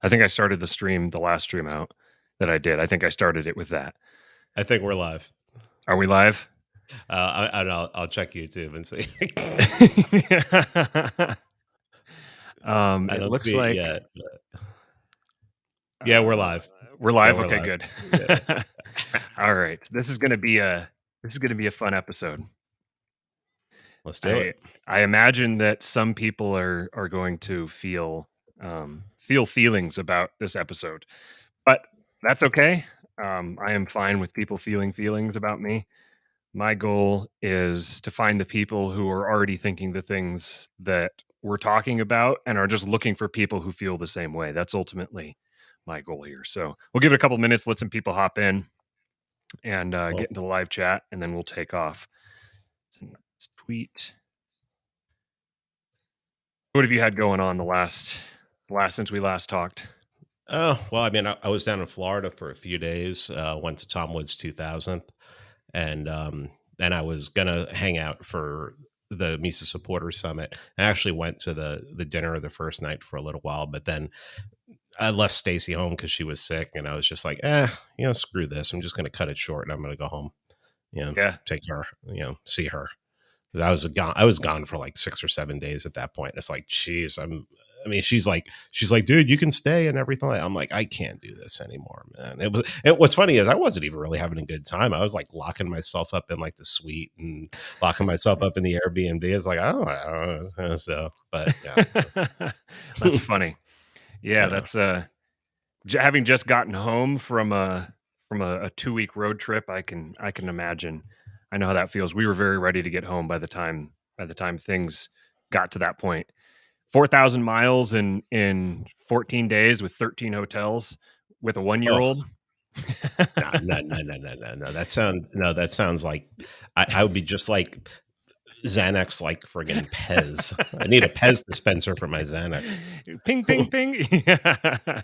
I think I started the last stream out that I did. I think I started it with that. I think we're live. Are we live? I'll check YouTube and see. I It don't looks see it like yet. Yeah, we're uh, live. we're Yeah, live. we're Okay, live. good. Yeah. All right. This is gonna be a fun episode. Let's do I it. I imagine that some people are going to feel feelings about this episode, but that's okay. I am fine with people feeling feelings about me. My goal is to find the people who are already thinking the things that we're talking about and are just looking for people who feel the same way. That's ultimately my goal here. So we'll give it a couple minutes, let some people hop in and Well, get into the live chat, and then we'll take off. Tweet. What have you had going on the last since we last talked? I mean, I was down in Florida for a few days. Went to Tom Woods 2000th, and then I was gonna hang out for the Mises Supporters Summit. I actually went to the dinner the first night for a little while, but then I left Stacy home because she was sick, and I was just like, screw this. I'm just gonna cut it short, and I'm gonna go home. Yeah. Take her, see her. I was gone for like 6 or 7 days at that point. It's like, geez, I mean, she's like, dude, you can stay and everything. I'm like, I can't do this anymore, man. What's funny is I wasn't even really having a good time. I was like locking myself up in like the suite and locking myself up in the Airbnb. It's like, oh, I don't know. So, but yeah, That's funny. Yeah, yeah, that's having just gotten home from a 2-week road trip. I can imagine. I know how that feels. We were very ready to get home by the time things got to that point. 4,000 miles in 14 days with 13 hotels with a 1-year oh, old. no, no, no, no, no, no, no. That sounds like I would be just like Xanax, like friggin' Pez. I need a Pez dispenser for my Xanax. Ping, ping, ping. Yeah.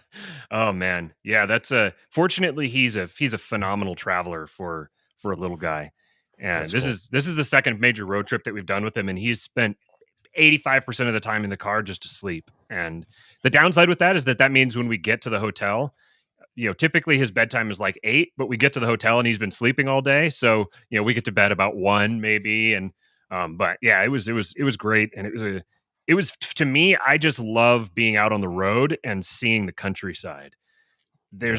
Oh man, yeah. That's fortunately he's a phenomenal traveler for a little guy, and That's this cool. is this is the second major road trip that we've done with him, and he's spent 85% of the time in the car just to sleep. And the downside with that is that means when we get to the hotel, typically his bedtime is like 8, but we get to the hotel and he's been sleeping all day. So, we get to bed about 1 maybe. And, but yeah, it was great. And to me, I just love being out on the road and seeing the countryside. Yeah.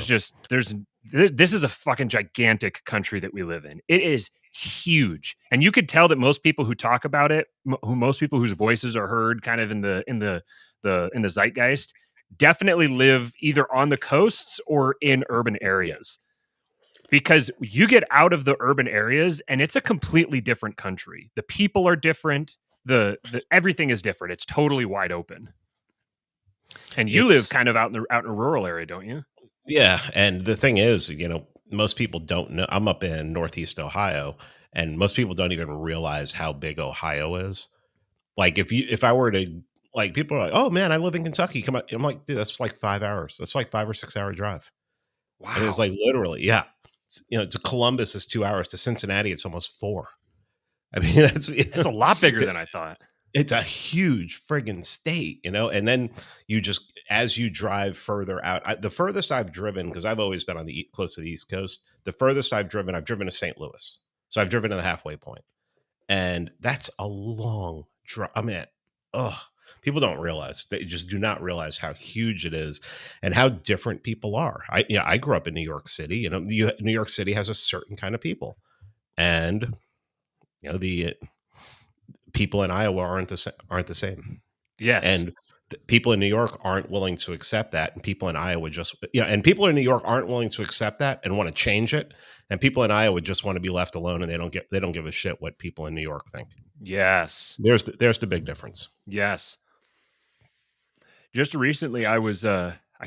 This is a fucking gigantic country that we live in. It is huge. And you could tell that most people who talk about it, most people whose voices are heard kind of in the zeitgeist, definitely live either on the coasts or in urban Yeah. areas, because you get out of the urban areas and it's a completely different country. The people are different. The everything is different. It's totally wide open. And you live It's kind of out in a rural area, don't you? Yeah, and the thing is, most people don't know. I'm up in Northeast Ohio, and most people don't even realize how big Ohio is. Like if I were to like people are like, "Oh man, I live in Kentucky." Come on. I'm like, "Dude, that's like 5 hours. That's like 5 or 6 hour drive." I mean, it's Wow. like literally, yeah. To Columbus is 2 hours. To Cincinnati, it's almost 4. I mean, that's It's a lot bigger than I thought. it's a huge friggin' state, and then you just as you drive further out, the furthest I've driven, because I've always been on the close to the East Coast. The furthest I've driven to St. Louis, so I've driven to the halfway point, and that's a long drive. I mean, oh, people don't realize, they just do not realize how huge it is and how different people are. I grew up in New York City. New York City has a certain kind of people, and the people in Iowa aren't the same. Yes. And people in New York aren't willing to accept that, and people in Iowa and people in New York aren't willing to accept that and want to change it, and people in Iowa just want to be left alone, and they don't give a shit what people in New York think. Yes. There's the big difference. Yes. Just recently I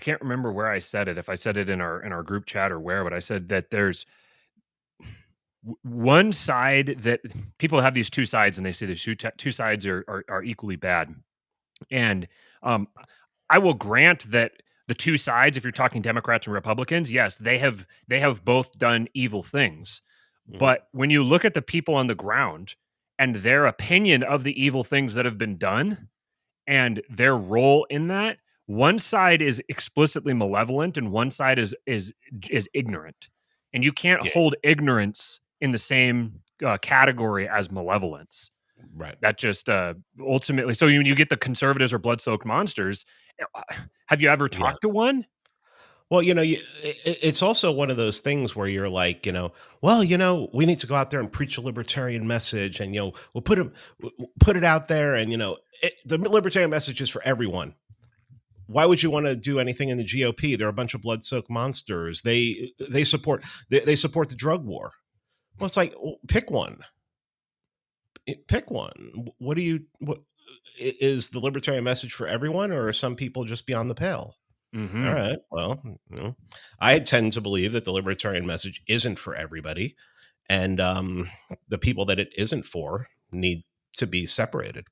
can't remember where I said it, if I said it in our group chat or where, but I said that there's one side that people have these two sides, and they say the two sides are equally bad. And I will grant that the two sides, if you're talking Democrats and Republicans, yes, they have both done evil things. Mhm. But when you look at the people on the ground and their opinion of the evil things that have been done and their role in that, one side is explicitly malevolent and one side is ignorant, and you can't Yeah, hold ignorance in the same category as malevolence. right. That just ultimately, so when you get the conservatives or blood-soaked monsters, have you ever Yeah. talked to one? Well, it's also one of those things where you're like, well, we need to go out there and preach a libertarian message, and we'll put it out there, and the libertarian message is for everyone. Why would you want to do anything in the GOP? They're a bunch of blood-soaked monsters. They support they support the drug war. Well, it's like, well, pick one. Pick one. What is the libertarian message for everyone, or are some people just beyond the pale? All Mhm. right. Well, I tend to believe that the libertarian message isn't for everybody, and the people that it isn't for need to be separated.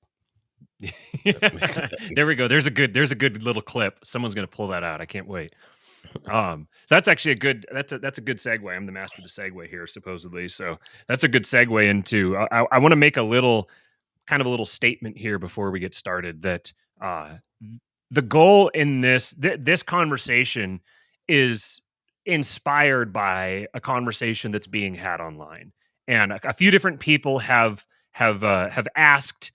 There we go. There's a good little clip. Someone's gonna pull that out. I can't wait. So that's actually a good that's a good segue. I'm the master of the segue here, supposedly. So that's a good segue into. I want to make a little kind of a little statement here before we get started that uh, the goal in this conversation is inspired by a conversation that's being had online, and a few different people have asked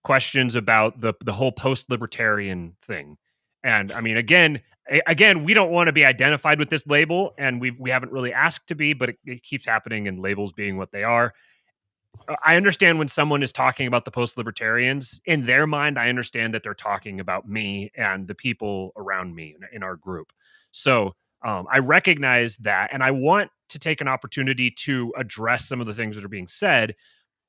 questions about the whole post-libertarian thing. And I mean, again, we don't want to be identified with this label, and we haven't really asked to be, but it keeps happening, and labels being what they are. I understand when someone is talking about the post-libertarians, in their mind, I understand that they're talking about me and the people around me in our group. So I recognize that, and I want to take an opportunity to address some of the things that are being said,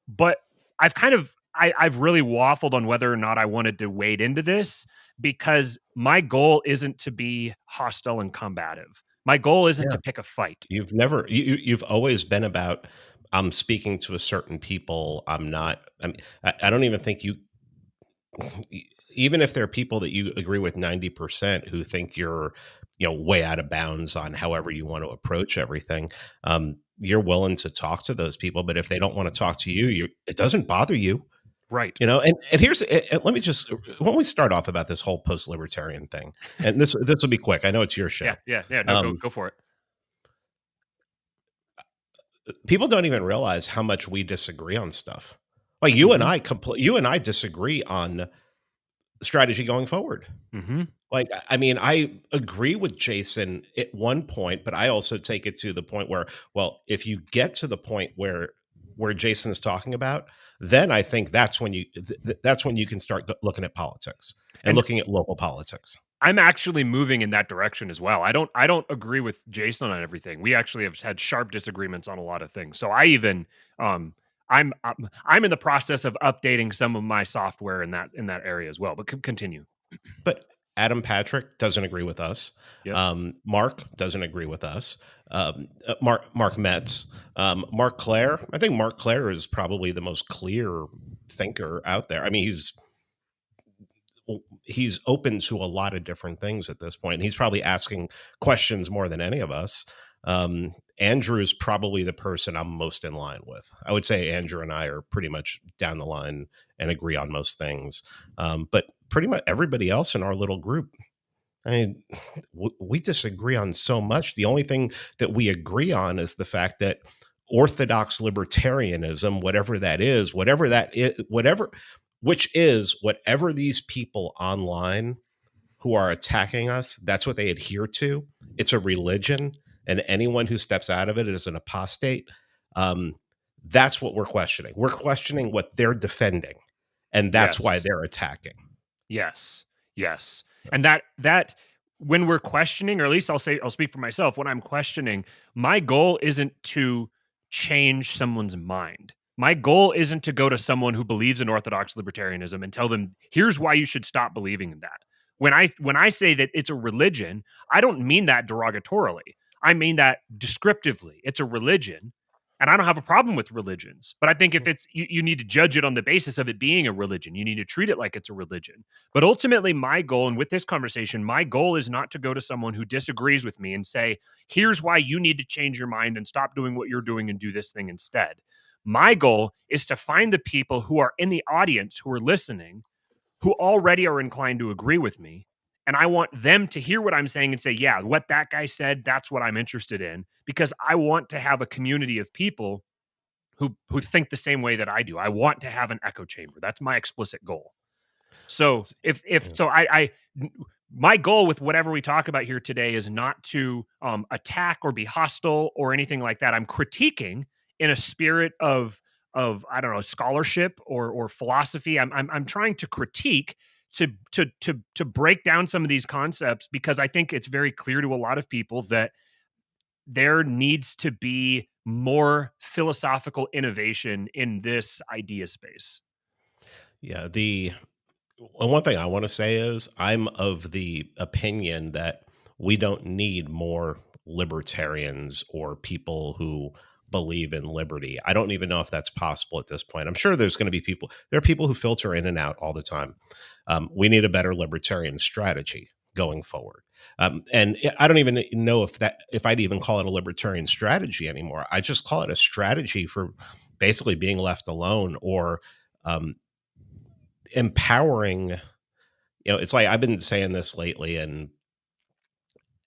but I've really waffled on whether or not I wanted to wade into this, because my goal isn't to be hostile and combative. My goal isn't Yeah. to pick a fight. You've always been about, I'm speaking to a certain people. I'm not. I don't even think you even if there are people that you agree with 90% who think you're way out of bounds on however you want to approach everything, you're willing to talk to those people. But if they don't want to talk to you, it doesn't bother you. Right. And here's and let me just, when we start off about this whole post-libertarian thing, and this will be quick, I know it's your Yeah, show. yeah, yeah. No, go um, go for it. People don't even realize how much we disagree on stuff. Like Mhm. you and I disagree on strategy going forward. Mhm. Like, I mean, I agree with Jason at one point, but I also take it to the point where, well, if you get to the point where Jason is talking about, then I think that's when you can start looking at politics and And looking at local politics. I'm actually moving in that direction as well. I don't agree with Jason on everything. We actually have had sharp disagreements on a lot of things. So I even um I'm in the process of updating some of my software in that area as well. But continue. But Adam Patrick doesn't agree with us. Yep. Mark doesn't agree with us. Mark Metz, Mark Claire. I think Mark Claire is probably the most clear thinker out there. I mean, he's open to a lot of different things at this point. He's probably asking questions more than any of us. Andrew's probably the person I'm most in line with. I would say Andrew and I are pretty much down the line and agree on most things. But pretty much everybody else in our little group, I mean, we disagree on so much. The only thing that we agree on is the fact that orthodox libertarianism, whatever these people online who are attacking us, that's what they adhere to. It's a religion, and anyone who steps out of it is an apostate. Um, that's what we're questioning. We're questioning what they're defending, and that's why Yes. they're attacking. Yes. Yes. And that when we're questioning, or at least I'll speak for myself, when I'm questioning, my goal isn't to change someone's mind. My goal isn't to go to someone who believes in orthodox libertarianism and tell them, "Here's why you should stop believing in that." When I say that it's a religion, I don't mean that derogatorily. I mean that descriptively. It's a religion, and I don't have a problem with religions. But I think if it's you need to judge it on the basis of it being a religion. You need to treat it like it's a religion. But ultimately, my goal, and with this conversation, my goal is not to go to someone who disagrees with me and say, "Here's why you need to change your mind and stop doing what you're doing and do this thing instead." My goal is to find the people who are in the audience who are listening, who already are inclined to agree with me, And I want them to hear what I'm saying and say, yeah, what that guy said, that's what I'm interested in, because I want to have a community of people who think the same way that I do. I want to have an echo chamber. That's my explicit goal. So if Yeah. so, my goal with whatever we talk about here today is not to attack or be hostile or anything like that. I'm critiquing in a spirit of I don't know, scholarship or philosophy. I'm trying to critique to break down some of these concepts, because I think it's very clear to a lot of people that there needs to be more philosophical innovation in this idea space. Yeah, the one thing I want to say is I'm of the opinion that we don't need more libertarians or people who believe in liberty. I don't even know if that's possible at this point. I'm sure there's going to be people, there are people who filter in and out all the time. We need a better libertarian strategy going forward. I don't even know if I'd even call it a libertarian strategy anymore. I just call it a strategy for basically being left alone, or um, empowering. It's like I've been saying this lately, and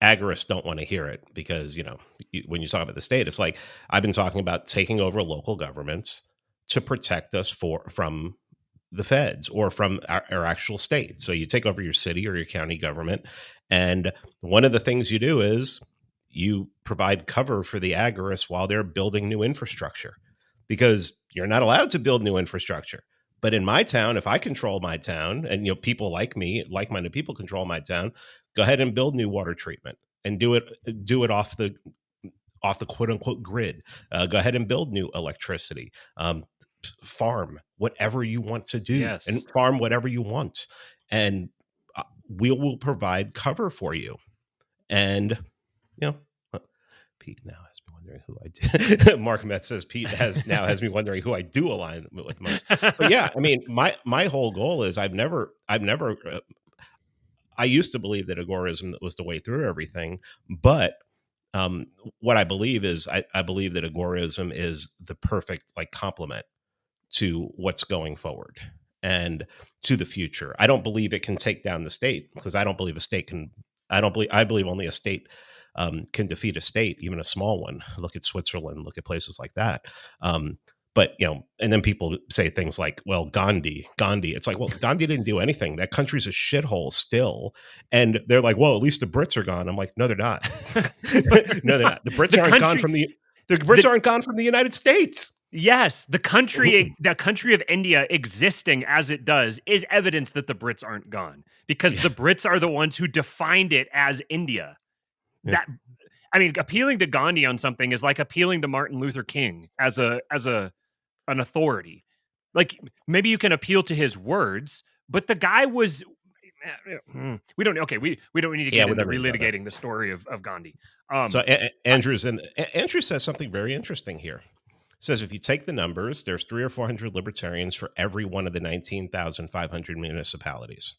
agorists don't want to hear it because, when you talk about the state, it's like I've been talking about taking over local governments to protect us from the feds or from our actual state. So you take over your city or your county government, and one of the things you do is you provide cover for the agorists while they're building new infrastructure, because you're not allowed to build new infrastructure. But in my town, if I control my town, and people like me, like-minded people control my town, go ahead and build new water treatment and do it off the quote unquote grid. Go ahead and build new electricity. Farm whatever you want to do, and Yes. farm whatever you want, and we will provide cover for you. And you know, uh, Pete now has me wondering who I do. Mark Metz says Pete has me wondering who I do align with most. But yeah, I mean, my whole goal is I used to believe that agorism was the way through everything, but um, what I believe is I believe that agorism is the perfect complement to what's going forward and to the future. I don't believe it can take down the state, because I don't believe a state can. I believe only a state can defeat a state, even a small one. Look at Switzerland. Look at places like that. But and then people say things like, "Well, Gandhi." It's like, well, Gandhi didn't do anything. That country's a shithole still, and they're like, "Well, at least the Brits are gone." I'm like, "No, they're not. No, they're not. The Brits the aren't gone country from the Brits the aren't gone from the United States." Yes, the country of India existing as it does is evidence that the Brits aren't gone, because Yeah, the Brits are the ones who defined it as India. yeah, That I mean, appealing to Gandhi on something is like appealing to Martin Luther King as an authority. Like, maybe you can appeal to his words, but the guy was we don't okay, we don't need to yeah. get We into don't need to go there. relitigating the story of Gandhi. So I Andrew says something very interesting here. Says if you take the numbers, there's 300 or 400 libertarians for every one of the 19,500 municipalities.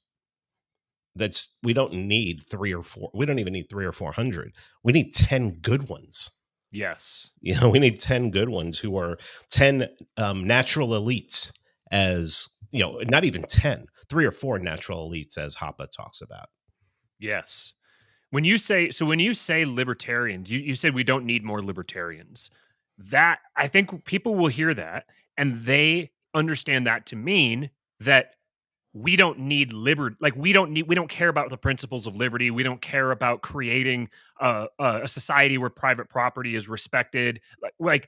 We don't need three or four. We don't even need 300 or 400. We need 10 good ones. yes. We need 10 good ones who are 10 natural elites, as not even 10, 3 or 4 natural elites, as Hoppe talks about. Yes. When you say libertarians, you said we don't need more libertarians. That I think people will hear that and they understand that to mean that we don't need liberty. Like, we don't care about the principles of liberty. We don't care about creating a society where private property is respected. Like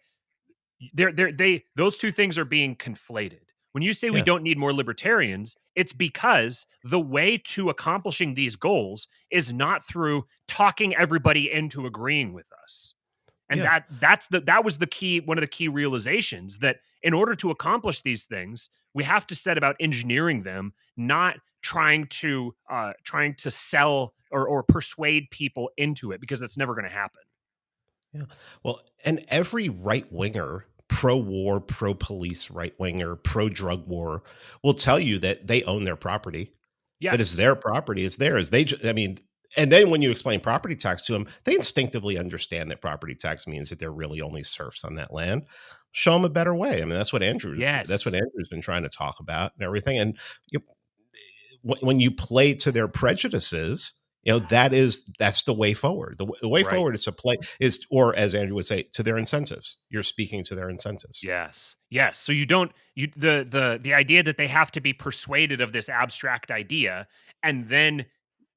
they those two things are being conflated. When you say we Yeah, don't need more libertarians, it's because the way to accomplishing these goals is not through talking everybody into agreeing with us. And yeah. that was the key, one of the key realizations, that in order to accomplish these things, we have to set about engineering them, not trying to sell or persuade people into it, because it's never going to happen. Yeah. Well, and every right winger, pro war, pro police right winger, pro drug war, will tell you that they own their property, that it's Yes. their property, it's theirs. I mean, and then when you explain property tax to them, they instinctively understand that property tax means that they're really only serfs on that land. Show them a better way. I mean, that's what Yes. Andrew's been trying to talk about and everything. And you when you play to their prejudices, that's the way forward. The way Right. forward is to play is, or as Andrew would say, to their incentives. You're speaking to their incentives. Yes. Yes. So you don't you the idea that they have to be persuaded of this abstract idea, and then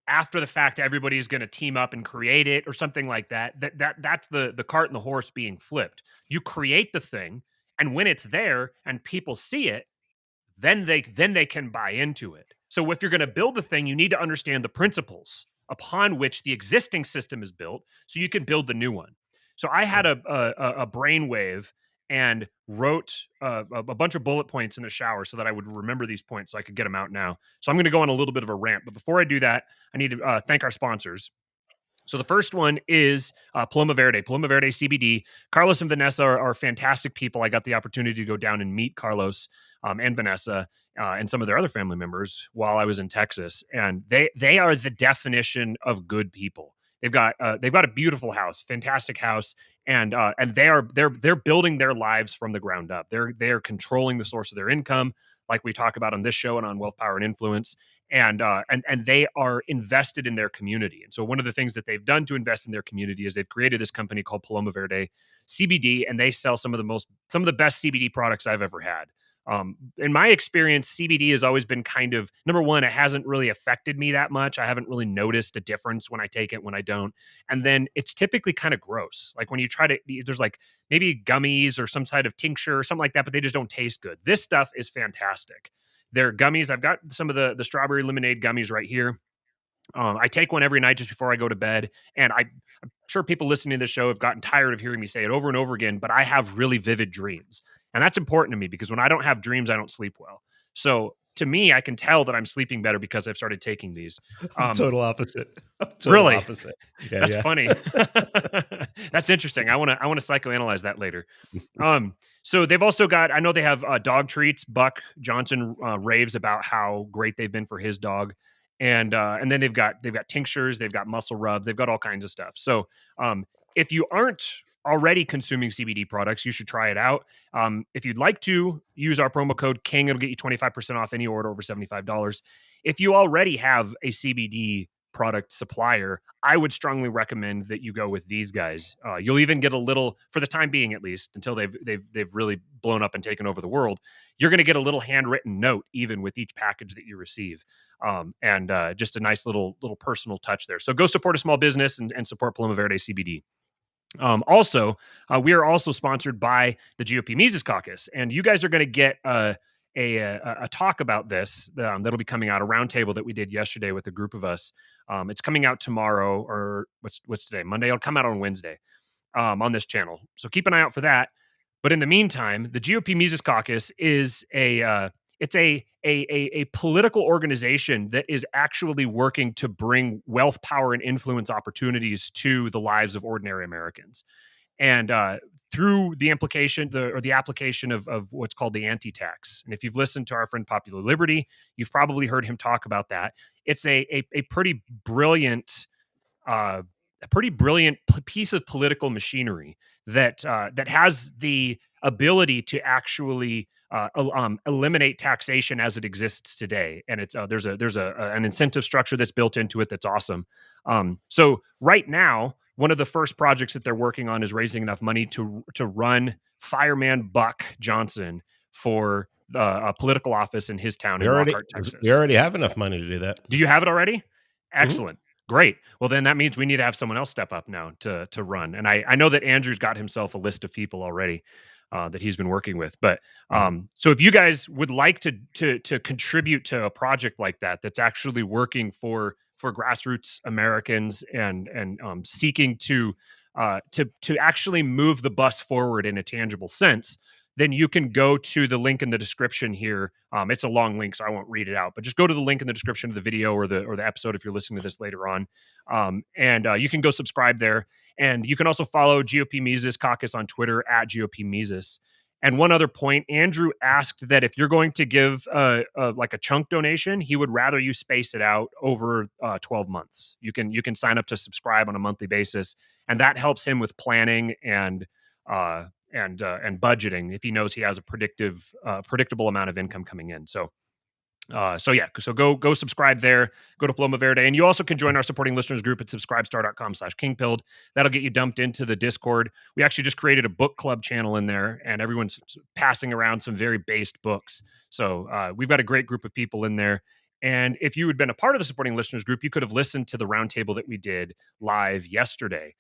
after the fact everybody's going to team up and create it or something like that. That's the cart and the horse being flipped. You create the thing, and when it's there and people see it, then they can buy into it. So if you're going to build the thing, you need to understand the principles upon which the existing system is built, so you can build the new one. So I had Yeah. a brainwave and wrote a bunch of bullet points in the shower so that I would remember these points so I could get them out now. So I'm going to go on a little bit of a rant, but before I do that, I need to thank our sponsors. So the first one is Paloma Verde, Paloma Verde CBD. Carlos and Vanessa are fantastic people. I got the opportunity to go down and meet Carlos and Vanessa and some of their other family members while I was in Texas, and they are the definition of good people. They've got a beautiful house, fantastic house, and they're building their lives from the ground up. They are controlling the source of their income, like we talk about on this show and on Wealth, Power, and Influence, and they are invested in their community. And so one of the things that they've done to invest in their community is they've created this company called Paloma Verde CBD, and they sell some of the best CBD products I've ever had. In my experience, CBD has always been kind of number one, it hasn't really affected me that much. I haven't really noticed a difference when I take it, when I don't. And then it's typically kind of gross. Like when you try to, there's like maybe gummies or some sort of tincture or something like that, but they just don't taste good. This stuff is fantastic. They're gummies. I've got some of the strawberry lemonade gummies right here. I take one every night just before I go to bed, and I'm sure people listening to this show have gotten tired of hearing me say it over and over again. But I have really vivid dreams, and that's important to me because when I don't have dreams, I don't sleep well. So to me, I can tell that I'm sleeping better because I've started taking these. Um, Total opposite. Total really, opposite. Yeah, that's yeah. funny. That's interesting. I want to psychoanalyze that later. So they've also got. I know they have dog treats. Buck Johnson raves about how great they've been for his dog, and then they've got tinctures. They've got muscle rubs. They've got all kinds of stuff. So if you aren't already consuming CBD products, you should try it out. If you'd like to use our promo code King, it'll get you 25% off any order over $75. If you already have a CBD product supplier, I would strongly recommend that you go with these guys. You'll even get a little, for the time being at least, until they've really blown up and taken over the world. You're going to get a little handwritten note even with each package that you receive, and just a nice little personal touch there. So go support a small business and support Paloma Verde CBD. Also, we are also sponsored by the GOP Mises Caucus, and you guys are going to get a talk about this that'll be coming out, a roundtable that we did yesterday with a group of us. It's coming out tomorrow, or what's today? Monday. It'll come out on Wednesday on this channel, so keep an eye out for that. But in the meantime, the GOP Mises Caucus is a political organization that is actually working to bring wealth, power, and influence opportunities to the lives of ordinary Americans. And through the application of what's called the anti-tax. And if you've listened to our friend Popular Liberty, you've probably heard him talk about that. It's a pretty brilliant uh, piece of political machinery that has the ability to actually eliminate taxation as it exists today. And it's an incentive structure that's built into it that's awesome. So right now, one of the first projects that they're working on is raising enough money to run Fireman Buck Johnson for a political office in his town We in already Lockhart, we Texas. already have enough money to do that. Do you have it already? Mhm. Excellent. Great. Well, then that means we need to have someone else step up now to run. And I know that Andrew's got himself a list of people already that he's been working with. But Mhm. so if you guys would like to contribute to a project like that, that's actually working for grassroots Americans and seeking to actually move the bus forward in a tangible sense, then you can go to the link in the description here. It's a long link, so I won't read it out, but just go to the link in the description of the video or the episode if you're listening to this later on. And you can go subscribe there. And you can also follow GOP Mises Caucus on Twitter at GOP Mises. And one other point, Andrew asked that if you're going to give like a chunk donation, he would rather you space it out over 12 months. You can sign up to subscribe on a monthly basis, and that helps him with planning uh, and budgeting if he knows he has a predictable amount of income coming in. So So go subscribe there. Go to Paloma Verde, and you also can join our supporting listeners group at subscribestar.com/kingpilled. That'll get you dumped into the Discord. We actually just created a book club channel in there, and everyone's passing around some very based books. So we've got a great group of people in there. And if you had been a part of the supporting listeners group, you could have listened to the roundtable that we did live yesterday.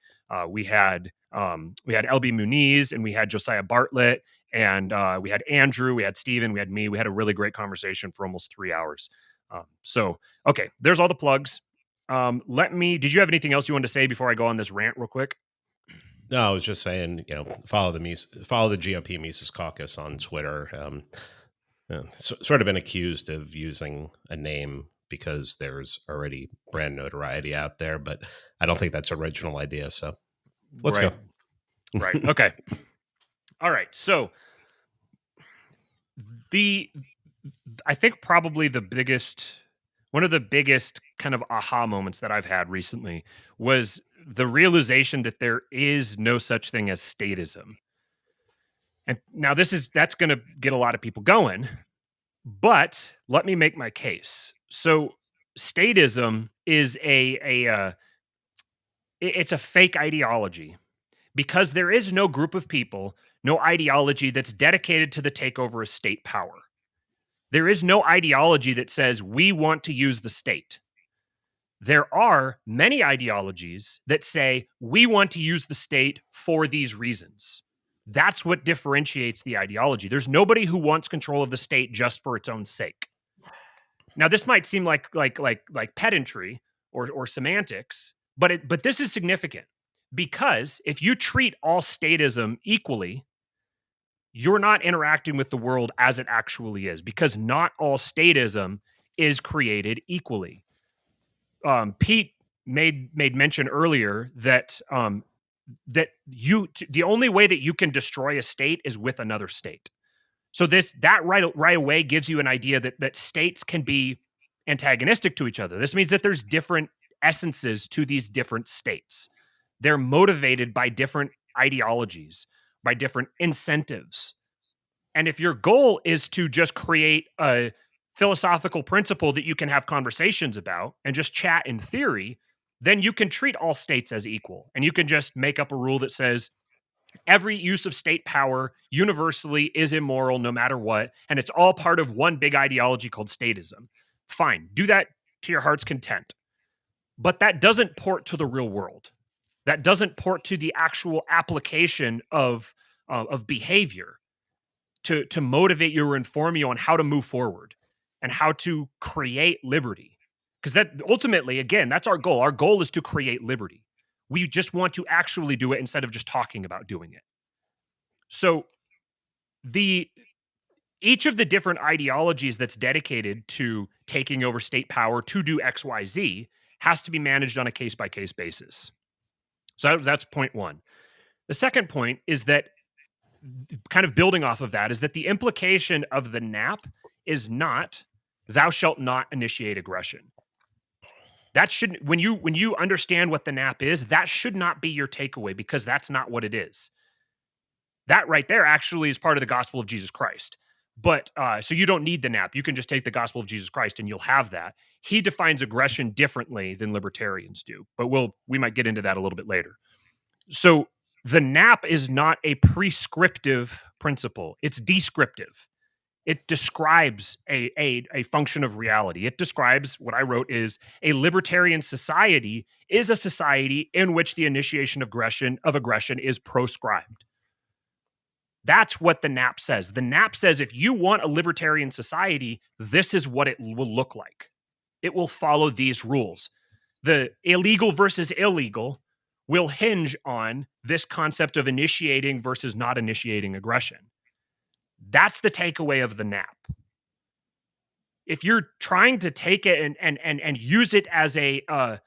We had LB Muniz and we had Josiah Bartlett and we had Andrew, we had Steven, we had me. We had a really great conversation for almost 3 hours. Okay, there's all the plugs. Did you have anything else you wanted to say before I go on this rant real quick? No, I was just saying, follow the GOP Mises Caucus on Twitter. Sort of been accused of using a name because there's already brand notoriety out there, but I don't think that's original idea. So let's go. Right. Okay. All right. So I think probably one of the biggest kind of aha moments that I've had recently was the realization that there is no such thing as statism. And now that's going to get a lot of people going, but let me make my case. So statism is it's a fake ideology because there is no group of people, no ideology that's dedicated to the takeover of state power. There is no ideology that says we want to use the state. There are many ideologies that say we want to use the state for these reasons. That's what differentiates the ideology. There's nobody who wants control of the state just for its own sake. Now, this might seem like pedantry or semantics, but this is significant because if you treat all statism equally, you're not interacting with the world as it actually is, because not all statism is created equally. Pete made mention earlier that the only way that you can destroy a state is with another state. So that right away gives you an idea that states can be antagonistic to each other. This means that there's different essences to these different states. They're motivated by different ideologies, by different incentives. And if your goal is to just create a philosophical principle that you can have conversations about and just chat in theory, then you can treat all states as equal. And you can just make up a rule that says every use of state power universally is immoral no matter what. And it's all part of one big ideology called statism. Fine, do that to your heart's content. But that doesn't port to the real world. That doesn't port to the actual application of behavior to motivate you or inform you on how to move forward and how to create liberty. Because that ultimately, again, that's our goal. Our goal is to create liberty. We just want to actually do it instead of just talking about doing it. So each of the different ideologies that's dedicated to taking over state power to do XYZ has to be managed on a case-by-case basis. So that's point one. The second point is that, kind of building off of that, is that the implication of the NAP is not thou shalt not initiate aggression. That shouldn't, when you understand what the NAP is, that should not be your takeaway, because that's not what it is. That right there actually is part of the gospel of Jesus Christ. But so you don't need the NAP. You can just take the gospel of Jesus Christ and you'll have that. He defines aggression differently than libertarians do, but we might get into that a little bit later. So the NAP is not a prescriptive principle. It's descriptive. It describes a function of reality. It describes, what I wrote is, a libertarian society is a society in which the initiation of aggression is proscribed. That's what the NAP says. The NAP says if you want a libertarian society, this is what it will look like. It will follow these rules. The illegal versus illegal will hinge on this concept of initiating versus not initiating aggression. That's the takeaway of the NAP. If you're trying to take it and use it as a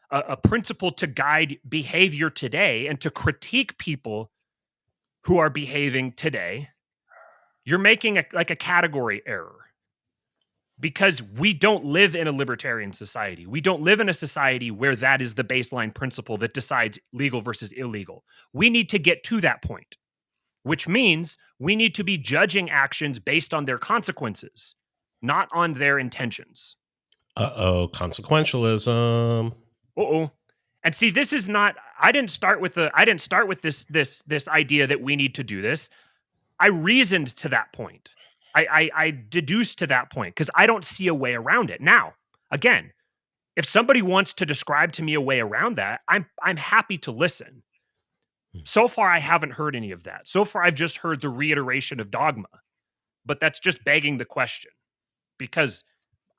principle to guide behavior today and to critique people who are behaving today, you're making a category error. Because we don't live in a libertarian society. We don't live in a society where that is the baseline principle that decides legal versus illegal. We need to get to that point, which means we need to be judging actions based on their consequences, not on their intentions. Consequentialism. And see, this is not. I didn't start with this idea that we need to do this. I reasoned to that point. I deduced to that point because I don't see a way around it. Now, again, if somebody wants to describe to me a way around that, I'm happy to listen. So far, I haven't heard any of that. So far, I've just heard the reiteration of dogma. But that's just begging the question because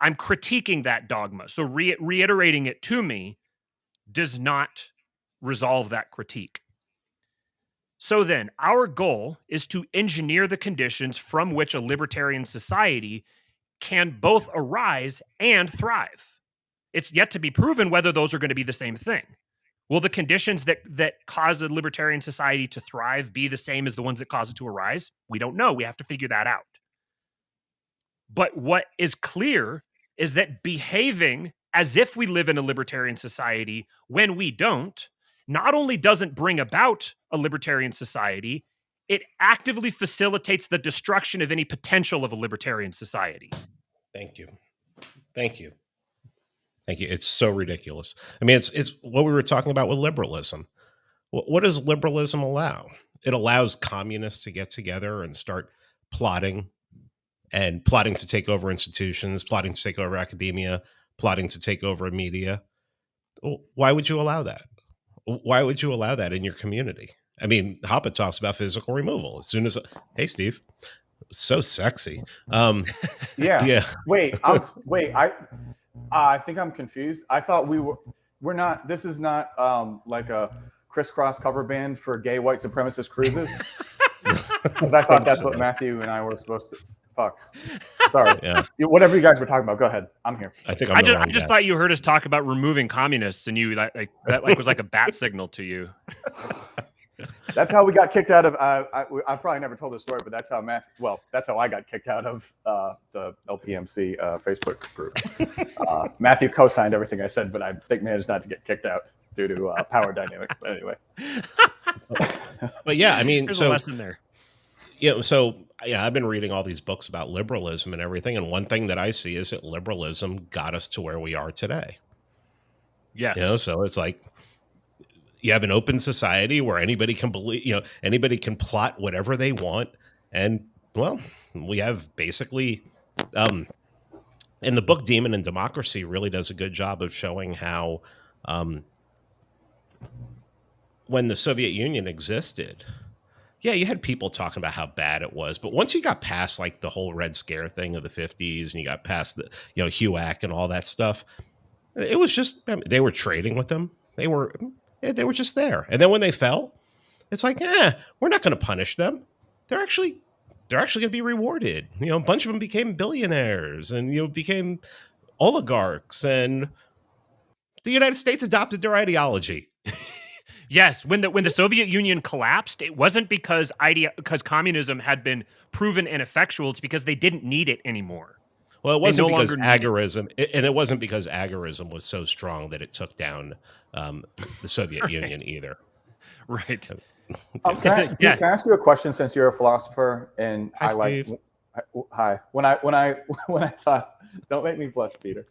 I'm critiquing that dogma. So reiterating it to me does not resolve that critique. So then, our goal is to engineer the conditions from which a libertarian society can both arise and thrive. It's yet to be proven whether those are going to be the same thing. Will the conditions that cause a libertarian society to thrive be the same as the ones that cause it to arise? We don't know. We have to figure that out. But what is clear is that behaving as if we live in a libertarian society when we don't, not only doesn't bring about a libertarian society, it actively facilitates the destruction of any potential of a libertarian society. Thank you. Thank you. Thank you. It's so ridiculous. I mean, it's what we were talking about with liberalism. What does liberalism allow? It allows communists to get together and start plotting to take over institutions, plotting to take over academia, plotting to take over media. Why would you allow that? Why would you allow that in your community? I mean, Hoppe talks about physical removal. As soon as, hey, Steve, so sexy. Yeah. I think I'm confused. I thought we're not. This is not like a crisscross cover band for gay white supremacist cruises. Because I thought that's what Matthew and I were supposed to. Fuck. Sorry. Yeah. Whatever you guys were talking about, go ahead. I'm here. I think I just thought you heard us talk about removing communists, and you that was like a bat signal to you. That's how we got kicked out of. I probably never told this story, but that's how that's how I got kicked out of the LPMC Facebook group. Matthew co-signed everything I said, but I think managed not to get kicked out due to power dynamics. But anyway. But yeah, I mean, there's a lesson there. Yeah, so yeah, I've been reading all these books about liberalism and everything, and one thing that I see is that liberalism got us to where we are today. Yes. So it's like you have an open society where anybody can believe, anybody can plot whatever they want, and well, we have basically, and the book Demon and Democracy really does a good job of showing how, when the Soviet Union existed. Yeah, you had people talking about how bad it was, but once you got past like the whole Red Scare thing of the 50s and you got past the, HUAC and all that stuff, it was just, they were trading with them. They were just there. And then when they fell, it's like, we're not going to punish them. They're actually going to be rewarded. A bunch of them became billionaires and, became oligarchs, and the United States adopted their ideology. Yes, when the Soviet Union collapsed, it wasn't because communism had been proven ineffectual. It's because they didn't need it anymore. Well, it wasn't because agorism, and it wasn't because agorism was so strong that it took down the Soviet Union either. Right. Can I ask you a question, since you're a philosopher and Hi, Steve. Hi. When I thought, don't make me blush, Peter.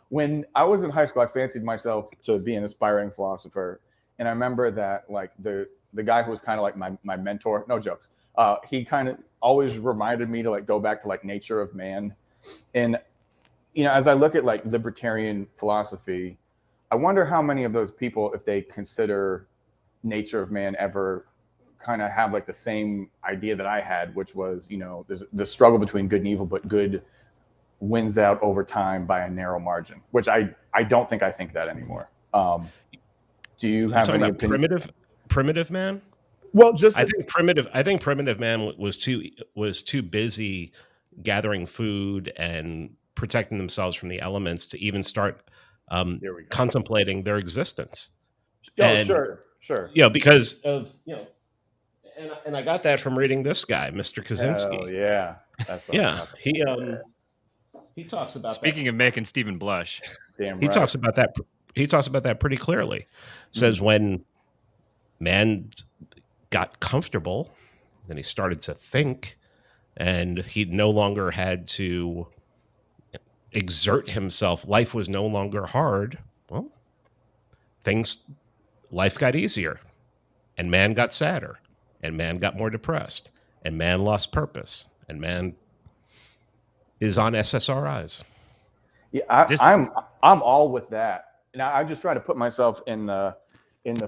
When I was in high school, I fancied myself to be an aspiring philosopher. And I remember that like the guy who was kind of like my mentor, no jokes, he kind of always reminded me to like go back to like nature of man. And, as I look at like libertarian philosophy, I wonder how many of those people, if they consider nature of man, ever kind of have like the same idea that I had, which was, there's the struggle between good and evil, but good wins out over time by a narrow margin, which I don't think I think that anymore. Do you have any opinion? Primitive man? Well, I think primitive man was too busy gathering food and protecting themselves from the elements to even start contemplating their existence. Sure. Because of and I got that from reading this guy, Mr. Kaczynski. Oh yeah, he talks about. Speaking of making Stephen blush, damn right. He talks about that. He talks about that pretty clearly. Says when man got comfortable, then he started to think, and he no longer had to exert himself. Life was no longer hard. Well, life got easier, and man got sadder, and man got more depressed, and man lost purpose, and man is on SSRIs. Yeah, I'm all with that. Now I just try to put myself in the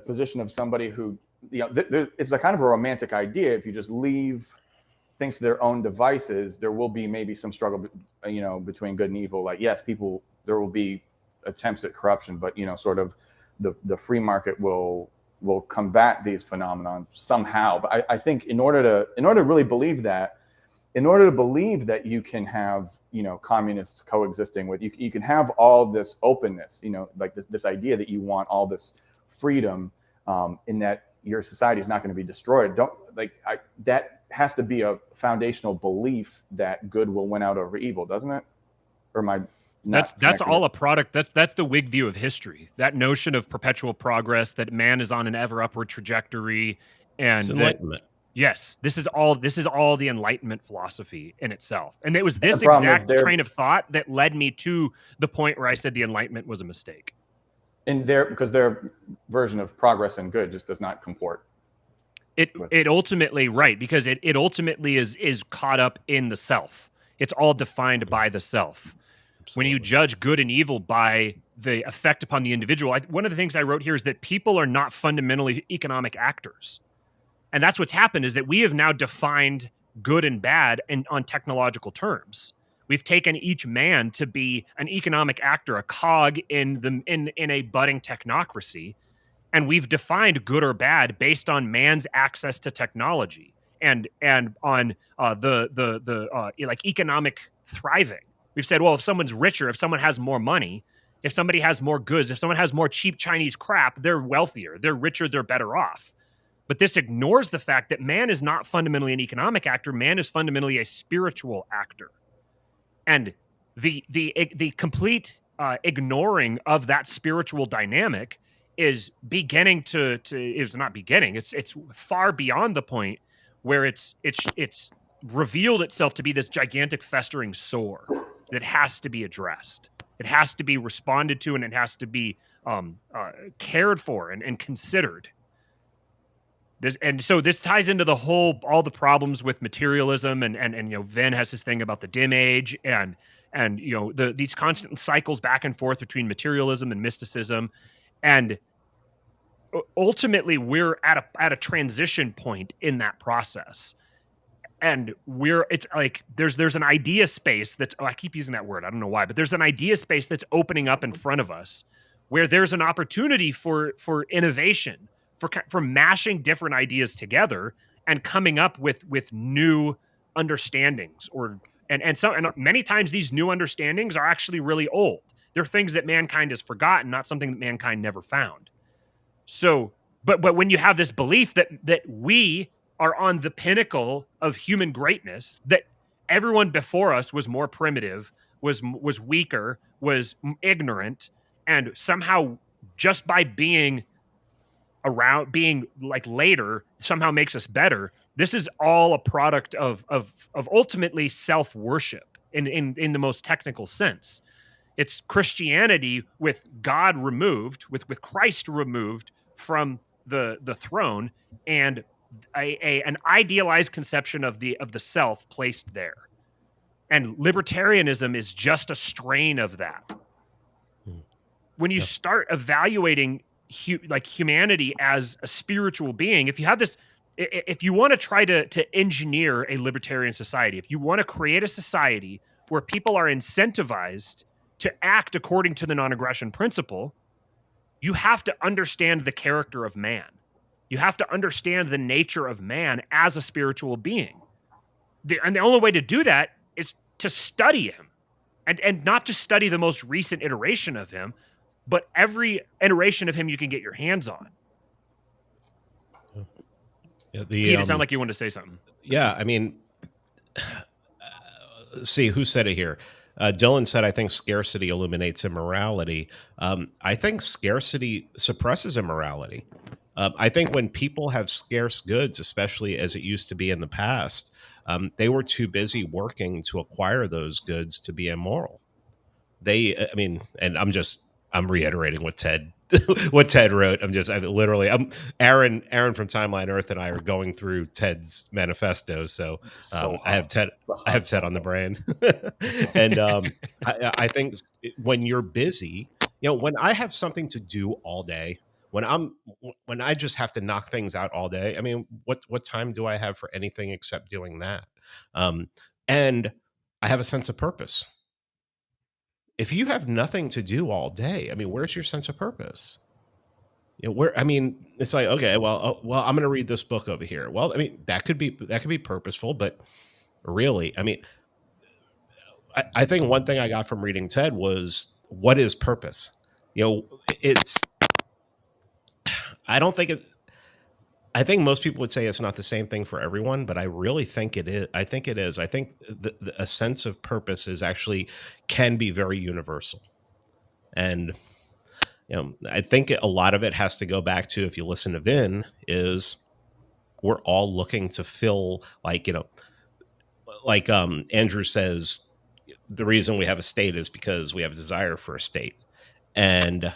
position of somebody who, you know, it's a kind of a romantic idea. If you just leave things to their own devices, there will be maybe some struggle, you know, between good and evil. Like, yes, there will be attempts at corruption, but, you know, sort of the free market will combat these phenomena somehow. But I think in order to really believe that, in order to believe that you can have, you know, communists coexisting with you can have all this openness, you know, like this idea that you want all this freedom, in that your society is not going to be destroyed. That has to be a foundational belief that good will win out over evil, doesn't it? Or am I that's all a product. That's the Whig view of history. That notion of perpetual progress, that man is on an ever upward trajectory, and it's enlightenment. Yes, this is all the Enlightenment philosophy in itself. And it was this exact train of thought that led me to the point where I said the Enlightenment was a mistake. And because their version of progress and good just does not comport. It ultimately, right, because it ultimately is caught up in the self. It's all defined by the self. Absolutely. When you judge good and evil by the effect upon the individual, one of the things I wrote here is that people are not fundamentally economic actors. And that's what's happened, is that we have now defined good and bad on technological terms. We've taken each man to be an economic actor, a cog in a budding technocracy, and we've defined good or bad based on man's access to technology and on like economic thriving. We've said, well, if someone's richer, if someone has more money, if somebody has more goods, if someone has more cheap Chinese crap, they're wealthier, they're richer, they're better off. But this ignores the fact that man is not fundamentally an economic actor. Man is fundamentally a spiritual actor. And the complete ignoring of that spiritual dynamic is beginning is not beginning. It's far beyond the point where it's revealed itself to be this gigantic festering sore that has to be addressed. It has to be responded to, and it has to be cared for and considered. So this ties into all the problems with materialism, and you know, Venn has this thing about the dim age, and you know, these constant cycles back and forth between materialism and mysticism, and ultimately we're at a transition point in that process, and it's like there's an idea space that's I keep using that word, I don't know why, but there's an idea space that's opening up in front of us where there's an opportunity for innovation, for mashing different ideas together and coming up with new understandings, and many times these new understandings are actually really old. They're things that mankind has forgotten, not something that mankind never found. So, but when you have this belief that we are on the pinnacle of human greatness, that everyone before us was more primitive, was weaker, was ignorant, and somehow just by being around, being like later, somehow makes us better. This is all a product of ultimately self-worship in the most technical sense. It's Christianity with God removed, with Christ removed from the throne, and an idealized conception of the self placed there. And libertarianism is just a strain of that. When you start evaluating humanity as a spiritual being, if you have this, if you want to try to engineer a libertarian society, if you want to create a society where people are incentivized to act according to the non-aggression principle, you have to understand the character of man. You have to understand the nature of man as a spiritual being. And the only way to do that is to study him, and not just study the most recent iteration of him, but every iteration of him you can get your hands on. Yeah, Pete, it sounded like you wanted to say something. Yeah, I mean, see, who said it here? Dylan said, I think scarcity illuminates immorality. I think scarcity suppresses immorality. I think when people have scarce goods, especially as it used to be in the past, they were too busy working to acquire those goods to be immoral. I mean, and I'm reiterating what Ted what Ted wrote. I'm Aaron from Timeline Earth and I are going through Ted's manifesto. So So I have hot. Ted The I have hot Ted on the chocolate. brain. And I think when you're busy, when I have something to do all day, when I just have to knock things out all day, I mean, what time do I have for anything except doing that? And I have a sense of purpose. If you have nothing to do all day, I mean, where's your sense of purpose? I mean, it's like, okay, well, I'm going to read this book over here. Well, I mean, that could be purposeful, but really, I mean, I think one thing I got from reading Ted was, what is purpose? It's, I don't think it, I think most people would say it's not the same thing for everyone, but I really think it is. I think it is. I think a sense of purpose can be very universal. And I think a lot of it has to go back to, if you listen to Vin, is we're all looking to fill, like Andrew says, the reason we have a state is because we have a desire for a state. And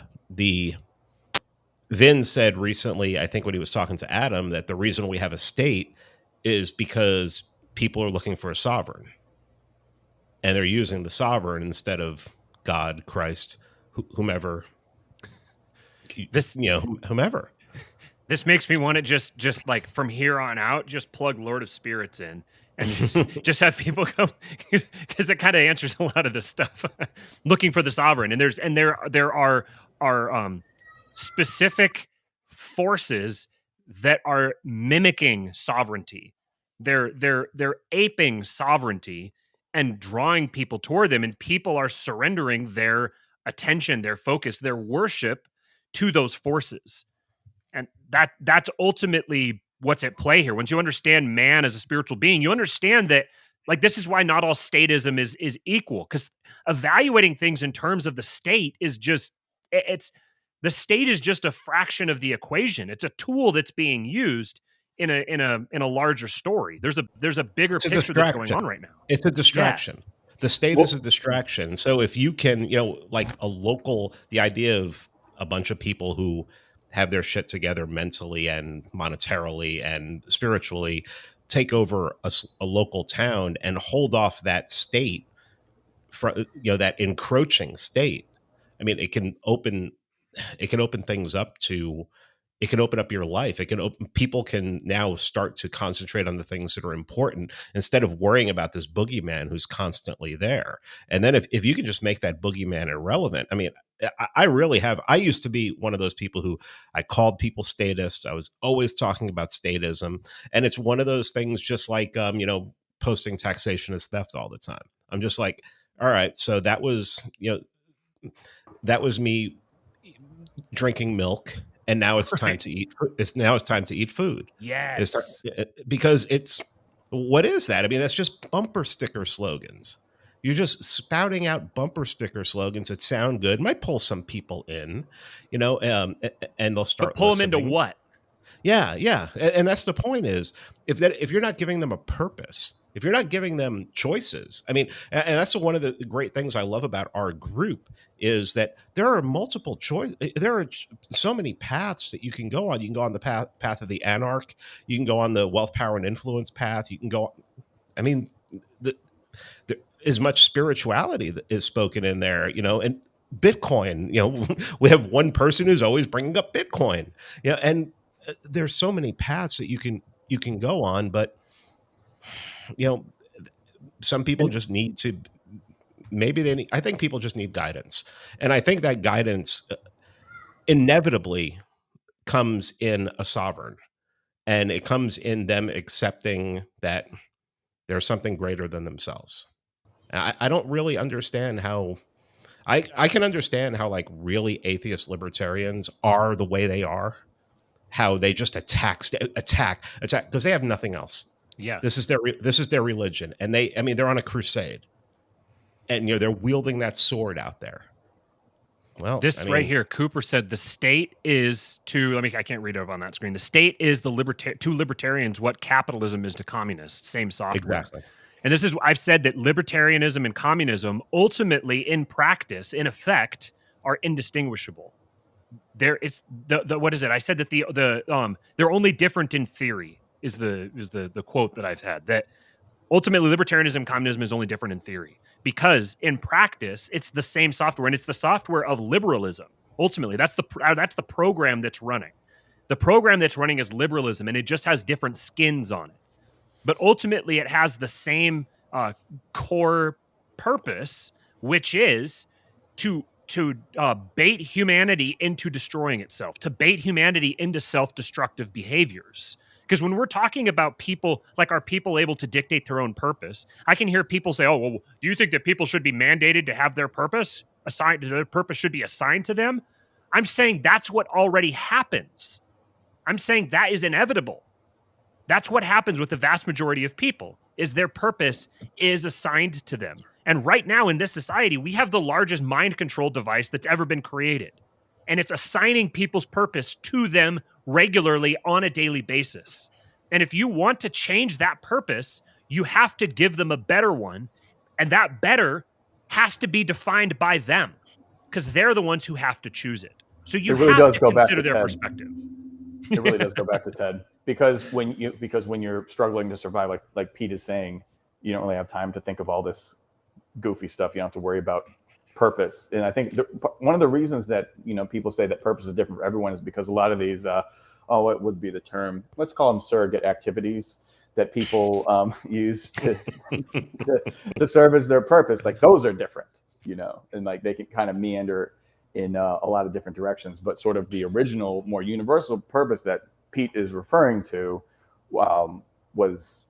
Vin said recently, I think when he was talking to Adam, that the reason we have a state is because people are looking for a sovereign. And they're using the sovereign instead of God, Christ, whomever. Whomever. This makes me want to just like from here on out, just plug Lord of Spirits in and just have people come, because it kind of answers a lot of this stuff. Looking for the sovereign, and there are specific forces that are mimicking sovereignty. They're aping sovereignty and drawing people toward them, and people are surrendering their attention, their focus, their worship to those forces. And that's ultimately what's at play here. Once you understand man as a spiritual being, you understand that, like, this is why not all statism is equal, because evaluating things in terms of the state is just, it's the state is just a fraction of the equation. It's a tool that's being used in a larger story. There's a bigger It's a picture that's going distraction. on right now. It's a distraction. The state is a distraction. So if you can, like the idea of a bunch of people who have their shit together mentally and monetarily and spiritually, take over a local town and hold off that state, that encroaching state. I mean, it can open things up to, it can open up your life. People can now start to concentrate on the things that are important instead of worrying about this boogeyman who's constantly there. And then if you can just make that boogeyman irrelevant, I mean, I used to be one of those people who I called people statists. I was always talking about statism. And it's one of those things, just like, posting taxation as theft all the time. I'm just like, all right, so that was me drinking milk, and now it's time to eat. It's time to eat food. Yes, because what is that? I mean, that's just bumper sticker slogans. You're just spouting out bumper sticker slogans that sound good, might pull some people in, and they'll start. But pull them into what? Yeah, and that's the point. Is if you're not giving them a purpose, if you're not giving them choices, I mean, and that's one of the great things I love about our group, is that there are multiple choices. There are so many paths that you can go on. You can go on the path of the anarch. You can go on the wealth, power, and influence path. You can go. I mean, there is much spirituality that is spoken in there, and Bitcoin. We have one person who's always bringing up Bitcoin. And there's so many paths that you can go on, but some people just need to, I think people just need guidance. And I think that guidance inevitably comes in a sovereign, and it comes in them accepting that there's something greater than themselves. I don't really understand how, I can understand how, like, really atheist libertarians are the way they are, how they just attack because they have nothing else. Yeah, this is their religion, and they're on a crusade, and they're wielding that sword out there. Well, This I right mean, here, Cooper said the state is to, I can't read it up on that screen. The state is to libertarians what capitalism is to communists, same software. exactly. And this is, I've said that libertarianism and communism ultimately in practice, in effect, are indistinguishable. There it's the what is it? I said that they're only different in theory is the quote that I've had, that ultimately libertarianism, communism is only different in theory, because in practice it's the same software, and it's the software of liberalism. Ultimately, that's the program that's running. The program that's running is liberalism, and it just has different skins on it. But ultimately, it has the same core purpose, which is to bait humanity into destroying itself, to bait humanity into self-destructive behaviors. Because when we're talking about people, like, are people able to dictate their own purpose? I can hear people say, "Oh, well, do you think that people should be mandated to have their purpose assigned? Their purpose should be assigned to them?" I'm saying that's what already happens. I'm saying that is inevitable. That's what happens with the vast majority of people, is their purpose is assigned to them. And right now in this society, we have the largest mind control device that's ever been created. And it's assigning people's purpose to them regularly on a daily basis. And if you want to change that purpose, you have to give them a better one. And that better has to be defined by them, because they're the ones who have to choose it. So you really have does to go back consider to their Ted. perspective. It really does go back to Ted, because when you're struggling to survive, like Pete is saying, you don't really have time to think of all this goofy stuff. You don't have to worry about purpose. And I think one of the reasons that people say that purpose is different for everyone is because a lot of these what would be the term? Let's call them surrogate activities that people use to serve as their purpose. Like, those are different, and like they can kind of meander in a lot of different directions. But sort of the original, more universal purpose that Pete is referring to was,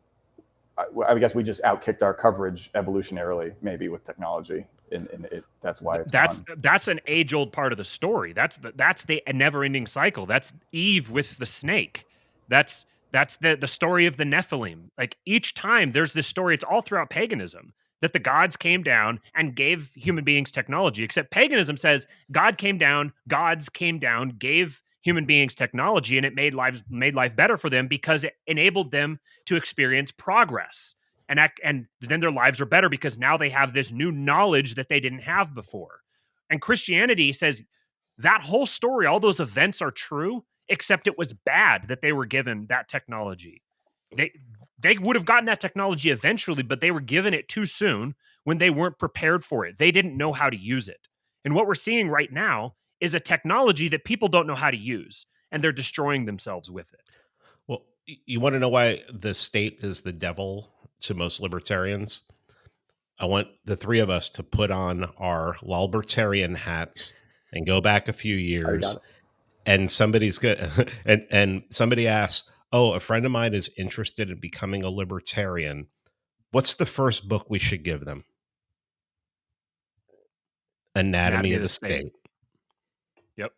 I guess we just outkicked our coverage evolutionarily, maybe with technology, and that's why it's gone. That's an age-old part of the story. That's the never-ending cycle. That's Eve with the snake. That's the story of the Nephilim. Like, each time there's this story, it's all throughout paganism, that the gods came down and gave human beings technology. Except paganism says gods came down, gave human beings technology, and it made life better for them because it enabled them to experience progress. And then their lives are better because now they have this new knowledge that they didn't have before. And Christianity says that whole story, all those events are true, except it was bad that they were given that technology. They would have gotten that technology eventually, but they were given it too soon when they weren't prepared for it. They didn't know how to use it. And what we're seeing right now is a technology that people don't know how to use, and they're destroying themselves with it. Well, you want to know why the state is the devil to most libertarians? I want the three of us to put on our libertarian hats and go back a few years. And somebody's good, and somebody asks, "Oh, a friend of mine is interested in becoming a libertarian. What's the first book we should give them?" Anatomy of the State. Yep.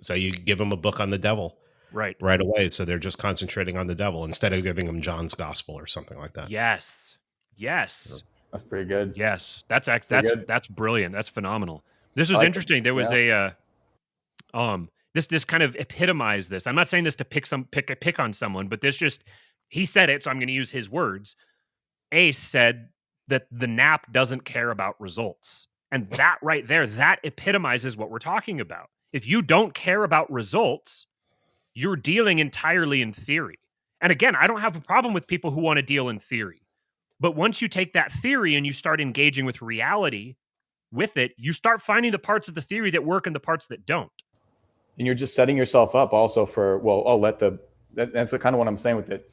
So you give them a book on the devil right away. So they're just concentrating on the devil instead of giving them John's Gospel or something like that. Yes. That's pretty good. Yes, that's brilliant. That's phenomenal. This was interesting. There was this kind of epitomized this. I'm not saying this to pick on someone, but he said it, so I'm going to use his words. Ace said that the nap doesn't care about results. And that right there, that epitomizes what we're talking about. If you don't care about results, you're dealing entirely in theory. And again, I don't have a problem with people who want to deal in theory. But once you take that theory and you start engaging with reality with it, you start finding the parts of the theory that work and the parts that don't. And you're just setting yourself up also for, that's the kind of what I'm saying with it,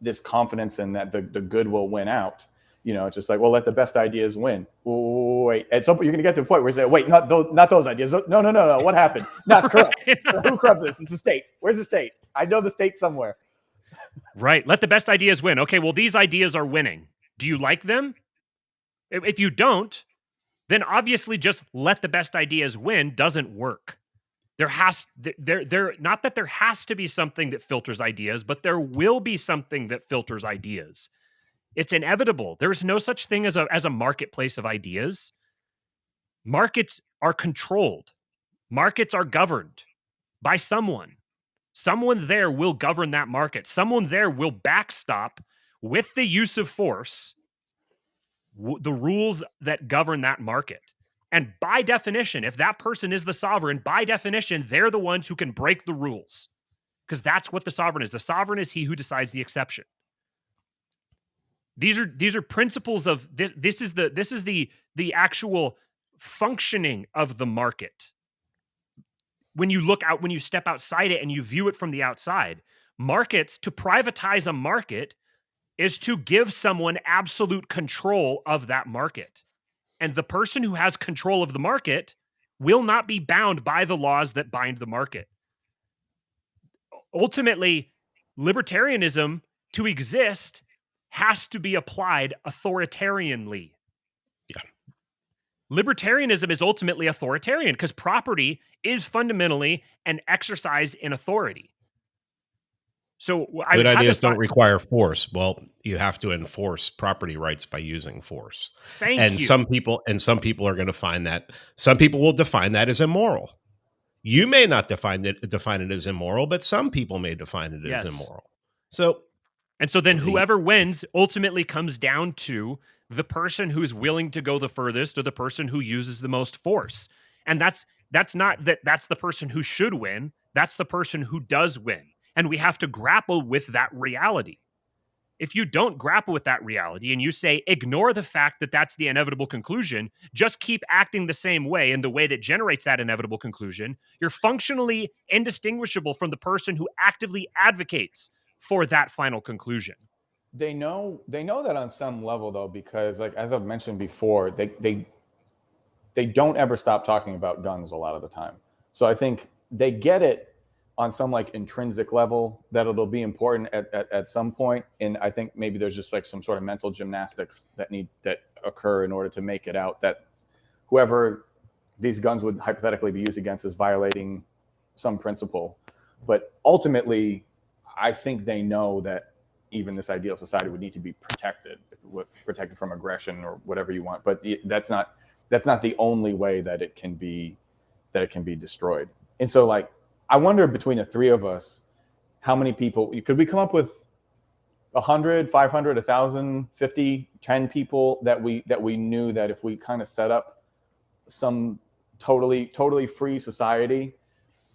this confidence in that the good will win out. It's just like, well, let the best ideas win. Wait, at some point you're going to get to the point where you say, wait, not those ideas. No. What happened? No, it's corrupt. Who corrupted this? It's the state. Where's the state? I know the state somewhere. Right. Let the best ideas win. Okay, well, these ideas are winning. Do you like them? If you don't, then obviously just let the best ideas win doesn't work. Not that there has to be something that filters ideas, but there will be something that filters ideas. It's inevitable. There's no such thing as a marketplace of ideas. Markets are controlled. Markets are governed by someone. Someone there will govern that market. Someone there will backstop with the use of force the rules that govern that market. And by definition, if that person is the sovereign, by definition, they're the ones who can break the rules, because that's what the sovereign is. The sovereign is he who decides the exception. These are principles of this. This is the actual functioning of the market. When you step outside it and you view it from the outside, markets, to privatize a market is to give someone absolute control of that market. And the person who has control of the market will not be bound by the laws that bind the market. Ultimately, libertarianism, to exist, has to be applied authoritarianly. Yeah. Libertarianism is ultimately authoritarian because property is fundamentally an exercise in authority. So good ideas don't require force. Well, you have to enforce property rights by using force. Thank you. Some people are going to find that. Some people will define that as immoral. You may not define it as immoral, but some people may define it as immoral. So then whoever wins ultimately comes down to the person who's willing to go the furthest or the person who uses the most force. And that's the person who should win. That's the person who does win. And we have to grapple with that reality. If you don't grapple with that reality and you say, ignore the fact that that's the inevitable conclusion, just keep acting the same way in the way that generates that inevitable conclusion, you're functionally indistinguishable from the person who actively advocates for that final conclusion. They know that on some level, though, because, like, as I've mentioned before, they don't ever stop talking about guns a lot of the time. So I think they get it on some, like, intrinsic level that it'll be important at some point. And I think maybe there's just like some sort of mental gymnastics that occur in order to make it out that whoever these guns would hypothetically be used against is violating some principle. But ultimately, I think they know that even this ideal society would need to be protected, protected from aggression or whatever you want. But that's not the only way that it can be destroyed. And so, like, I wonder, between the three of us, how many people could we come up with? 100, 500, 1,000, 50, 10 people that we knew that if we kind of set up some totally free society,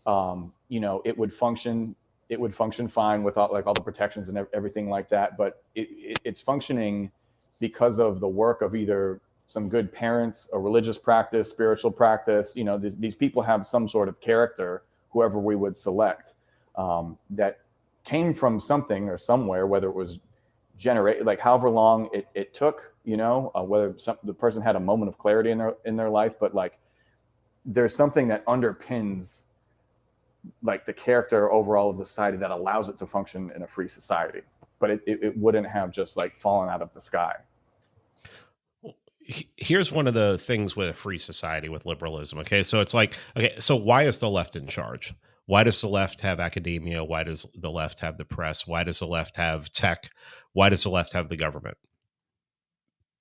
it would function fine without, like, all the protections and everything like that. But it's functioning because of the work of either some good parents, a religious practice, spiritual practice. These people have some sort of character, whoever we would select, that came from something or somewhere, whether it was generated, like, however long it took, whether the person had a moment of clarity in their life, but, like, there's something that underpins, like, the character overall of the society that allows it to function in a free society. But it wouldn't have just, like, fallen out of the sky. Here's one of the things with a free society, with liberalism. Okay, so it's like, okay, so why is the left in charge? Why does the left have academia? Why does the left have the press? Why does the left have tech? Why does the left have the government?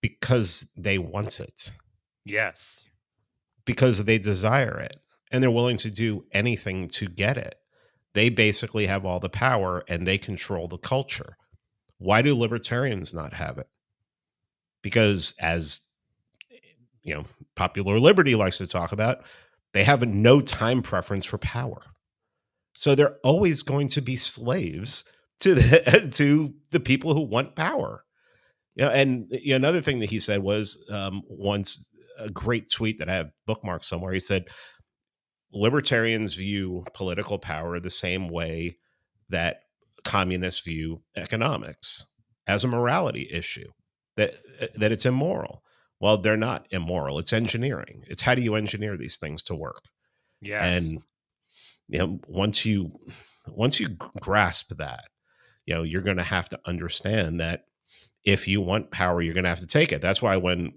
Because they want it. Yes. Because they desire it, and they're willing to do anything to get it. They basically have all the power, and they control the culture. Why do libertarians not have it? Because, as popular liberty likes to talk about, they have no time preference for power. So they're always going to be slaves to the people who want power. And another thing that he said was, once, a great tweet that I have bookmarked somewhere. He said, libertarians view political power the same way that communists view economics, as a morality issue, that it's immoral. Well, they're not immoral. It's engineering. It's how do you engineer these things to work? Yes. And once you grasp that, you're going to have to understand that if you want power, you're going to have to take it. That's why when,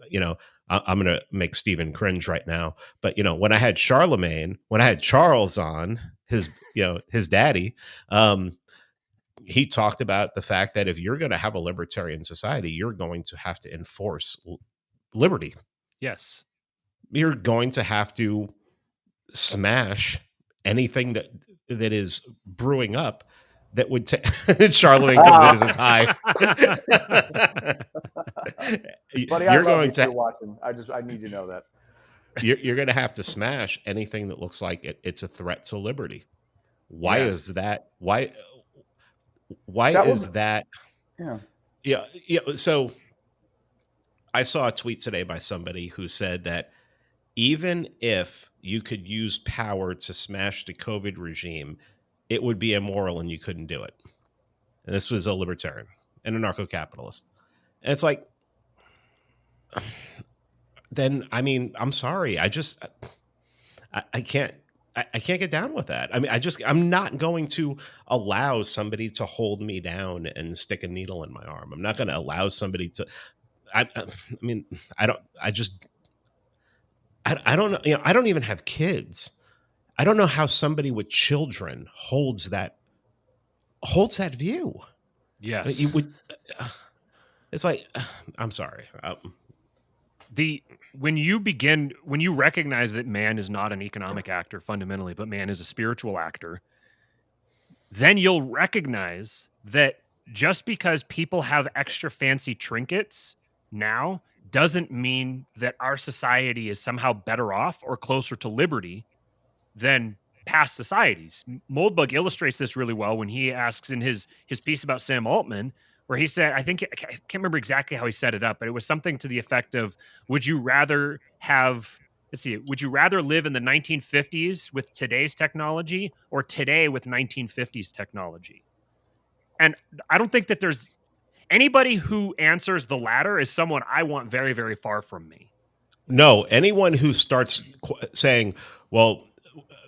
I'm going to make Stephen cringe right now, but when I had Charles on, his daddy, he talked about the fact that if you're going to have a libertarian society, you're going to have to enforce liberty. Yes. you're going to have to smash anything that is brewing up that would take. Charlemagne comes in as a tie. Buddy, I You're love going you if to you're watching. I need you to know that. you're going to have to smash anything that looks like it's a threat to liberty. Why Yes. is that? That Is would- that? Yeah. Yeah. So I saw a tweet today by somebody who said that even if you could use power to smash the COVID regime, it would be immoral and you couldn't do it. And this was a libertarian and a anarcho-capitalist. And it's like, then, I mean, I'm sorry. I can't get down with that. I mean, I'm not going to allow somebody to hold me down and stick a needle in my arm. I'm not going to allow somebody to, I mean, I don't know. You know, I don't even have kids. I don't know how somebody with children holds that view. Yes. You would. It's like, I'm sorry. When you recognize that man is not an economic actor fundamentally, but man is a spiritual actor, then you'll recognize that just because people have extra fancy trinkets now doesn't mean that our society is somehow better off or closer to liberty than past societies. Moldbug illustrates this really well when he asks in his piece about Sam Altman, where he said, I can't remember exactly how he set it up, but it was something to the effect of, would you rather live in the 1950s with today's technology or today with 1950s technology? And I don't think that there's anybody who answers the latter is someone I want very, very far from me. No, anyone who starts saying, well,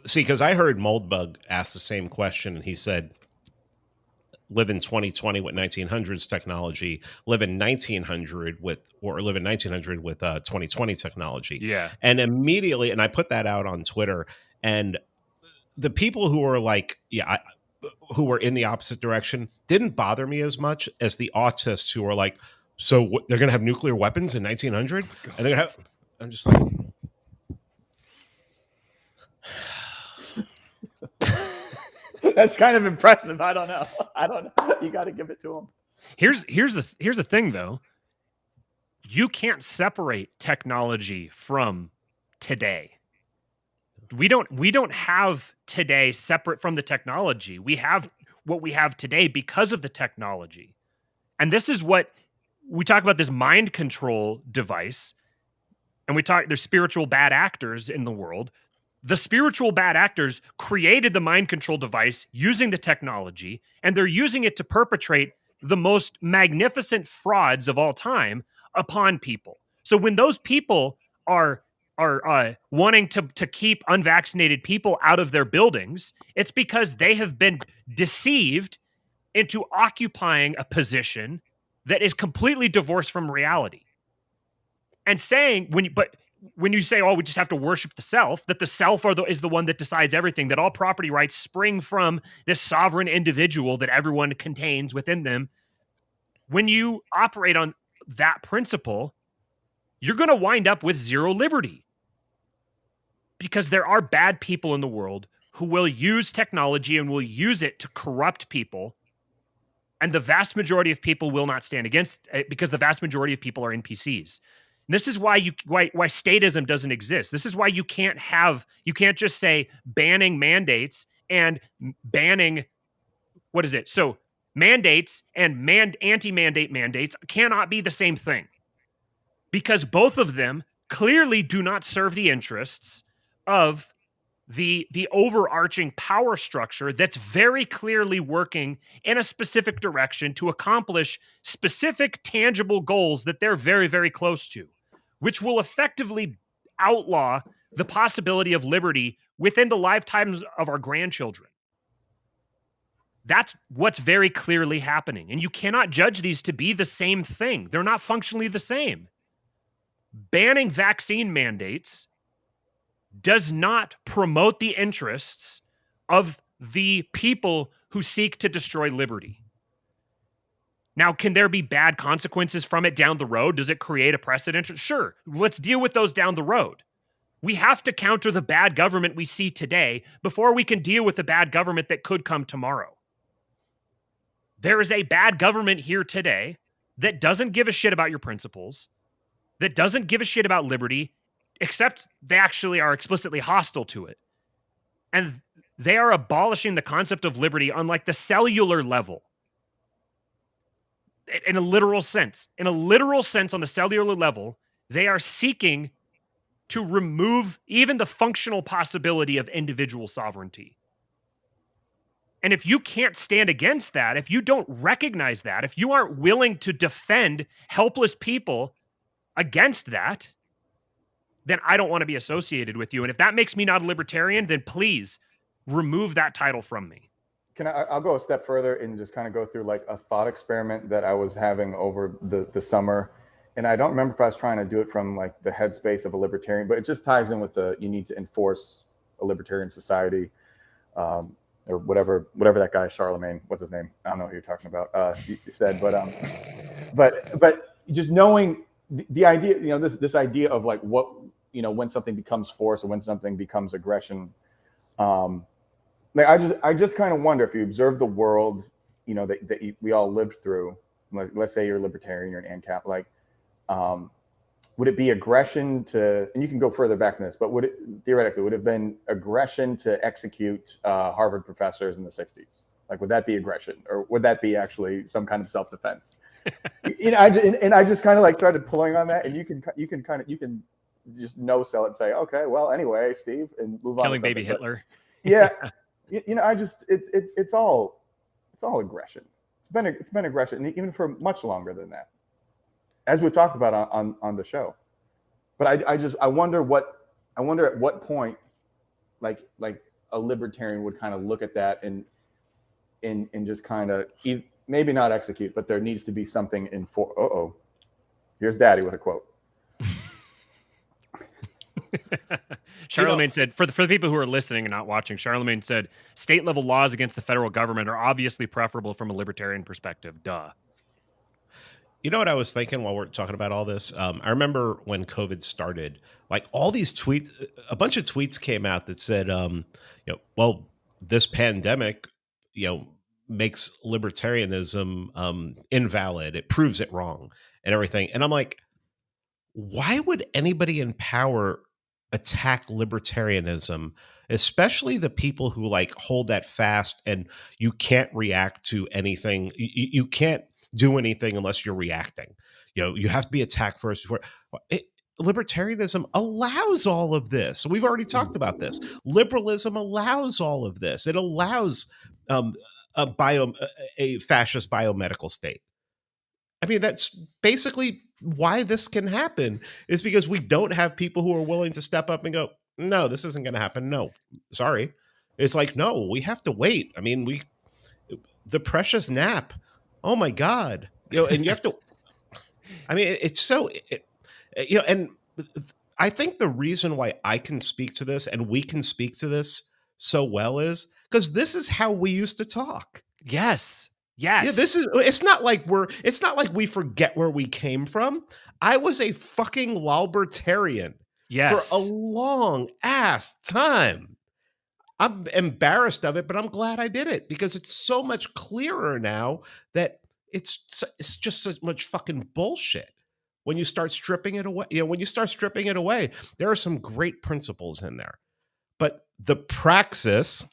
see, because I heard Moldbug ask the same question, and he said, live in 2020 with 1900s technology, live in 1900 with 2020 technology. Yeah. And immediately, and I put that out on Twitter, and the people who were like, who were in the opposite direction didn't bother me as much as the autists who were like, so they're going to have nuclear weapons in 1900? And they're going to have, I'm just like, That's kind of impressive. I don't know. You got to give it to him. Here's the thing though. You can't separate technology from today. We don't have today separate from the technology. We have what we have today because of the technology. And this is what we talk about, this mind control device. And there's spiritual bad actors in the world. The spiritual bad actors created the mind control device using the technology, and they're using it to perpetrate the most magnificent frauds of all time upon people. So when those people are wanting to keep unvaccinated people out of their buildings, it's because they have been deceived into occupying a position that is completely divorced from reality. And saying when you say, oh, we just have to worship the self, that the self is the one that decides everything, that all property rights spring from this sovereign individual that everyone contains within them. When you operate on that principle, you're going to wind up with zero liberty. Because there are bad people in the world who will use technology and will use it to corrupt people. And the vast majority of people will not stand against it because the vast majority of people are NPCs. This is why statism doesn't exist. This is why you can't just say banning mandates and banning, what is it? So mandates and anti-mandate mandates cannot be the same thing, because both of them clearly do not serve the interests of the overarching power structure that's very clearly working in a specific direction to accomplish specific tangible goals that they're very, very close to, which will effectively outlaw the possibility of liberty within the lifetimes of our grandchildren. That's what's very clearly happening. And you cannot judge these to be the same thing. They're not functionally the same. Banning vaccine mandates does not promote the interests of the people who seek to destroy liberty. Now, can there be bad consequences from it down the road? Does it create a precedent? Sure. Let's deal with those down the road. We have to counter the bad government we see today before we can deal with the bad government that could come tomorrow. There is a bad government here today that doesn't give a shit about your principles, that doesn't give a shit about liberty, except they actually are explicitly hostile to it. And they are abolishing the concept of liberty on like the cellular level. In a literal sense. In a literal sense, on the cellular level, they are seeking to remove even the functional possibility of individual sovereignty. And if you can't stand against that, if you don't recognize that, if you aren't willing to defend helpless people against that, then I don't want to be associated with you. And if that makes me not a libertarian, then please remove that title from me. I'll go a step further and just kind of go through like a thought experiment that I was having over the summer. And I don't remember if I was trying to do it from like the headspace of a libertarian, but it just ties in with you need to enforce a libertarian society, or whatever that guy, Charlemagne, what's his name? I don't know who you're talking about. He said, but just knowing the idea, this idea of like what, when something becomes force or when something becomes aggression, like I just kind of wonder if you observe the world, that we all lived through. Like, let's say you're a libertarian, you're an ANCAP. Like, would it be aggression to? And you can go further back than this, but would it have been aggression to execute Harvard professors in the '60s? Like, would that be aggression, or would that be actually some kind of self-defense? I just kind of like started pulling on that, and you can just no sell it and say, okay, well, anyway, Steve, and move on. Killing baby Hitler. Yeah. It's all aggression. It's been aggression, even for much longer than that, as we've talked about on the show. But I wonder at what point, like a libertarian would kind of look at that and just kind of maybe not execute, but there needs to be something in for. Here's Daddy with a quote. Charlemagne said, for the people who are listening and not watching, Charlemagne said, state level laws against the federal government are obviously preferable from a libertarian perspective. Duh. You know what I was thinking while we're talking about all this? I remember when COVID started, like all these tweets, a bunch of tweets came out that said, well, this pandemic, makes libertarianism invalid. It proves it wrong and everything. And I'm like, why would anybody in power attack libertarianism, especially the people who like hold that fast and you can't react to anything. You can't do anything unless you're reacting. You have to be attacked first before libertarianism allows all of this. We've already talked about this. Liberalism allows all of this. It allows a fascist biomedical state. I mean, that's basically why this can happen, is because we don't have people who are willing to step up and go, no, this isn't going to happen. No, sorry. It's like, no, we have to wait. I mean, the precious nap. Oh my God. And you have to, I mean, it's so, and I think the reason why I can speak to this and we can speak to this so well is because this is how we used to talk. Yes. Yeah, it's not like we forget where we came from. I was a fucking libertarian for a long ass time. I'm embarrassed of it, but I'm glad I did it because it's so much clearer now that it's just so much fucking bullshit. When you start stripping it away, there are some great principles in there, but the praxis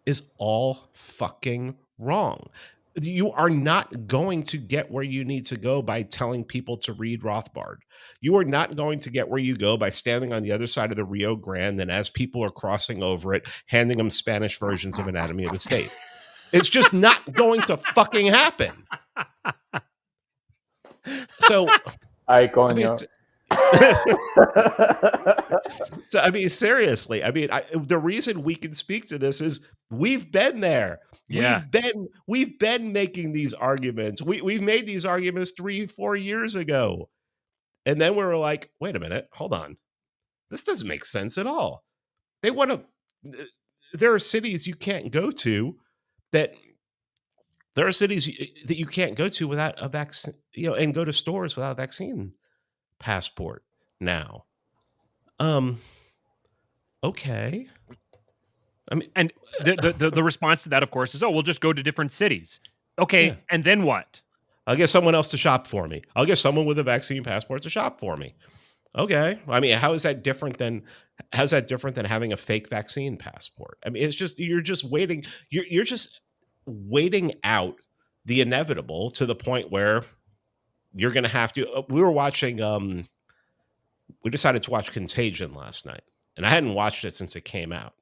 is all fucking wrong. You are not going to get where you need to go by telling people to read Rothbard. You are not going to get where you go by standing on the other side of the Rio Grande and as people are crossing over it, handing them Spanish versions of Anatomy of the State. It's just not going to fucking happen. So, so I mean, seriously, I mean, the reason we can speak to this is we've been there. Yeah. We've been making these arguments. We've made these arguments 3-4 years ago. And then we were like, wait a minute, hold on. This doesn't make sense at all. There are cities you can't go to that you can't go to without a vaccine, and go to stores without a vaccine passport now. Okay. I mean, And the response to that, of course, is, "Oh, we'll just go to different cities." Okay, yeah. and then what? I'll get someone else to shop for me. I'll get someone with a vaccine passport to shop for me. Okay. I mean, how's that different than having a fake vaccine passport? I mean, it's just you're just waiting. You're just waiting out the inevitable to the point where you're going to have to. We were watching. We decided to watch Contagion last night, and I hadn't watched it since it came out.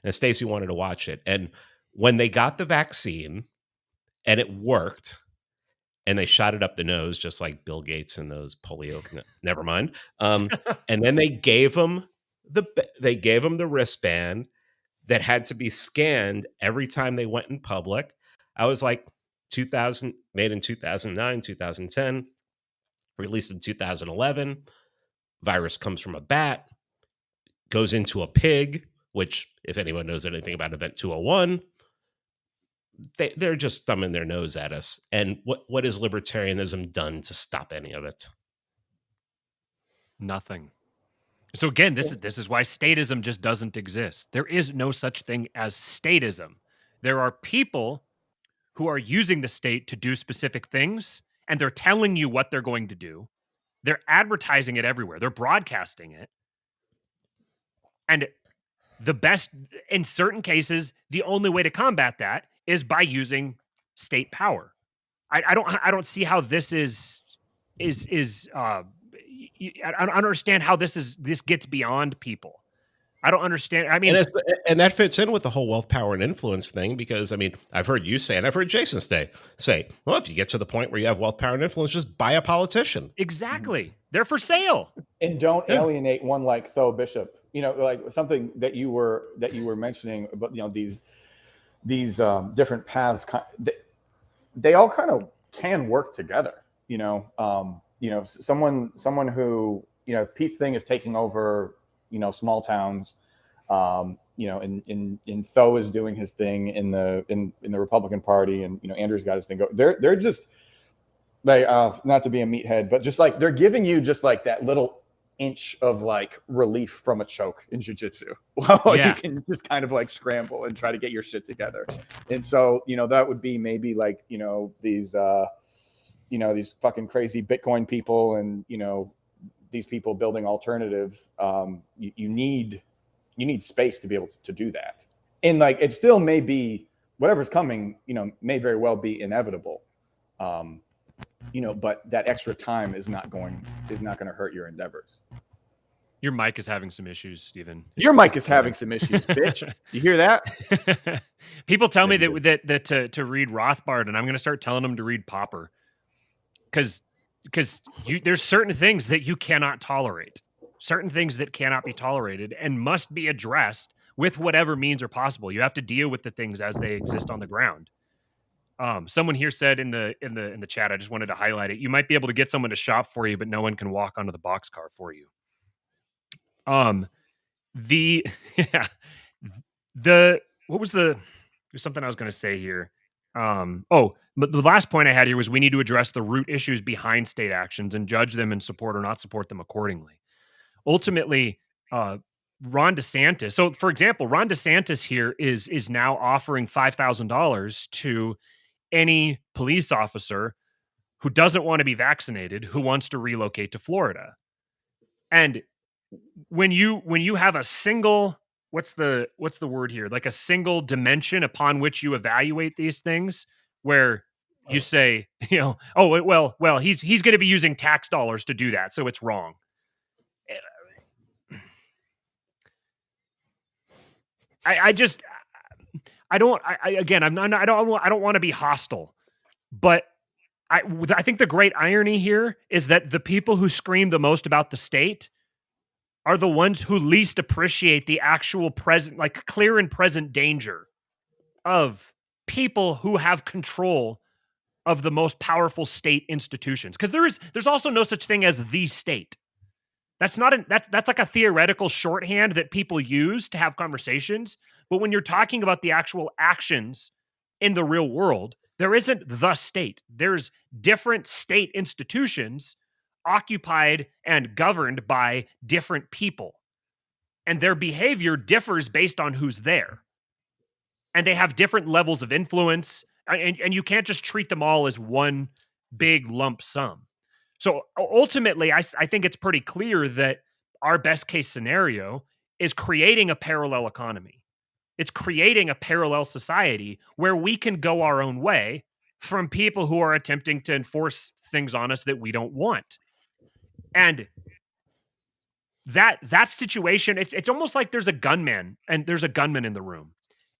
And Stacy wanted to watch it, and when they got the vaccine and it worked, and they shot it up the nose, just like Bill Gates and those polio. Never mind. And then they gave him the wristband that had to be scanned every time they went in public. I was like, 2000, made in 2009, 2010, released in 2011. Virus comes from a bat, goes into a pig, which, if anyone knows anything about Event 201, they're just thumbing their nose at us. And what has libertarianism done to stop any of it? Nothing. So again, this is why statism just doesn't exist. There is no such thing as statism. There are people who are using the state to do specific things, and they're telling you what they're going to do. They're advertising it everywhere. They're broadcasting it. And the best, in certain cases, the only way to combat that is by using state power. I don't see how this I don't understand how this gets beyond people. I don't understand. I mean, And that fits in with the whole wealth, power, and influence thing, because I mean, I've heard you say, and I've heard Jason say, well, if you get to the point where you have wealth, power, and influence, just buy a politician. exactly. They're for sale. And don't alienate one like Tho Bishop. You know, like something that you were mentioning about, you know, these different paths. They all kind of can work together. You know, someone who, you know, Pete's thing is taking over, you know, small towns. You know, in Tho is doing his thing in the Republican Party, and you know, Andrew's got his thing go. They're just like, not to be a meathead, but just like they're giving you just like that little inch of like relief from a choke in jiu-jitsu while you can just kind of like scramble and try to get your shit together. And so, you know, that would be maybe like, you know, these fucking crazy Bitcoin people, and you know, these people building alternatives. You need space to be able to do that. And like, it still may be whatever's coming, you know, may very well be inevitable. You know, but that extra time is not going to hurt your endeavors. Your mic is having some issues, Stephen. Your mic is having some issues, bitch. You hear that? People tell me that to read Rothbard, and I'm going to start telling them to read Popper, because there's certain things that you cannot tolerate, certain things that cannot be tolerated and must be addressed with whatever means are possible. You have to deal with the things as they exist on the ground. Someone here said in the chat, I just wanted to highlight it, you might be able to get someone to shop for you, but no one can walk onto the boxcar for you. There's something I was going to say here. But the last point I had here was we need to address the root issues behind state actions and judge them and support or not support them accordingly. Ultimately, Ron DeSantis. So, for example, Ron DeSantis here is now offering $5,000 to any police officer who doesn't want to be vaccinated, who wants to relocate to Florida. And when you have a single, what's the word here? Like a single dimension upon which you evaluate these things, where you say, you know, oh, well, he's going to be using tax dollars to do that, so it's wrong. I don't want to be hostile, but I think the great irony here is that the people who scream the most about the state are the ones who least appreciate the actual present, like clear and present danger of people who have control of the most powerful state institutions. Because there's also no such thing as the state. That's like a theoretical shorthand that people use to have conversations. But when you're talking about the actual actions in the real world, there isn't the state. There's different state institutions occupied and governed by different people. and their behavior differs based on who's there. And they have different levels of influence, and you can't just treat them all as one big lump sum. So ultimately, I think it's pretty clear that our best case scenario is creating a parallel economy. It's creating a parallel society where we can go our own way from people who are attempting to enforce things on us that we don't want. And that situation, it's almost like there's a gunman and there's a gunman in the room.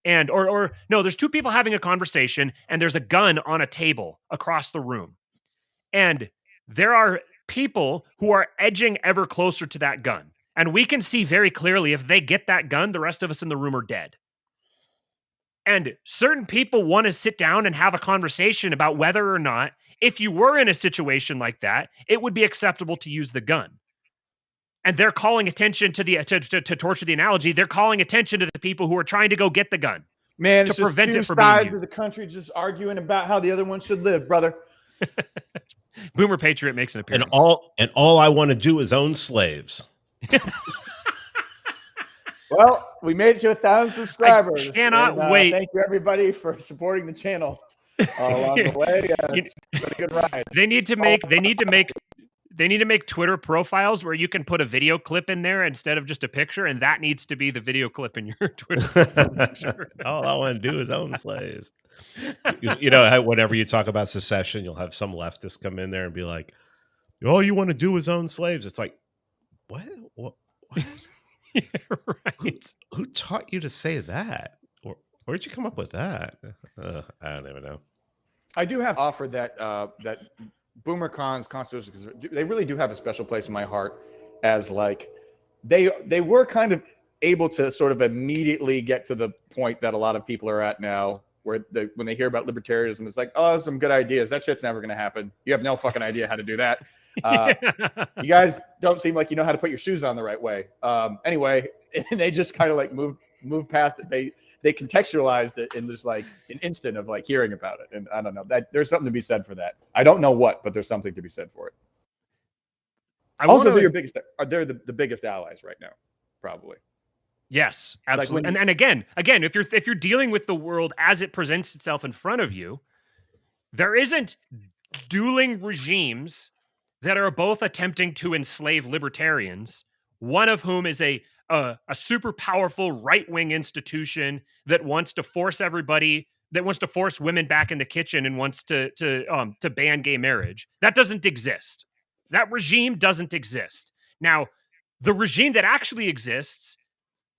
And or no, there's two people having a conversation and there's a gun on a table across the room. And there are people who are edging ever closer to that gun. And we can see very clearly if they get that gun, the rest of us in the room are dead. And certain people want to sit down and have a conversation about whether or not, if you were in a situation like that, it would be acceptable to use the gun. And they're calling attention to the to torture the analogy. They're calling attention to the people who are trying to go get the gun. Man, to it's just prevent two it from being sides used. of the country just arguing about how the other one should live, brother. Boomer Patriot makes an appearance. And all I want to do is own slaves. Well, we made it to 1,000 subscribers. I cannot wait. Thank you, everybody, for supporting the channel along the way. It's been a good ride. They need to make Twitter profiles where you can put a video clip in there instead of just a picture, and that needs to be the video clip in your Twitter picture. All I want to do is own slaves. You know, whenever you talk about secession, you'll have some leftists come in there and be like, all you want to do is own slaves. It's like, what? Yeah, right. Who taught you to say that? Or where'd you come up with that? I don't even know. I do have offered that that BoomerCon's Constitution, because they really do have a special place in my heart, as like they were kind of able to sort of immediately get to the point that a lot of people are at now, where when they hear about libertarianism, it's like, oh, some good ideas. That shit's never going to happen. You have no fucking idea how to do that. You guys don't seem like you know how to put your shoes on the right way. Anyway, and they just kind of like move past it. They contextualized it in just like an instant of like hearing about it. And I don't know, that there's something to be said for that. I don't know what, but there's something to be said for it. They're the biggest allies right now, probably. Yes, absolutely. Like and again, if you're dealing with the world as it presents itself in front of you, there isn't dueling regimes that are both attempting to enslave libertarians, one of whom is a super powerful right-wing institution that wants to force everybody, that wants to force women back in the kitchen and wants to ban gay marriage. That doesn't exist. That regime doesn't exist. Now, the regime that actually exists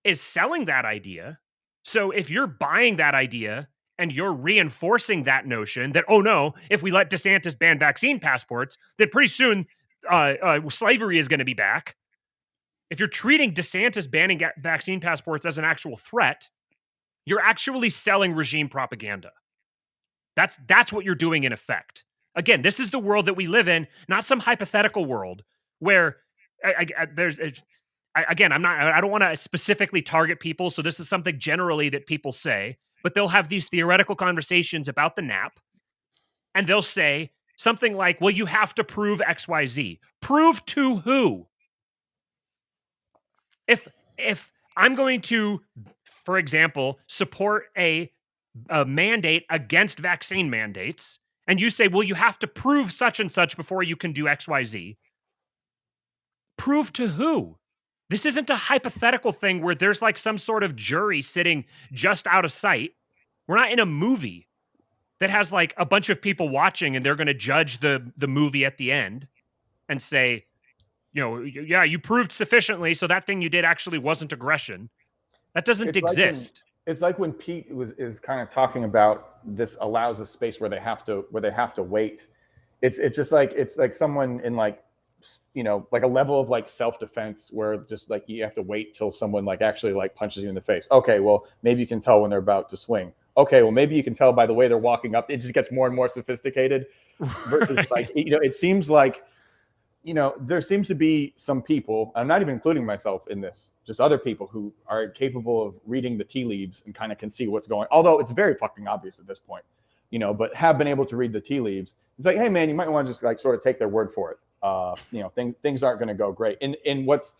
is selling that idea. So if you're buying that idea and you're reinforcing that notion that, oh no, if we let DeSantis ban vaccine passports, then pretty soon slavery is going to be back. If you're treating DeSantis banning vaccine passports as an actual threat, you're actually selling regime propaganda. That's what you're doing in effect. Again, this is the world that we live in, not some hypothetical world where I don't want to specifically target people, so this is something generally that people say, but they'll have these theoretical conversations about the NAP, and they'll say something like, well, you have to prove XYZ. Prove to who? If I'm going to, for example, support a mandate against vaccine mandates, and you say, well, you have to prove such and such before you can do XYZ, prove to who? This isn't a hypothetical thing where there's like some sort of jury sitting just out of sight. We're not in a movie that has like a bunch of people watching and they're going to judge the movie at the end and say, you know, yeah, you proved sufficiently, so that thing you did actually wasn't aggression. That doesn't exist. It's like when Pete is kind of talking about this allows a space where they have to wait. It's just like, it's like someone in like, you know, like a level of like self-defense where just like you have to wait till someone like actually like punches you in the face. Okay, well, maybe you can tell when they're about to swing. Okay, well, maybe you can tell by the way they're walking up. It just gets more and more sophisticated versus right. Like, you know, it seems like, you know, there seems to be some people, I'm not even including myself in this, just other people who are capable of reading the tea leaves and kind of can see what's going, although it's very fucking obvious at this point, you know, but have been able to read the tea leaves. It's like, hey man, you might want to just like sort of take their word for it. You know, things aren't going to go great. And what's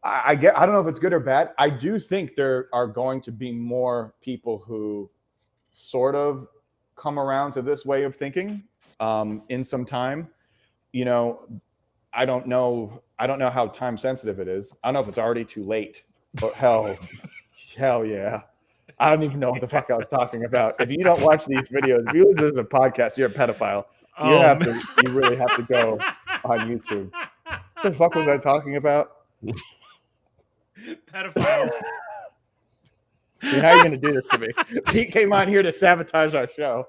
I don't know if it's good or bad. I do think there are going to be more people who sort of come around to this way of thinking in some time. You know, I don't know how time sensitive it is. I don't know if it's already too late. But hell yeah. I don't even know what the fuck I was talking about. If you don't watch these videos, if you listen to this as a podcast, you're a pedophile. You really have to go on YouTube. What the fuck was I talking about? Pedophiles. How are you going to do this to me? Pete came on here to sabotage our show.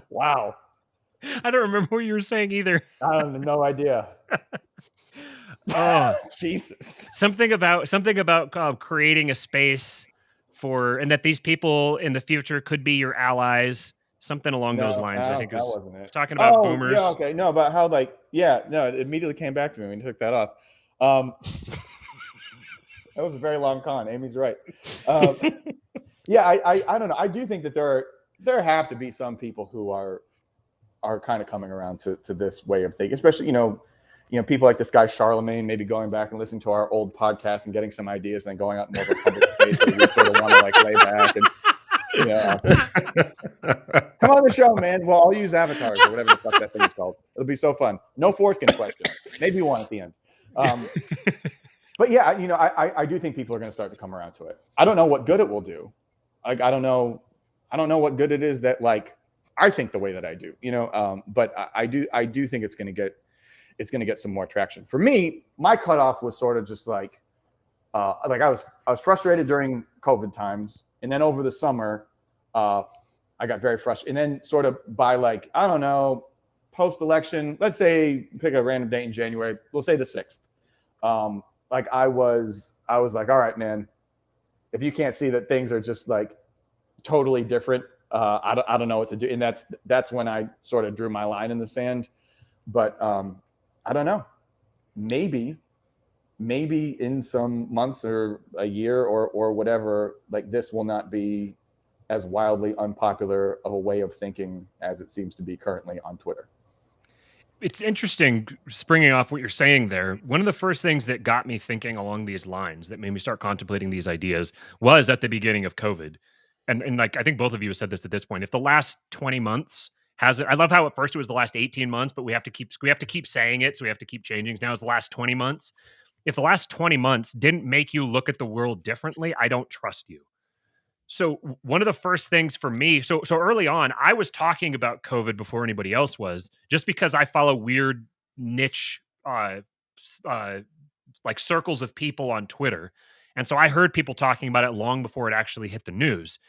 Wow. I don't remember what you were saying either. I have no idea. Oh, Jesus. Something about creating a space for, and that these people in the future could be your allies. Something along those lines. I think it was wasn't it. Talking about boomers. Yeah, okay. No, about how it immediately came back to me when you took that off. That was a very long con. Amy's right. Yeah, I don't know. I do think that there have to be some people who are kind of coming around to this way of thinking, especially people like this guy Charlemagne, maybe going back and listening to our old podcast and getting some ideas, and then going out in more of a public space where we sort of want to lay back and come on the show, man. Well, I'll use avatars or whatever the fuck that thing is called. It'll be so fun. No foreskin question. Maybe one at the end. But yeah, I do think people are going to start to come around to it. I don't know what good it will do. Like, I don't know what good it is that I think the way that I do, but I do think it's going to get some more traction. For me, my cutoff was sort of just I was frustrated during COVID times, and then over the summer, I got very frustrated. And then sort of by I don't know, post-election, let's say pick a random date in January, we'll say the 6th. I was like, all right, man, if you can't see that things are just totally different, I don't know what to do. And that's when I sort of drew my line in the sand. But I don't know. Maybe in some months or a year or whatever, this will not be as wildly unpopular of a way of thinking as it seems to be currently on Twitter. It's interesting, springing off what you're saying there. One of the first things that got me thinking along these lines, that made me start contemplating these ideas, was at the beginning of COVID. And I think both of you have said this at this point. If the last 20 months I love how at first it was the last 18 months, but we have to keep saying it, so we have to keep changing. Now it's the last 20 months. If the last 20 months didn't make you look at the world differently, I don't trust you. So one of the first things for me, so early on, I was talking about COVID before anybody else was, just because I follow weird niche circles of people on Twitter. And so I heard people talking about it long before it actually hit the news.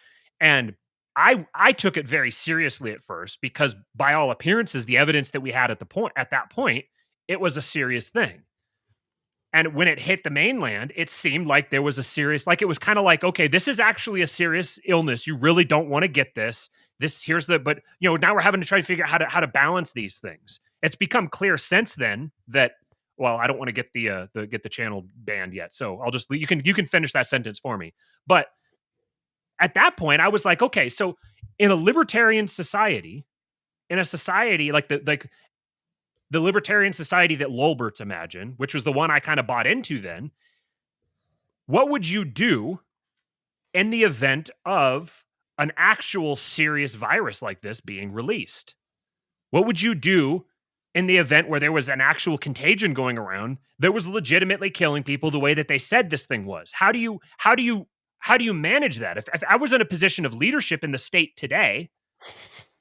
And I took it very seriously at first, because by all appearances, the evidence that we had at that point, it was a serious thing. And when it hit the mainland, it seemed like there was a serious, it was kind of okay, this is actually a serious illness. You really don't want to get this. But now we're having to try to figure out how to balance these things. It's become clear since then that, well, I don't want to get the channel banned yet. So I'll just, you can finish that sentence for me. But at that point, I was like, okay, so in a libertarian society, in a society the libertarian society that Lolberts imagined, which was the one I kind of bought into then, what would you do in the event of an actual serious virus like this being released? What would you do in the event where there was an actual contagion going around that was legitimately killing people the way that they said this thing was? How do you manage that? If I was in a position of leadership in the state today,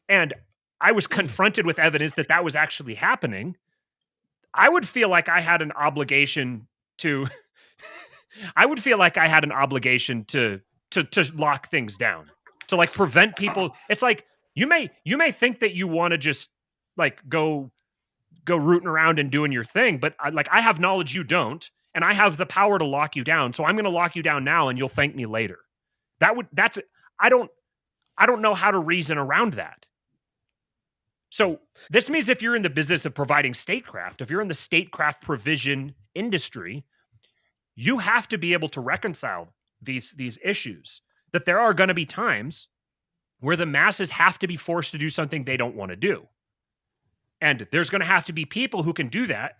and I was confronted with evidence that was actually happening, I would feel like I had an obligation to to lock things down, to prevent people. It's you may think that you want to just go rooting around and doing your thing, but I have knowledge you don't, and I have the power to lock you down. So I'm going to lock you down now, and you'll thank me later. I don't know how to reason around that. So this means if you're in the business of providing statecraft, if you're in the statecraft provision industry, you have to be able to reconcile these issues, that there are going to be times where the masses have to be forced to do something they don't want to do. And there's going to have to be people who can do that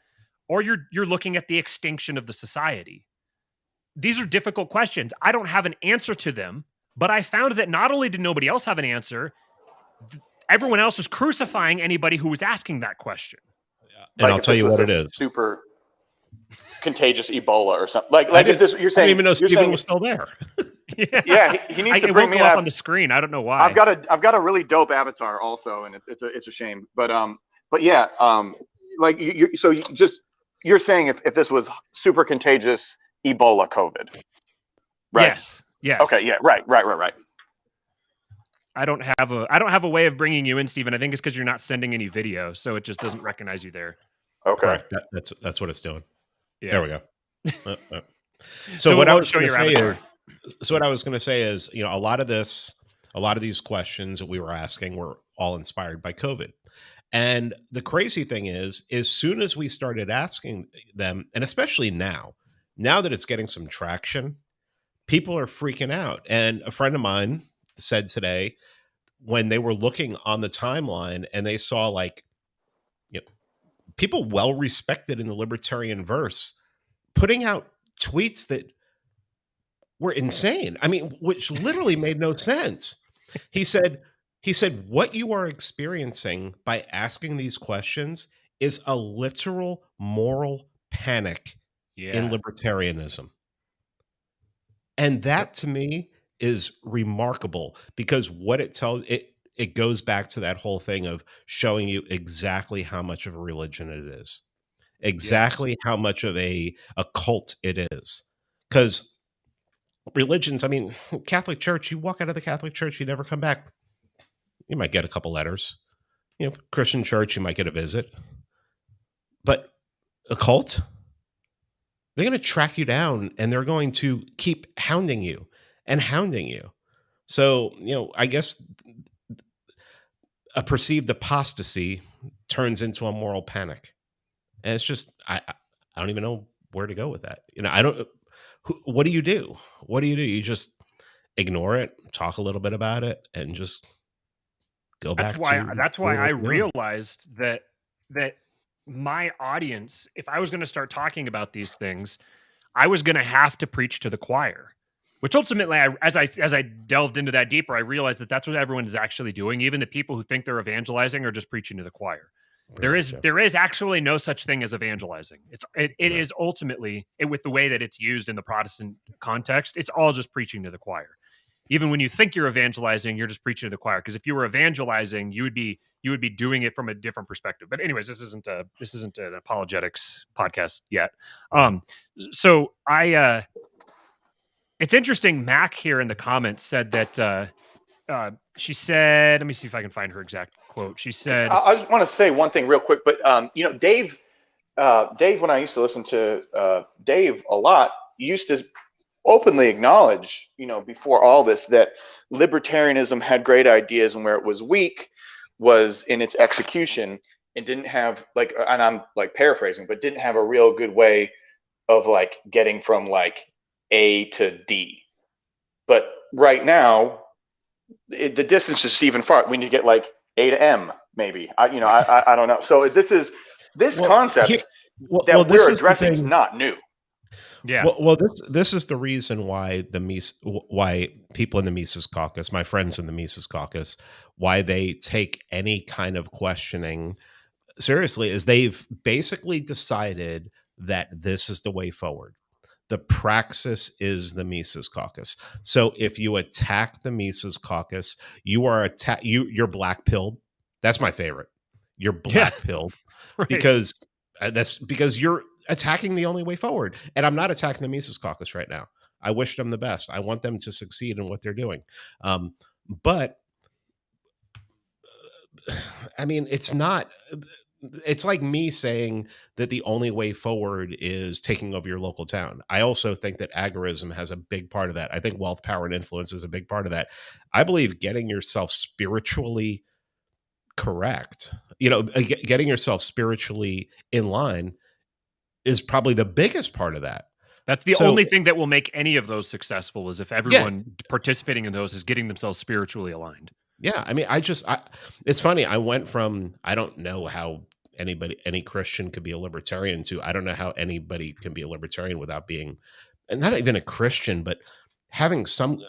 or you're looking at the extinction of the society. These are difficult questions. I don't have an answer to them, but I found that not only did nobody else have an answer, everyone else was crucifying anybody who was asking that question. And I'll tell you what it is. Super contagious Ebola or something. Like if this, you're saying, I didn't even know Steven saying, was still there. Yeah, he needs to bring me up on the screen. I don't know why. I've got a really dope avatar also, and it's a shame. But yeah, like you're saying if this was super contagious Ebola COVID, right? Yes. Okay. Yeah. Right. I don't have a way of bringing you in, Stephen. I think it's because you're not sending any video, so it just doesn't recognize you there. Okay. Correct. That's what it's doing. Yeah. There we go. So what I was going to say is, you know, a lot of these questions that we were asking were all inspired by COVID. And the crazy thing is, as soon as we started asking them, and especially now that it's getting some traction, people are freaking out. And a friend of mine said today, when they were looking on the timeline and they saw, like, you know, people well respected in the libertarian verse putting out tweets that were insane. I mean, which literally made no sense. He said, what you are experiencing by asking these questions is a literal moral panic in libertarianism. And that to me is remarkable, because what it tells it goes back to that whole thing of showing you exactly how much of a religion it is, exactly how much of a cult it is. Because religions, I mean, Catholic Church, you walk out of the Catholic Church, you never come back. You might get a couple letters. You know, Christian church, you might get a visit. But a cult, they're going to track you down and they're going to keep hounding you. So, you know, I guess a perceived apostasy turns into a moral panic. And it's just, I don't even know where to go with that. You know, what do you do? You just ignore it, talk a little bit about it, and just go back. That's why I realized that my audience, if I was going to start talking about these things, I was going to have to preach to the choir. Which ultimately, as I delved into that deeper, I realized that that's what everyone is actually doing. Even the people who think they're evangelizing are just preaching to the choir. There is actually no such thing as evangelizing. It is ultimately, with the way that it's used in the Protestant context, it's all just preaching to the choir. Even when you think you're evangelizing, you're just preaching to the choir. Because if you were evangelizing, you would be doing it from a different perspective. But anyways, this isn't an apologetics podcast yet. So it's interesting. Mac here in the comments said that she said, let me see if I can find her exact quote. She said, I just want to say one thing real quick, but you know, Dave, when I used to listen to Dave a lot, used to openly acknowledge, you know, before all this, that libertarianism had great ideas and where it was weak was in its execution, and didn't have, like, and I'm like paraphrasing, but didn't have a real good way of like getting from like A to D. But right now, the distance is even far. We need to get like A to M, maybe. I don't know. So this concept that we're addressing is not new. Yeah. Well, this is the reason why why people in the Mises Caucus, my friends in the Mises Caucus, why they take any kind of questioning seriously, is they've basically decided that this is the way forward. The praxis is the Mises Caucus. So if you attack the Mises Caucus, you're black pilled. That's my favorite. You're black pilled, right. because you're attacking the only way forward. And I'm not attacking the Mises Caucus right now. I wish them the best. I want them to succeed in what they're doing. But I mean, it's like me saying that the only way forward is taking over your local town. I also think that agorism has a big part of that. I think wealth, power, and influence is a big part of that. I believe getting yourself spiritually correct, getting yourself spiritually in line is probably the biggest part of that. That's the only thing that will make any of those successful, is if everyone participating in those is getting themselves spiritually aligned. Yeah. I mean, it's funny. I went from, I don't know how any Christian could be a libertarian too. I don't know how anybody can be a libertarian without being, and not even a Christian, but having some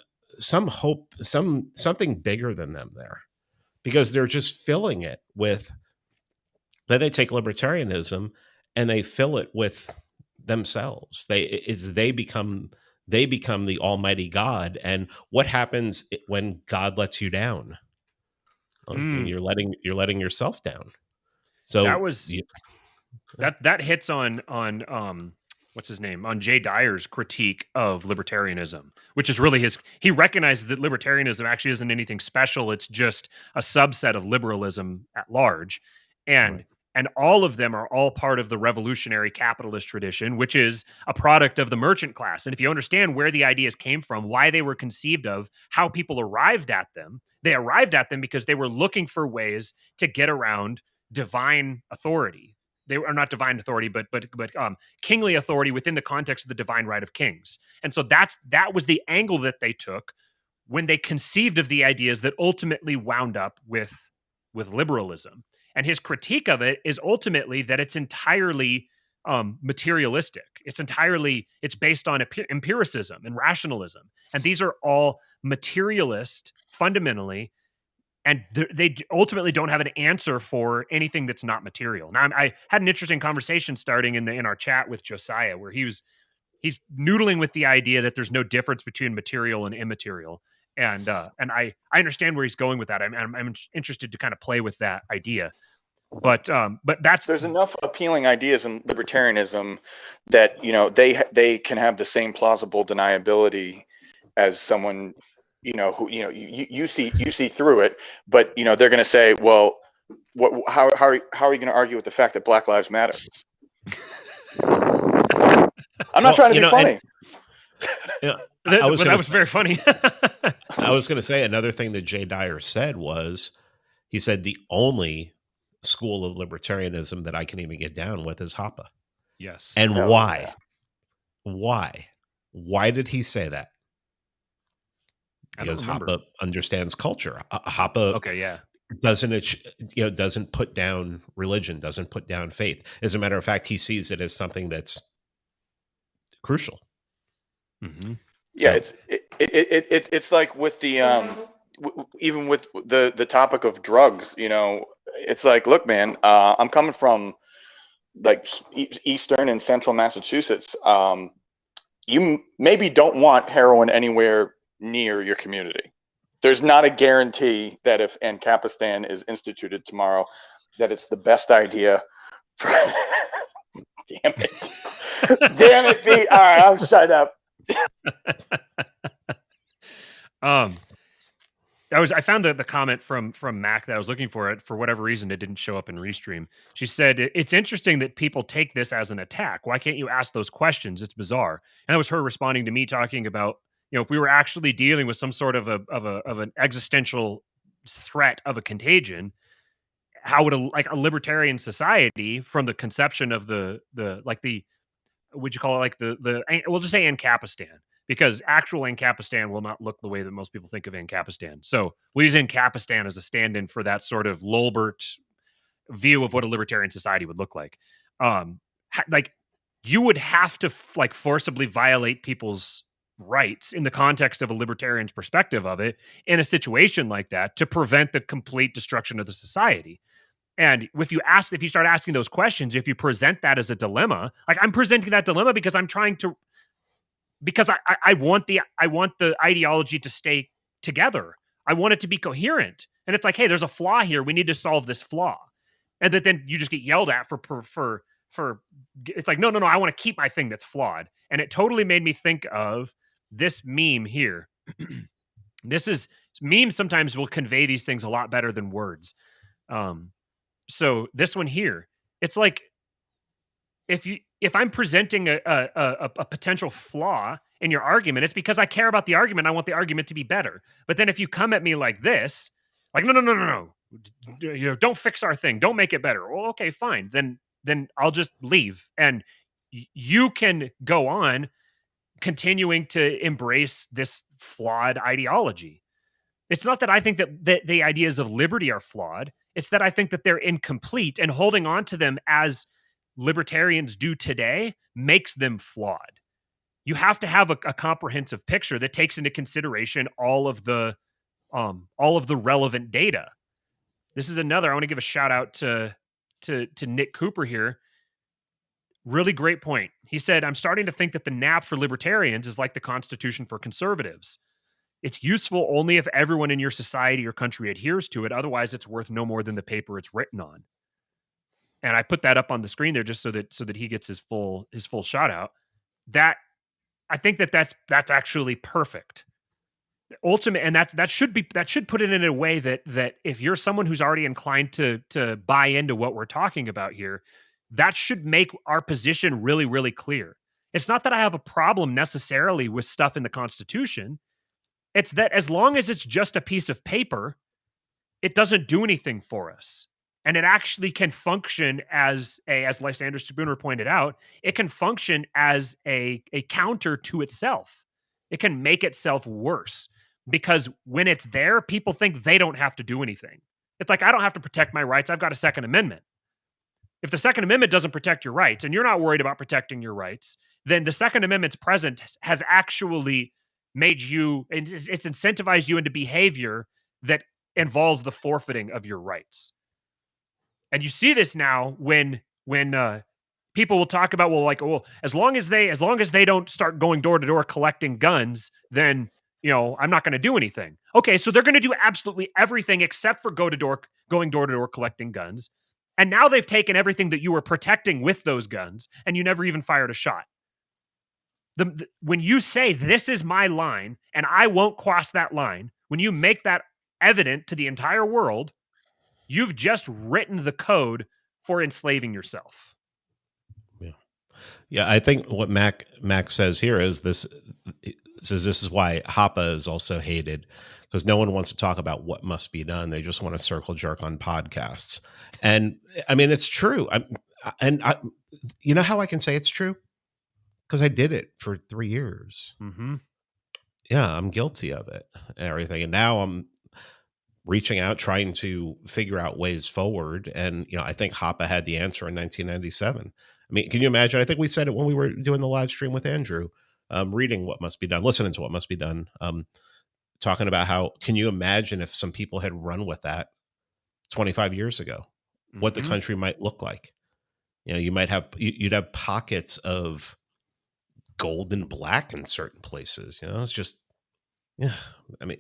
hope, something bigger than them there, because they're just filling it with. Then they take libertarianism and they fill it with themselves. They become the almighty God. And what happens when God lets you down? Well, you're letting yourself down. So that was that hits on what's his name, on Jay Dyer's critique of libertarianism, which is really he recognizes that libertarianism actually isn't anything special. It's just a subset of liberalism at large. And Right. and all of them are all part of the revolutionary capitalist tradition, which is a product of the merchant class. And if you understand where the ideas came from, why they were conceived of, how people arrived at them, they arrived at them because they were looking for ways to get around divine authority. They are not divine authority, but kingly authority within the context of the divine right of kings. And so that was the angle that they took when they conceived of the ideas that ultimately wound up with liberalism. And his critique of it is ultimately that it's entirely materialistic. It's based on empiricism and rationalism. And these are all materialist fundamentally. And they ultimately don't have an answer for anything that's not material. Now, I had an interesting conversation starting in our chat with Josiah, where he's noodling with the idea that there's no difference between material and immaterial. And I understand where he's going with that. I'm interested to kind of play with that idea. But there's enough appealing ideas in libertarianism that they can have the same plausible deniability as someone who you see through it, but they're going to say, well, how are you going to argue with the fact that Black Lives Matter? I'm not trying to be funny. That was very funny. I was going to say another thing that Jay Dyer said was, he said the only school of libertarianism that I can even get down with is Hoppe. Yes. And why? Yeah. Why did he say that? Because Hoppe understands culture. Hoppe doesn't put down religion, doesn't put down faith. As a matter of fact, he sees it as something that's crucial. Mm-hmm. Yeah, it's like with the even with the topic of drugs, it's like, look, man, I'm coming from like eastern and central Massachusetts. You maybe don't want heroin anywhere near your community. There's not a guarantee that if Ancapistan is instituted tomorrow, that it's the best idea. Damn it. Damn it, Pete. All right, I'll shut up. I found the comment from Mac that I was looking for. It for whatever reason it didn't show up in Restream. She said it's interesting that people take this as an attack. Why can't you ask those questions? It's bizarre. And that was her responding to me talking about, if we were actually dealing with some sort of an existential threat of a contagion, how would a libertarian society, from the conception of would you call it like we'll just say Ancapistan, because actual Ancapistan will not look the way that most people think of Ancapistan. So we'll use Ancapistan as a stand-in for that sort of Lolbert view of what a libertarian society would look like. You would have to forcibly violate people's rights in the context of a libertarian's perspective of it in a situation like that to prevent the complete destruction of the society. And if you start asking those questions, if you present that as a dilemma, like I'm presenting that dilemma because I'm trying to, because I want the ideology to stay together. I want it to be coherent. And it's like, hey, there's a flaw here. We need to solve this flaw. And then you just get yelled at for it's like, no, I want to keep my thing that's flawed. And it totally made me think of this meme here. Memes sometimes will convey these things a lot better than words. So this one here, it's like, if I'm presenting a potential flaw in your argument, it's because I care about the argument. I want the argument to be better. But then if you come at me like this, like, no, don't fix our thing. Don't make it better. Well, okay, fine. Then I'll just leave. And you can go on continuing to embrace this flawed ideology. It's not that I think that the ideas of liberty are flawed. It's that I think that they're incomplete, and holding on to them as libertarians do today makes them flawed. You have to have a comprehensive picture that takes into consideration all of the relevant data. This is another. I want to give a shout out to Nick Cooper here. Really great point. He said, "I'm starting to think that the NAP for libertarians is like the Constitution for conservatives. It's useful only if everyone in your society or country adheres to it. Otherwise, it's worth no more than the paper it's written on." And I put that up on the screen there just so that he gets his full shout out. That I think that's actually perfect. Ultimate, and that should put it in a way that if you're someone who's already inclined to buy into what we're talking about here, that should make our position really, really clear. It's not that I have a problem necessarily with stuff in the Constitution. It's that as long as it's just a piece of paper, it doesn't do anything for us. And it actually can function as Lysander Spooner pointed out, it can function as a counter to itself. It can make itself worse because when it's there, people think they don't have to do anything. It's like, I don't have to protect my rights. I've got a Second Amendment. If the Second Amendment doesn't protect your rights and you're not worried about protecting your rights, then the Second Amendment's presence has actually made you, it's incentivized you into behavior that involves the forfeiting of your rights. And you see this now when people will talk about, as long as they don't start going door to door collecting guns, then I'm not going to do anything. Okay, so they're going to do absolutely everything except for going door to door collecting guns. And now they've taken everything that you were protecting with those guns, and you never even fired a shot. When you say this is my line and I won't cross that line, when you make that evident to the entire world, you've just written the code for enslaving yourself. Yeah. I think what Mac says here is this is why Hoppe is also hated, because no one wants to talk about what must be done. They just want to circle jerk on podcasts. And I mean, it's true. You know how I can say it's true? Because I did it for 3 years. Mm-hmm. Yeah, I'm guilty of it and everything. And now I'm reaching out, trying to figure out ways forward. And, I think Hoppe had the answer in 1997. I mean, can you imagine? I think we said it when we were doing the live stream with Andrew, reading What Must Be Done, listening to What Must Be Done, talking about how, can you imagine if some people had run with that 25 years ago, what the country might look like? You'd have pockets of gold and black in certain places. It's just, yeah. I mean,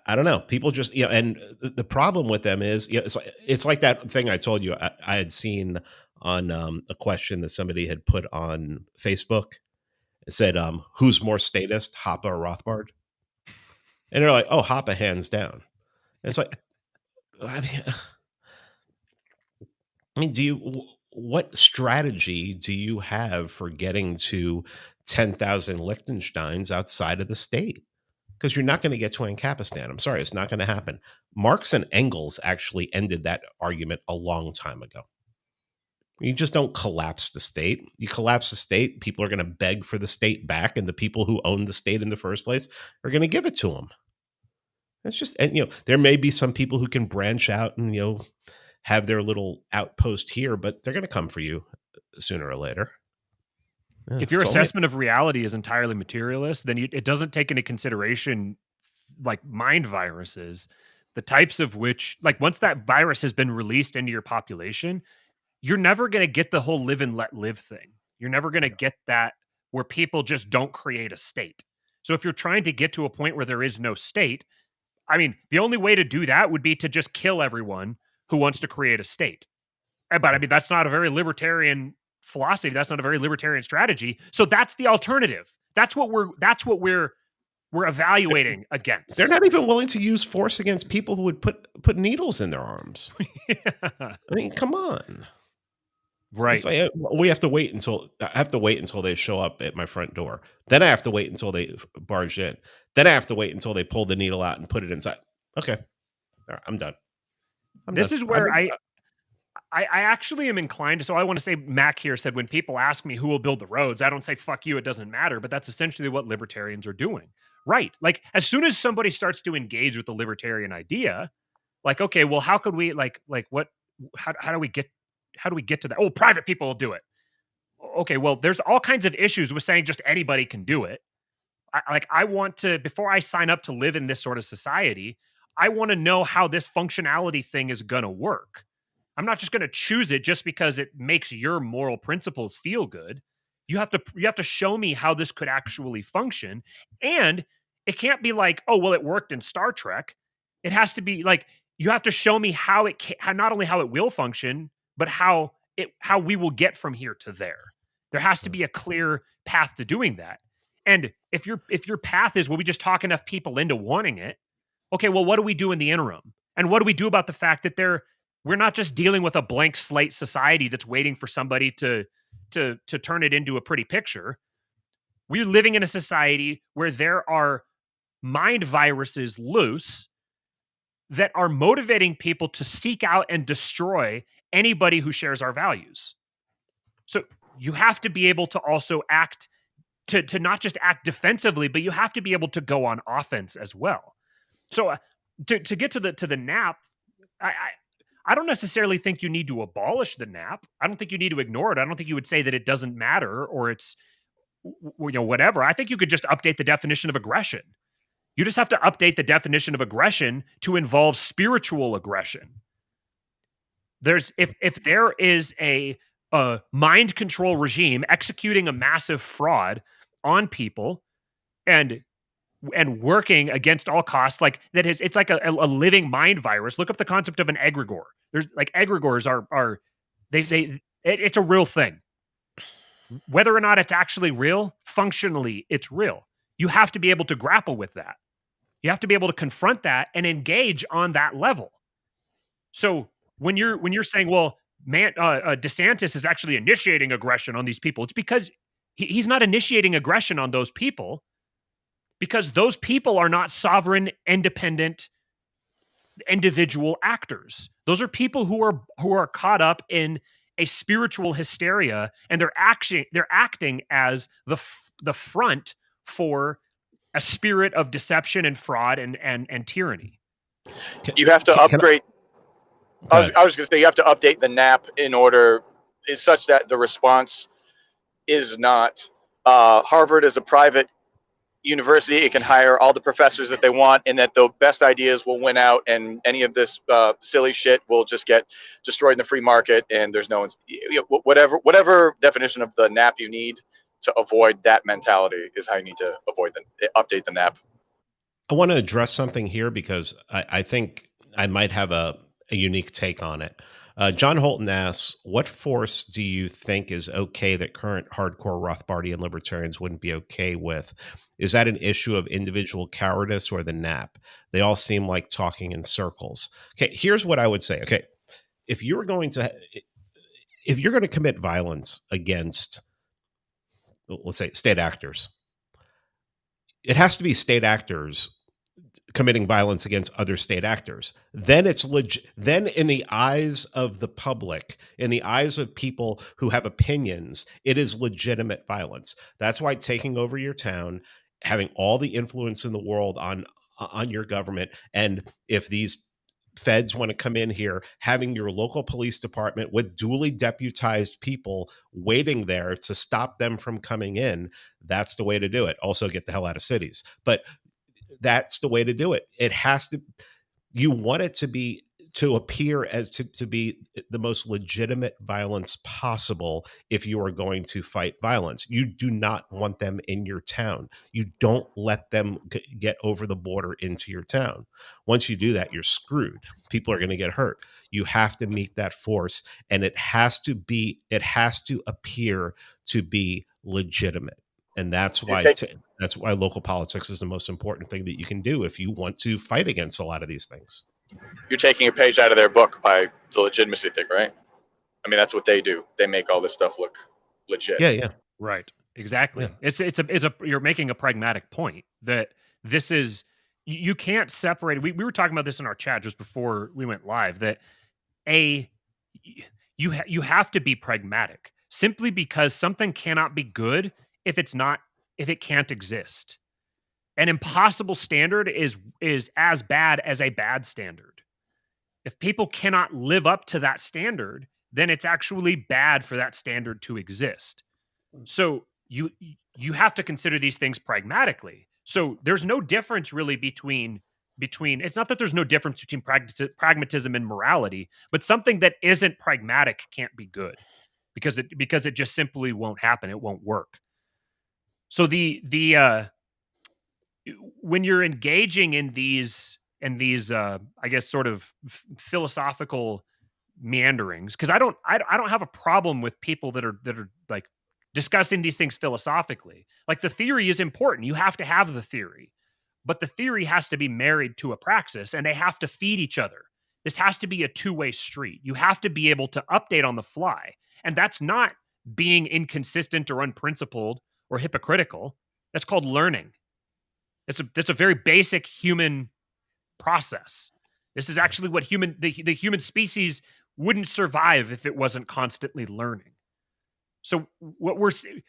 I don't know. People just, and the problem with them is, it's like that thing I told you I had seen on a question that somebody had put on Facebook. It said, who's more statist, Hoppe or Rothbard? And they're like, oh, Hoppe, hands down. And it's like, I mean, what strategy do you have for getting to 10,000 Liechtensteins outside of the state? Because you're not going to get to Ancapistan. I'm sorry, it's not going to happen. Marx and Engels actually ended that argument a long time ago. You just don't collapse the state. You collapse the state, people are going to beg for the state back, and the people who own the state in the first place are going to give it to them. It's just, and there may be some people who can branch out and have their little outpost here, but they're going to come for you sooner or later. Yeah, if your assessment of reality is entirely materialist, then it doesn't take into consideration like mind viruses, the types of which, like once that virus has been released into your population, you're never going to get the whole live and let live thing. You're never going to get that where people just don't create a state. So if you're trying to get to a point where there is no state, I mean, the only way to do that would be to just kill everyone who wants to create a state. But I mean, that's not a very libertarian philosophy. That's not a very libertarian strategy. So that's the alternative. That's what we're evaluating against. They're not even willing to use force against people who would put needles in their arms. Yeah. I mean, come on. Right. Like, I have to wait until they show up at my front door. Then I have to wait until they barge in. Then I have to wait until they pull the needle out and put it inside. Okay. All right, I'm done. This is where I actually am inclined to, so I want to say, Mac here said, when people ask me who will build the roads, I don't say, fuck you, it doesn't matter, but that's essentially what libertarians are doing. Right. Like, as soon as somebody starts to engage with the libertarian idea, Like, okay, well, how could we what? How do we get to that? Oh, private people will do it. Okay, well, there's all kinds of issues with saying just anybody can do it. I want to, before I sign up to live in this sort of society, I want to know how this functionality thing is going to work. I'm not just going to choose it just because it makes your moral principles feel good. You have to show me how this could actually function, and it can't be like, oh, well, it worked in Star Trek. It has to be like, you have to show me how it can, not only how it will function, but how we will get from here to there. There has to be a clear path to doing that. And if your path is, well, we just talk enough people into wanting it, okay, well, what do we do in the interim? And what do we do about the fact that we're not just dealing with a blank slate society that's waiting for somebody to turn it into a pretty picture. We're living in a society where there are mind viruses loose that are motivating people to seek out and destroy anybody who shares our values. So you have to be able to also act to not just act defensively, but you have to be able to go on offense as well. So to get to the nap, I don't necessarily think you need to abolish the nap. I don't think you need to ignore it. I don't think you would say that it doesn't matter or it's whatever. I think you could just update the definition of aggression. You just have to update the definition of aggression to involve spiritual aggression. If there is a mind control regime executing a massive fraud on people and working against all costs, like that is, it's like a living mind virus. Look up the concept of an egregore. There's like egregores are it's a real thing. Whether or not it's actually real, functionally, it's real. You have to be able to grapple with that. You have to be able to confront that and engage on that level. So when you're saying, well, DeSantis is actually initiating aggression on these people, it's because he's not initiating aggression on those people, because those people are not sovereign, independent, individual actors. Those are people who are caught up in a spiritual hysteria, and they're acting as the front for a spirit of deception and fraud and tyranny. You have to upgrade. I was going to say you have to update the NAP in order is such that the response is not Harvard is a private university. It can hire all the professors that they want, and that the best ideas will win out, and any of this silly shit will just get destroyed in the free market. And there's no one's whatever definition of the NAP you need to avoid that mentality is how you need to update the NAP. I want to address something here because I think I might have a unique take on it. John Holton asks, what force do you think is okay that current hardcore Rothbardian libertarians wouldn't be okay with? Is that an issue of individual cowardice or the NAP? They all seem like talking in circles. Okay, here's what I would say. Okay, if you're going to commit violence against, let's say, state actors, it has to be state actors committing violence against other state actors. Then it's then in the eyes of the public, in the eyes of people who have opinions, it is legitimate violence. That's why taking over your town, having all the influence in the world on your government, and if these feds want to come in here, having your local police department with duly deputized people waiting there to stop them from coming in, that's the way to do it. Also get the hell out of cities. But that's the way to do it. It has to, you want it to appear as to be the most legitimate violence possible if you are going to fight violence. You do not want them in your town. You don't let them get over the border into your town. Once you do that, you're screwed. People are going to get hurt. You have to meet that force, and it has to appear to be legitimate. And that's why local politics is the most important thing that you can do if you want to fight against a lot of these things. You're taking a page out of their book by the legitimacy thing, right? I mean, that's what they do. They make all this stuff look legit. Yeah. Right. Exactly. Yeah. You're making a pragmatic point that this is, you can't separate. We were talking about this in our chat just before we went live, that you have to be pragmatic simply because something cannot be good if it can't exist. An impossible standard is as bad as a bad standard. If people cannot live up to that standard, then it's actually bad for that standard to exist. So you have to consider these things pragmatically. So there's no difference really between it's not that there's no difference between pragmatism and morality, but something that isn't pragmatic can't be good because it just simply won't happen. It won't work. So when you're engaging in these I guess sort of philosophical meanderings, because I don't have a problem with people that are like discussing these things philosophically. Like, the theory is important. You have to have the theory, but the theory has to be married to a praxis, and they have to feed each other. This has to be a two-way street. You have to be able to update on the fly, and that's not being inconsistent or unprincipled or hypocritical. That's called learning. That's a very basic human process. This is actually what the human species wouldn't survive if it wasn't constantly learning. So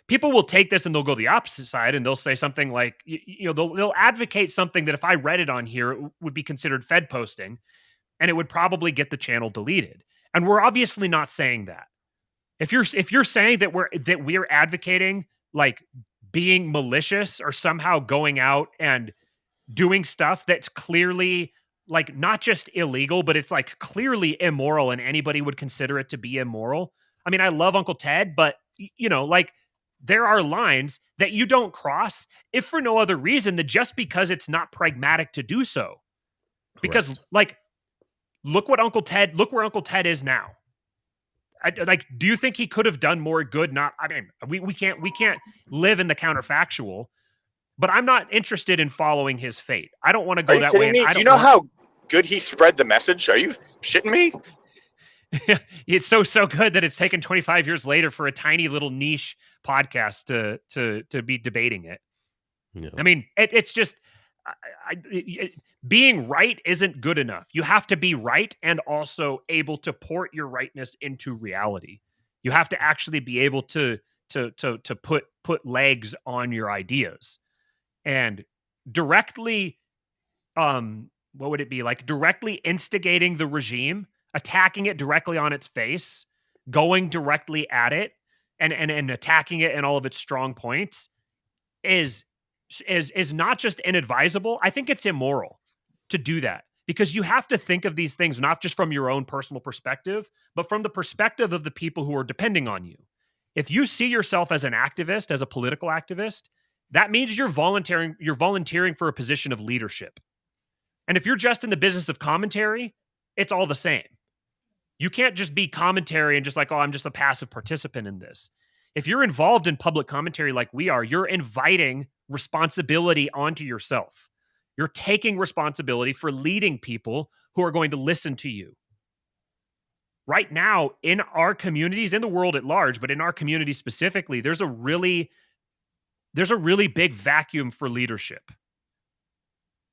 people will take this and they'll go the opposite side, and they'll say something like, they'll advocate something that if I read it on here, it would be considered Fed posting, and it would probably get the channel deleted. And we're obviously not saying that. If you're saying that we're advocating like being malicious or somehow going out and doing stuff that's clearly like not just illegal, but it's like clearly immoral, and anybody would consider it to be immoral. I mean, I love Uncle Ted, but like, there are lines that you don't cross if for no other reason than just because it's not pragmatic to do so. Because Correct. like, look where Uncle Ted is now. Do you think he could have done more good? I mean, we can't live in the counterfactual, but I'm not interested in following his fate. I don't want to go that way. Me? Do you know how good he spread the message? Are you shitting me? It's so good that it's taken 25 years later for a tiny little niche podcast to be debating it. Yeah. I mean, it's just being right isn't good enough. You have to be right and also able to port your rightness into reality. You have to actually be able to put legs on your ideas, and directly, what would it be like? Directly instigating the regime, attacking it directly on its face, going directly at it, and attacking it in all of its strong points is not just inadvisable. I think it's immoral to do that, because you have to think of these things not just from your own personal perspective, but from the perspective of the people who are depending on you. If you see yourself as an activist, as a political activist, that means you're volunteering for a position of leadership. And if you're just in the business of commentary, it's all the same. You can't just be commentary and just like, oh, I'm just a passive participant in this. If you're involved in public commentary like we are, you're inviting responsibility onto yourself. You're taking responsibility for leading people who are going to listen to you. Right now, in our communities, in the world at large, but in our community specifically, there's a really big vacuum for leadership.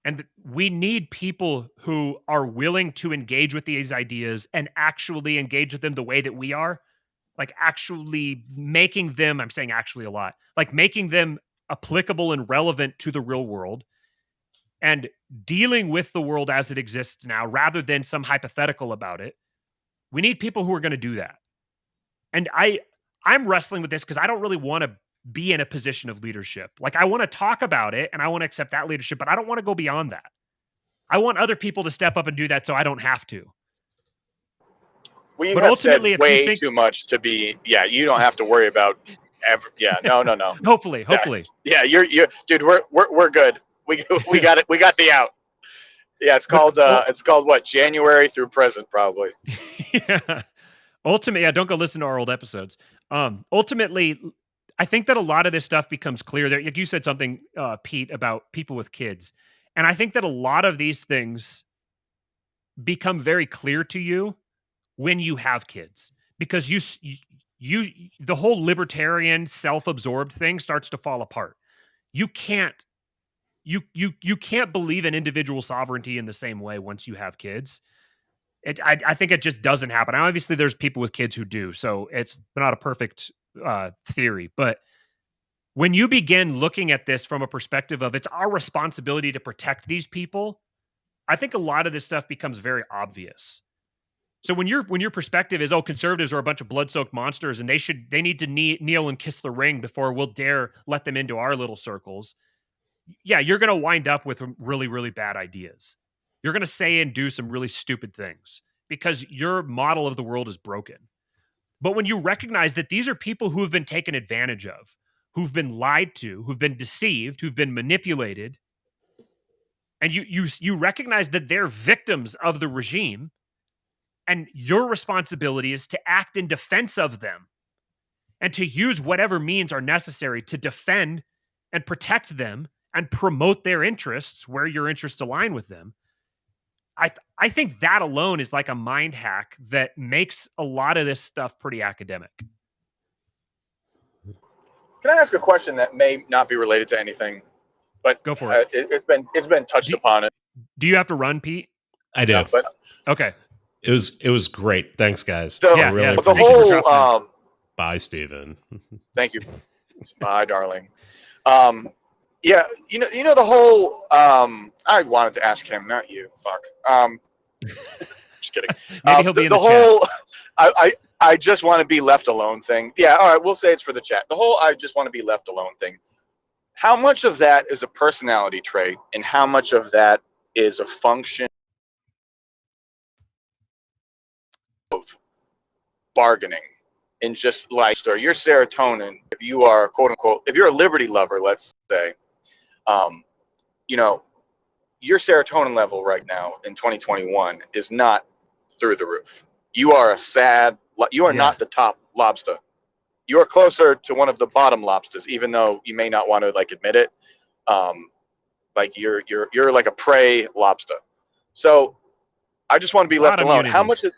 And we need people who are willing to engage with these ideas and actually engage with them the way that we are. Like, actually making them, I'm saying actually a lot, like making them applicable and relevant to the real world, and dealing with the world as it exists now rather than some hypothetical about it. We need people who are going to do that. And I'm wrestling with this because I don't really want to be in a position of leadership. Like, I want to talk about it and I want to accept that leadership, but I don't want to go beyond that. I want other people to step up and do that so I don't have to. We have ultimately said way too much to be. Yeah, you don't have to worry about. No. Hopefully. Yeah, you're dude. We're good. We got it. We got the out. Yeah, it's called what? January through present, probably. Yeah. Ultimately, don't go listen to our old episodes. Ultimately, I think that a lot of this stuff becomes clear. There, like you said something, Pete, about people with kids, and I think that a lot of these things become very clear to you when you have kids, because the whole libertarian self-absorbed thing starts to fall apart. You can't believe in individual sovereignty in the same way once you have kids. I think it just doesn't happen. Obviously, there's people with kids who do, so it's not a perfect theory. But when you begin looking at this from a perspective of it's our responsibility to protect these people, I think a lot of this stuff becomes very obvious. So when your perspective is, oh, conservatives are a bunch of blood-soaked monsters and they need to kneel and kiss the ring before we'll dare let them into our little circles. Yeah, you're going to wind up with really, really bad ideas. You're going to say and do some really stupid things because your model of the world is broken. But when you recognize that these are people who have been taken advantage of, who've been lied to, who've been deceived, who've been manipulated, and you recognize that they're victims of the regime, and your responsibility is to act in defense of them and to use whatever means are necessary to defend and protect them and promote their interests where your interests align with them. I think that alone is like a mind hack that makes a lot of this stuff pretty academic. Can I ask a question that may not be related to anything, but go for it? It's been touched upon. It. Do you have to run, Pete? I do. But okay. It was great. Thanks, guys. So yeah, really the whole bye, Stephen. Thank you. Bye, darling. Yeah, you know the whole. I wanted to ask him, not you. Fuck. Just kidding. Maybe he'll be in the whole. Chat. I just want to be left alone thing. Yeah, all right. We'll say it's for the chat. The whole I just want to be left alone thing. How much of that is a personality trait, and how much of that is a function of bargaining? And just like your serotonin, if you are quote unquote, if you're a liberty lover, let's say, you know, your serotonin level right now in 2021 is not through the roof. You are not the top lobster. You are closer to one of the bottom lobsters, even though you may not want to like admit it. Like you're like a prey lobster. So I just want to be left alone. How much of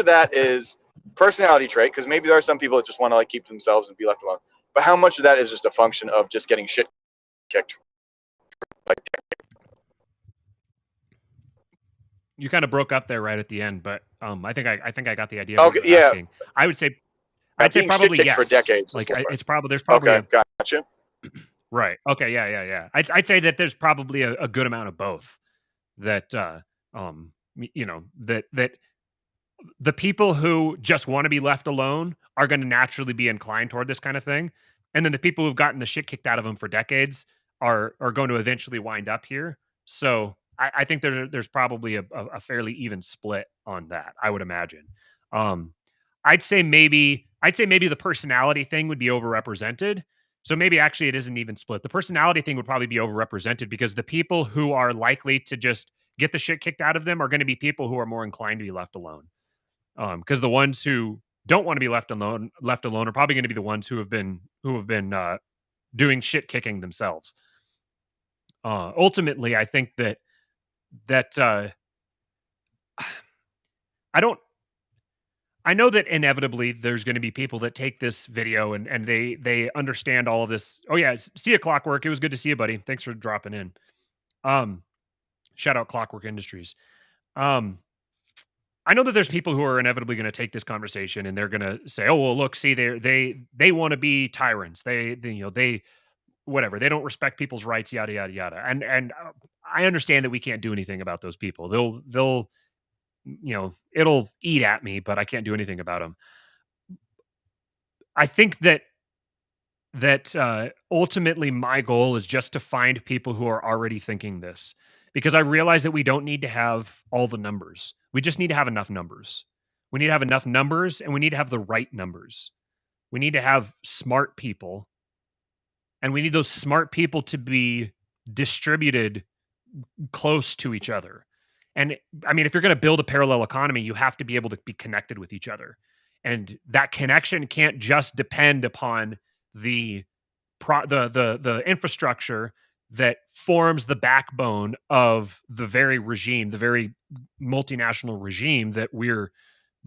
that is personality trait? Because maybe there are some people that just want to like keep themselves and be left alone. But how much of that is just a function of just getting shit kicked? You kind of broke up there right at the end, but I think I got the idea. Okay, yeah. Asking. I'd say probably yes. For decades. Like there's probably okay. Gotcha. Right. Okay. Yeah. I'd say that there's probably a good amount of both. That you know that the people who just want to be left alone are going to naturally be inclined toward this kind of thing, and then the people who've gotten the shit kicked out of them for decades are going to eventually wind up here. So I think there's probably a fairly even split on that. I would imagine. I'd say maybe the personality thing would be overrepresented. So maybe actually it isn't even split. The personality thing would probably be overrepresented because the people who are likely to just get the shit kicked out of them are going to be people who are more inclined to be left alone. Because the ones who don't want to be left alone are probably going to be the ones who have been doing shit kicking themselves. Ultimately, I think that I know that inevitably there's going to be people that take this video and they understand all of this. Oh yeah, see you, Clockwork. It was good to see you, buddy. Thanks for dropping in. Shout out Clockwork Industries. I know that there's people who are inevitably going to take this conversation and they're going to say, "Oh well, look, see, they want to be tyrants. They whatever. They don't respect people's rights, yada yada yada." And I understand that we can't do anything about those people. They'll it'll eat at me, but I can't do anything about them. I think that ultimately my goal is just to find people who are already thinking this, because I realize that we don't need to have all the numbers. We just need to have enough numbers. We need to have enough numbers, and we need to have the right numbers. We need to have smart people, and we need those smart people to be distributed close to each other. And I mean, if you're going to build a parallel economy, you have to be able to be connected with each other. And that connection can't just depend upon the infrastructure that forms the backbone of the very regime, the very multinational regime that we're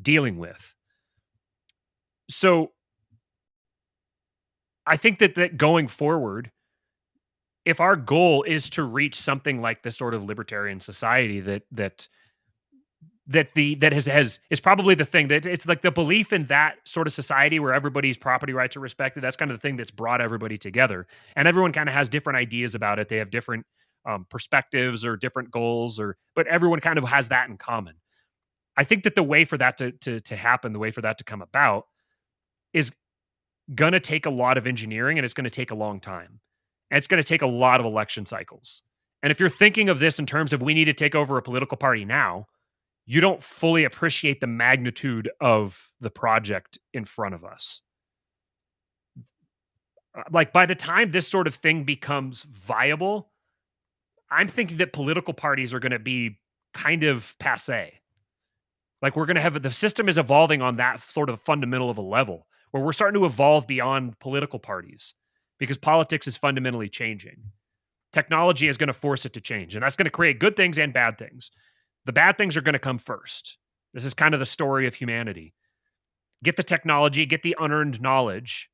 dealing with. So I think that going forward, if our goal is to reach something like this sort of libertarian society that is probably the thing, that it's like the belief in that sort of society where everybody's property rights are respected. That's kind of the thing that's brought everybody together, and everyone kind of has different ideas about it. They have different perspectives or different goals, but everyone kind of has that in common. I think that the way for that to happen, the way for that to come about, is gonna take a lot of engineering, and it's gonna take a long time. And it's gonna take a lot of election cycles. And if you're thinking of this in terms of we need to take over a political party now, you don't fully appreciate the magnitude of the project in front of us. Like, by the time this sort of thing becomes viable, I'm thinking that political parties are gonna be kind of passé. Like, we're gonna have the system is evolving on that sort of fundamental of a level, where we're starting to evolve beyond political parties because politics is fundamentally changing. Technology is gonna force it to change, and that's gonna create good things and bad things. The bad things are gonna come first. This is kind of the story of humanity. Get the technology, get the unearned knowledge,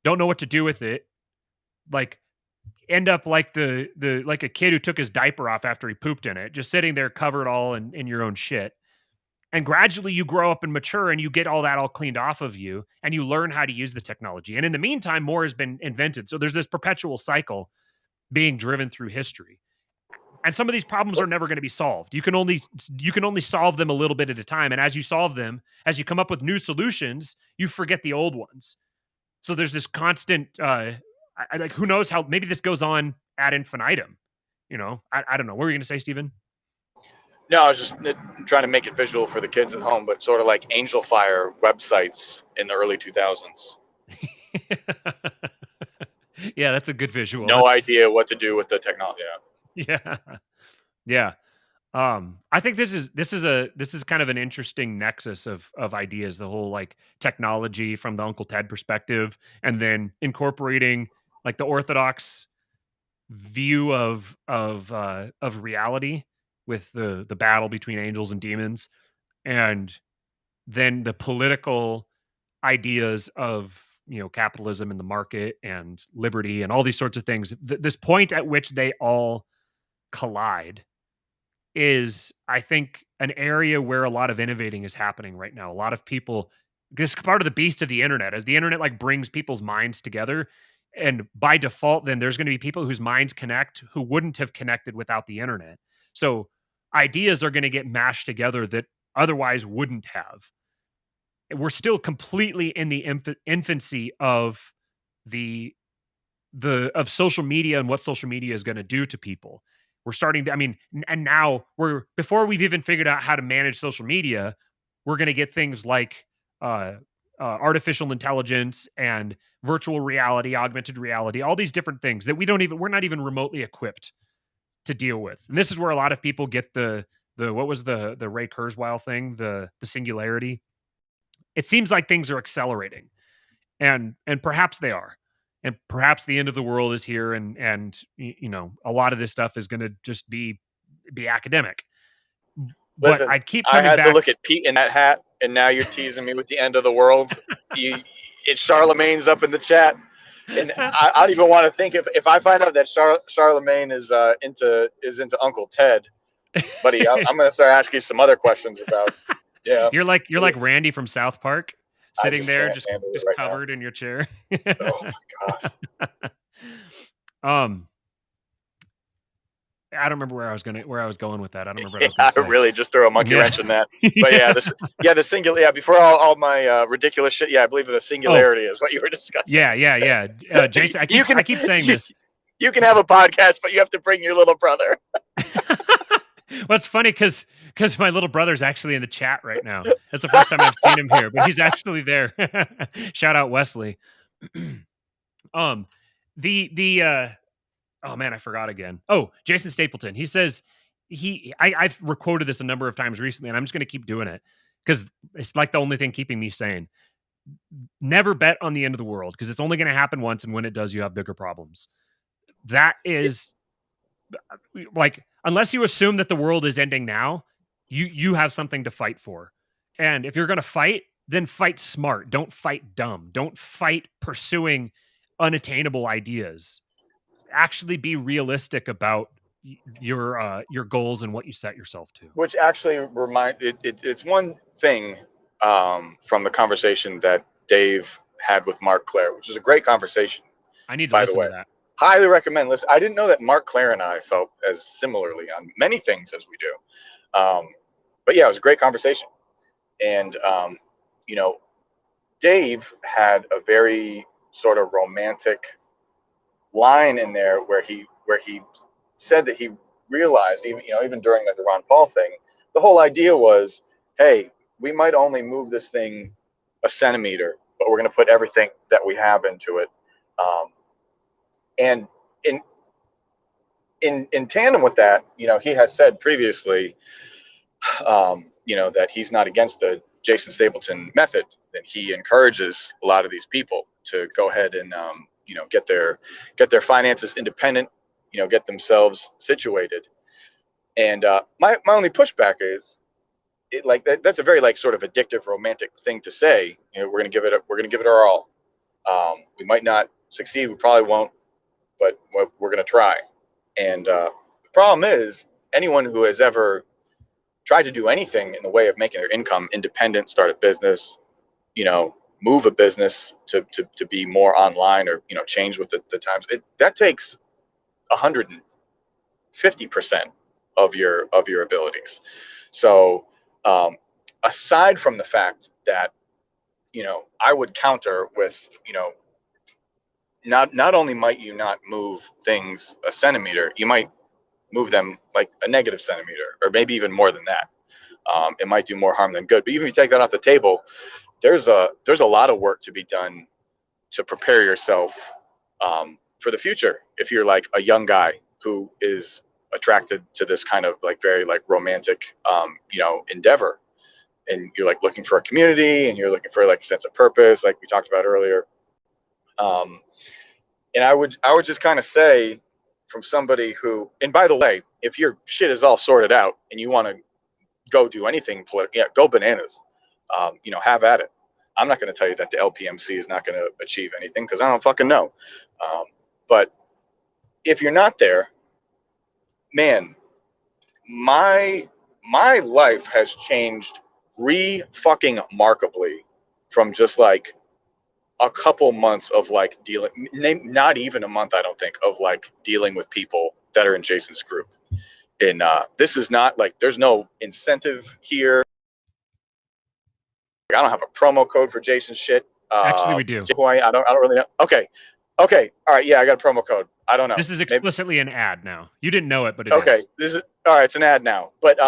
don't know what to do with it, like, end up like the like a kid who took his diaper off after he pooped in it, just sitting there covered all in your own shit. And gradually you grow up and mature and you get all that all cleaned off of you and you learn how to use the technology. And in the meantime, more has been invented. So there's this perpetual cycle being driven through history. And some of these problems are never going to be solved. You can only solve them a little bit at a time. And as you solve them, as you come up with new solutions, you forget the old ones. So there's this constant like, who knows how maybe this goes on ad infinitum. You know, I don't know. What were you going to say, Stephen? No, I was just trying to make it visual for the kids at home, but sort of like Angel Fire websites in the early 2000s. Yeah, that's a good visual. No idea what to do with the technology. Yeah. Yeah. I think this is kind of an interesting nexus of ideas, the whole like technology from the Uncle Ted perspective, and then incorporating like the orthodox view of reality with the battle between angels and demons, and then the political ideas of, you know, capitalism and the market and liberty and all these sorts of things. This point at which they all collide is, I think, an area where a lot of innovating is happening right now. A lot of people, this is part of the beast of the internet, as the internet like brings people's minds together. And by default, then there's going to be people whose minds connect who wouldn't have connected without the internet. So ideas are going to get mashed together that otherwise wouldn't have. We're still completely in the infancy of of social media and what social media is going to do to people. We're starting to, I mean, and now before we've even figured out how to manage social media, we're going to get things like artificial intelligence and virtual reality, augmented reality, all these different things that we're not even remotely equipped to deal with. And this is where a lot of people get the what was the Ray Kurzweil thing, the singularity. It seems like things are accelerating, and perhaps they are. And perhaps the end of the world is here, and you know, a lot of this stuff is going to just be academic. But Listen, I keep I coming had back. to look at Pete in that hat, and now you're teasing me with the end of the world. It's Charlemagne's up in the chat, and I don't even want to think if I find out that Charlemagne is into Uncle Ted, buddy. I'm going to start asking some other questions about. Yeah, You're like Randy from South Park, sitting there just right covered in your chair. Oh my god. I don't remember where I was going with that. I don't remember what I was going to say. Really just throw a monkey wrench in that. But the singular. Yeah, before all my ridiculous shit. Yeah, I believe the singularity is what you were discussing. Yeah. Jason, I keep saying this. You can have a podcast, but you have to bring your little brother. Well, it's funny because my little brother's actually in the chat right now. That's the first time I've seen him here, but he's actually there. Shout out Wesley. Oh man, I forgot again. Oh, Jason Stapleton. He says I've quoted this a number of times recently, and I'm just going to keep doing it because it's like the only thing keeping me sane. Never bet on the end of the world because it's only going to happen once, and when it does, you have bigger problems. That is like, unless you assume that the world is ending now, you have something to fight for. And if you're going to fight, then fight smart. Don't fight dumb. Don't fight pursuing unattainable ideas. Actually be realistic about your goals and what you set yourself to. Which actually it's one thing from the conversation that Dave had with Mark Claire, which is a great conversation. I need to listen to that. Highly recommend. Listen, I didn't know that Mark Claire and I felt as similarly on many things as we do. But yeah, it was a great conversation. And you know, Dave had a very sort of romantic line in there where he said that he realized, even during the Ron Paul thing, the whole idea was, hey, we might only move this thing a centimeter, but we're going to put everything that we have into it. And in tandem with that, he has said previously, that he's not against the Jason Stapleton method, that he encourages a lot of these people to go ahead and get their finances independent, get themselves situated. And my only pushback is, that's a very sort of addictive romantic thing to say. We're gonna give it our all. We might not succeed, we probably won't, but we're gonna try. And the problem is, anyone who has ever tried to do anything in the way of making their income independent, start a business, move a business to be more online, or change with the times, that takes 150% of your abilities. So aside from the fact that I would counter with, not only might you not move things a centimeter, you might move them like a negative centimeter, or maybe even more than that. It might do more harm than good. But even if you take that off the table, there's a lot of work to be done to prepare yourself for the future. If you're like a young guy who is attracted to this kind of very romantic endeavor, and you're looking for a community, and you're looking for a sense of purpose, like we talked about earlier. And I would just kind of say, from somebody who, and by the way, if your shit is all sorted out and you want to go do anything political, go bananas. Have at it. I'm not going to tell you that the LPMC is not going to achieve anything, because I don't fucking know. But if you're not there, man, my life has changed fucking markedly from just a couple months of dealing, not even a month, I don't think, of dealing with people that are in Jason's group. And this is not there's no incentive here. I don't have a promo code for Jason's shit. Actually, we do. I don't really know. Okay. All right. Yeah, I got a promo code. I don't know. This is explicitly an ad now. You didn't know it, but it is. Okay. This is all right. It's an ad now. But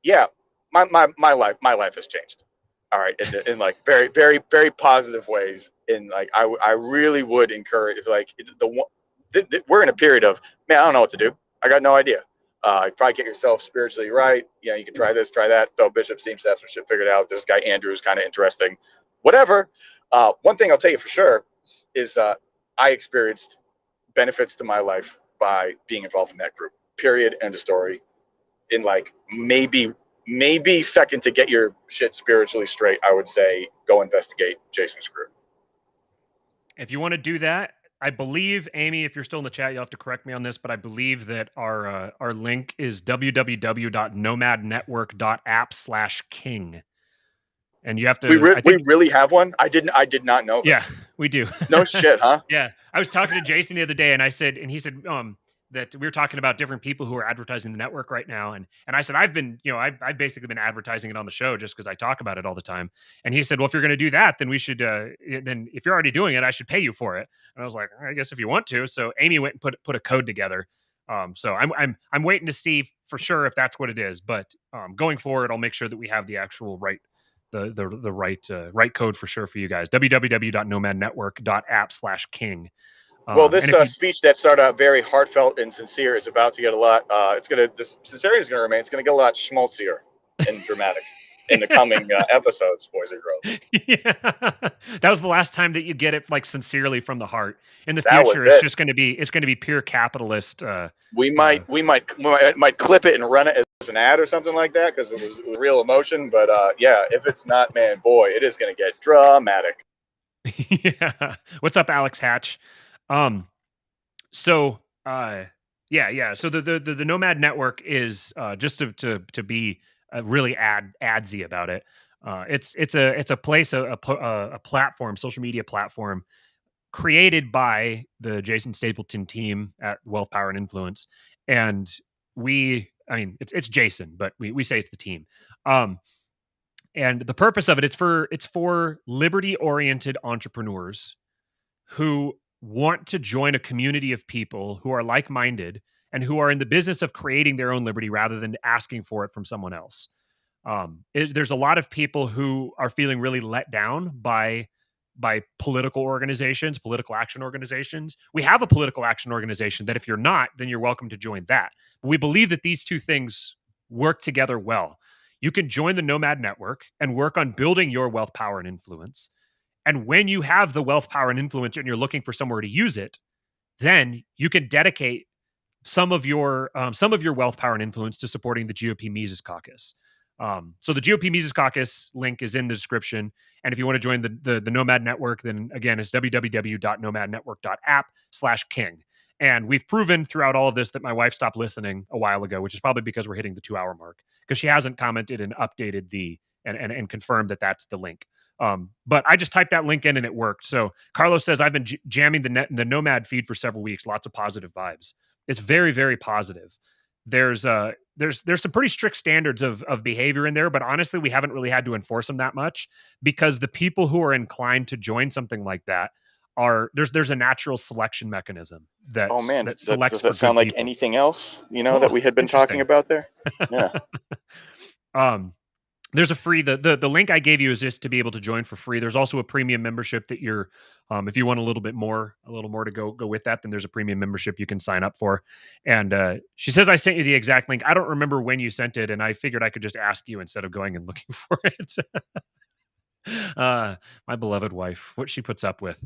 yeah, my life has changed. All right, in very, very, very positive ways. In I really would encourage, we're in a period of, man, I don't know what to do. I got no idea. Probably get yourself spiritually right. You can try this, try that. Though Bishop seems to have some shit figured out. This guy Andrew's kind of interesting. Whatever. One thing I'll tell you for sure is I experienced benefits to my life by being involved in that group. Period. End of story. In maybe second to get your shit spiritually straight, I would say go investigate Jason's group. If you want to do that, I believe, Amy, if you're still in the chat, you'll have to correct me on this, but I believe that our link is www.nomadnetwork.app/king. And you have to. We really have one. I did not know this. Yeah, we do. No shit, huh? Yeah, I was talking to Jason the other day, and he said that we were talking about different people who are advertising the network right now, and I said I've basically been advertising it on the show just because I talk about it all the time. And he said, well, if you're going to do that, then we should. Then if you're already doing it, I should pay you for it. And I was like, I guess if you want to. So Amy went and put a code together. So I'm waiting to see for sure if that's what it is. But going forward, I'll make sure that we have the actual right. The right code for sure for you guys. www.nomadnetwork.app/king. Well, this speech that started out very heartfelt and sincere is about to get a lot. The sincerity is going to remain. It's going to get a lot schmaltzier and dramatic in the coming episodes, boys and girls. Yeah, that was the last time that you get it sincerely from the heart. In the future, it's just going to be pure capitalist. We might clip it and run it as an ad or something like that because it was real emotion. But yeah, if it's not, man, boy, it is going to get dramatic. Yeah. What's up, Alex Hatch? So the Nomad Network is just to be really adsy about it. It's a place, a platform, social media platform created by the Jason Stapleton team at Wealth, Power, and Influence. And it's Jason, but we say it's the team. And the purpose of it, it's for liberty-oriented entrepreneurs who want to join a community of people who are like-minded and who are in the business of creating their own liberty rather than asking for it from someone else. There's a lot of people who are feeling really let down by political organizations, political action organizations. We have a political action organization that if you're not, then you're welcome to join that. But we believe that these two things work together well. You can join the Nomad Network and work on building your wealth, power, and influence. And when you have the wealth, power, and influence and you're looking for somewhere to use it, then you can dedicate some of your wealth, power, and influence to supporting the GOP Mises Caucus. So the GOP Mises Caucus link is in the description. And if you want to join the Nomad Network, then again, it's www.nomadnetwork.app/king. And we've proven throughout all of this that my wife stopped listening a while ago, which is probably because we're hitting the 2-hour mark, because she hasn't commented and updated and confirmed that that's the link. But I just typed that link in and it worked. So Carlos says, I've been jamming the Nomad feed for several weeks. Lots of positive vibes. It's very, very positive. There's some pretty strict standards of behavior in there, but honestly, we haven't really had to enforce them that much because the people who are inclined to join something like that there's a natural selection mechanism that selects. Does that sound like people. anything else that we had been talking about there? Yeah. There's a free the link I gave you is just to be able to join for free. There's also a premium membership that you're if you want a little more to go with that, then there's a premium membership you can sign up for. And she says I sent you the exact link. I don't remember when you sent it, and I figured I could just ask you instead of going and looking for it. My beloved wife, what she puts up with.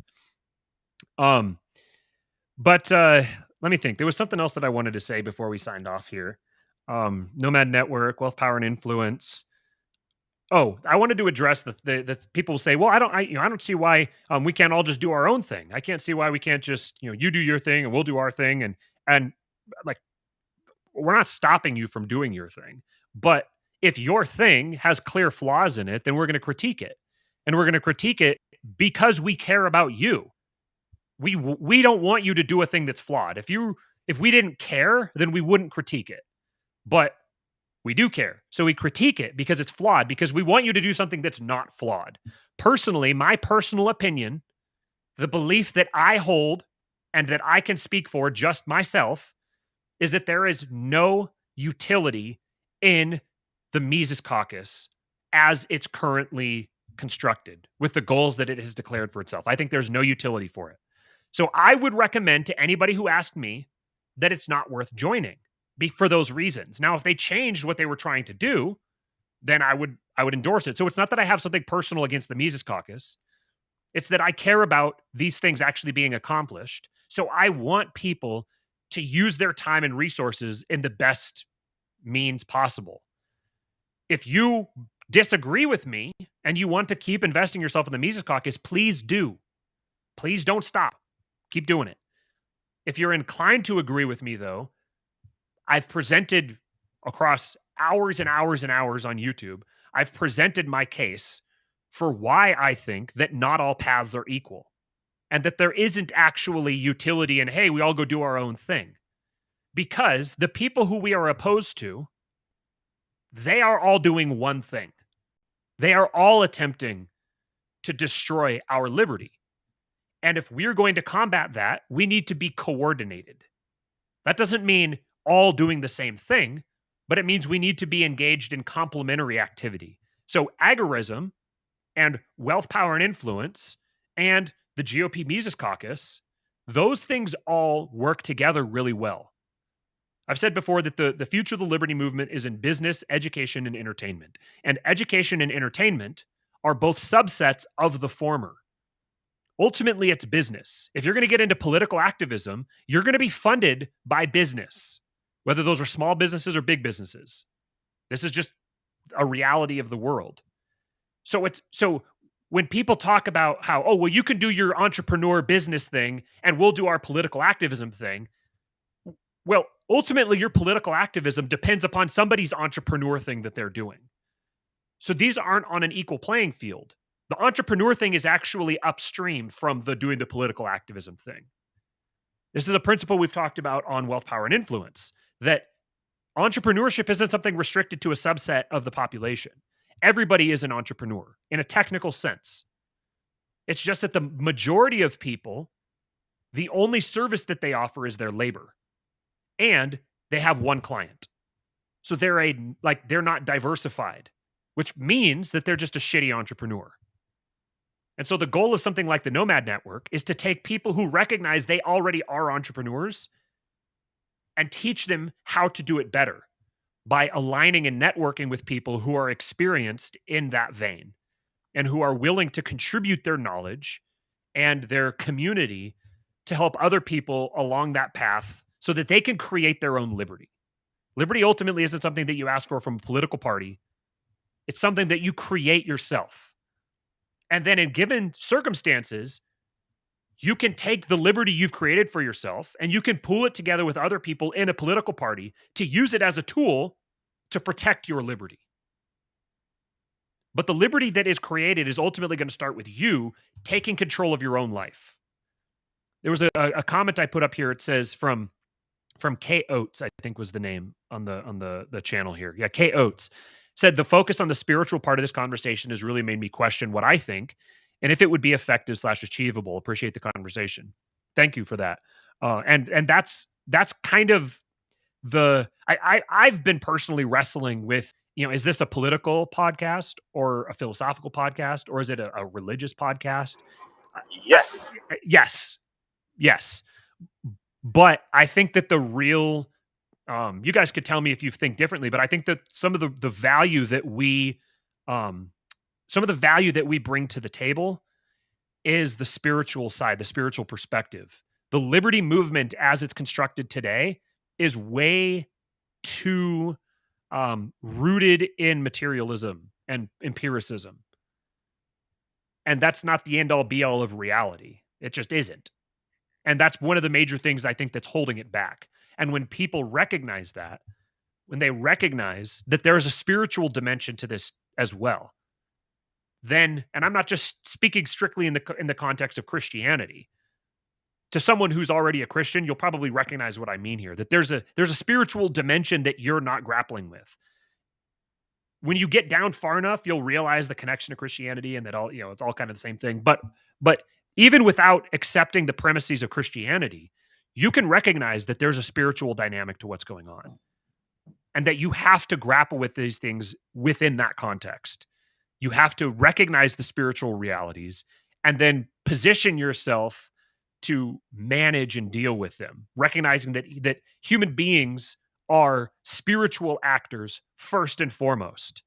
But let me think. There was something else that I wanted to say before we signed off here. Nomad Network, wealth, power, and influence. Oh, I wanted to address the people say, well, I don't see why we can't all just do our own thing. I can't see why we can't just, you do your thing and we'll do our thing. And like, we're not stopping you from doing your thing. But if your thing has clear flaws in it, then we're going to critique it. And we're going to critique it because we care about you. We don't want you to do a thing that's flawed. If we didn't care, then we wouldn't critique it. But we do care. So we critique it because it's flawed, because we want you to do something that's not flawed. Personally, my personal opinion, the belief that I hold and that I can speak for just myself, is that there is no utility in the Mises Caucus as it's currently constructed with the goals that it has declared for itself. I think there's no utility for it. So I would recommend to anybody who asked me that it's not worth joining for those reasons. Now, if they changed what they were trying to do, then I would endorse it. So it's not that I have something personal against the Mises Caucus. It's that I care about these things actually being accomplished. So I want people to use their time and resources in the best means possible. If you disagree with me and you want to keep investing yourself in the Mises Caucus, please do. Please don't stop. Keep doing it. If you're inclined to agree with me, though, I've presented across hours and hours and hours on YouTube, I've presented my case for why I think that not all paths are equal and that there isn't actually utility in, hey, we all go do our own thing. Because the people who we are opposed to, they are all doing one thing. They are all attempting to destroy our liberty. And if we're going to combat that, we need to be coordinated. That doesn't mean all doing the same thing, but it means we need to be engaged in complementary activity. So agorism and wealth, power, and influence and the GOP Mises Caucus, those things all work together really well. I've said before that the future of the liberty movement is in business, education, and entertainment. And education and entertainment are both subsets of the former. Ultimately, it's business. If you're going to get into political activism, you're going to be funded by business, whether those are small businesses or big businesses. This is just a reality of the world. So when people talk about how, oh, well, you can do your entrepreneur business thing and we'll do our political activism thing. Well, ultimately, your political activism depends upon somebody's entrepreneur thing that they're doing. So these aren't on an equal playing field. The entrepreneur thing is actually upstream from doing the political activism thing. This is a principle we've talked about on wealth, power, and influence, that entrepreneurship isn't something restricted to a subset of the population. Everybody is an entrepreneur in a technical sense. It's just that the majority of people, the only service that they offer is their labor, and they have one client. So they're not diversified, which means that they're just a shitty entrepreneur. And so the goal of something like the Nomad Network is to take people who recognize they already are entrepreneurs and teach them how to do it better by aligning and networking with people who are experienced in that vein and who are willing to contribute their knowledge and their community to help other people along that path so that they can create their own liberty. Liberty ultimately isn't something that you ask for from a political party. It's something that you create yourself. And then in given circumstances, you can take the liberty you've created for yourself and you can pool it together with other people in a political party to use it as a tool to protect your liberty. But the liberty that is created is ultimately going to start with you taking control of your own life. There was a comment I put up here. It says from K Oates, I think was the name on the channel here. Yeah, K Oates said the focus on the spiritual part of this conversation has really made me question what I think and if it would be effective / achievable. Appreciate the conversation. Thank you for that. And that's kind of I've been personally wrestling with, is this a political podcast or a philosophical podcast or is it a religious podcast? Yes. Yes. But I think that the real, you guys could tell me if you think differently, but I think that some of the value that we bring to the table is the spiritual side, the spiritual perspective. The liberty movement as it's constructed today is way too rooted in materialism and empiricism. And that's not the end all be all of reality. It just isn't. And that's one of the major things I think that's holding it back. And when people recognize that, when they recognize that there is a spiritual dimension to this as well, then, and I'm not just speaking strictly in the context of Christianity, to someone who's already a Christian, you'll probably recognize what I mean here, that there's a spiritual dimension that you're not grappling with. When you get down far enough, you'll realize the connection to Christianity and that all, it's all kind of the same thing. But even without accepting the premises of Christianity, you can recognize that there's a spiritual dynamic to what's going on and that you have to grapple with these things within that context. You have to recognize the spiritual realities and then position yourself to manage and deal with them, recognizing that human beings are spiritual actors first and foremost,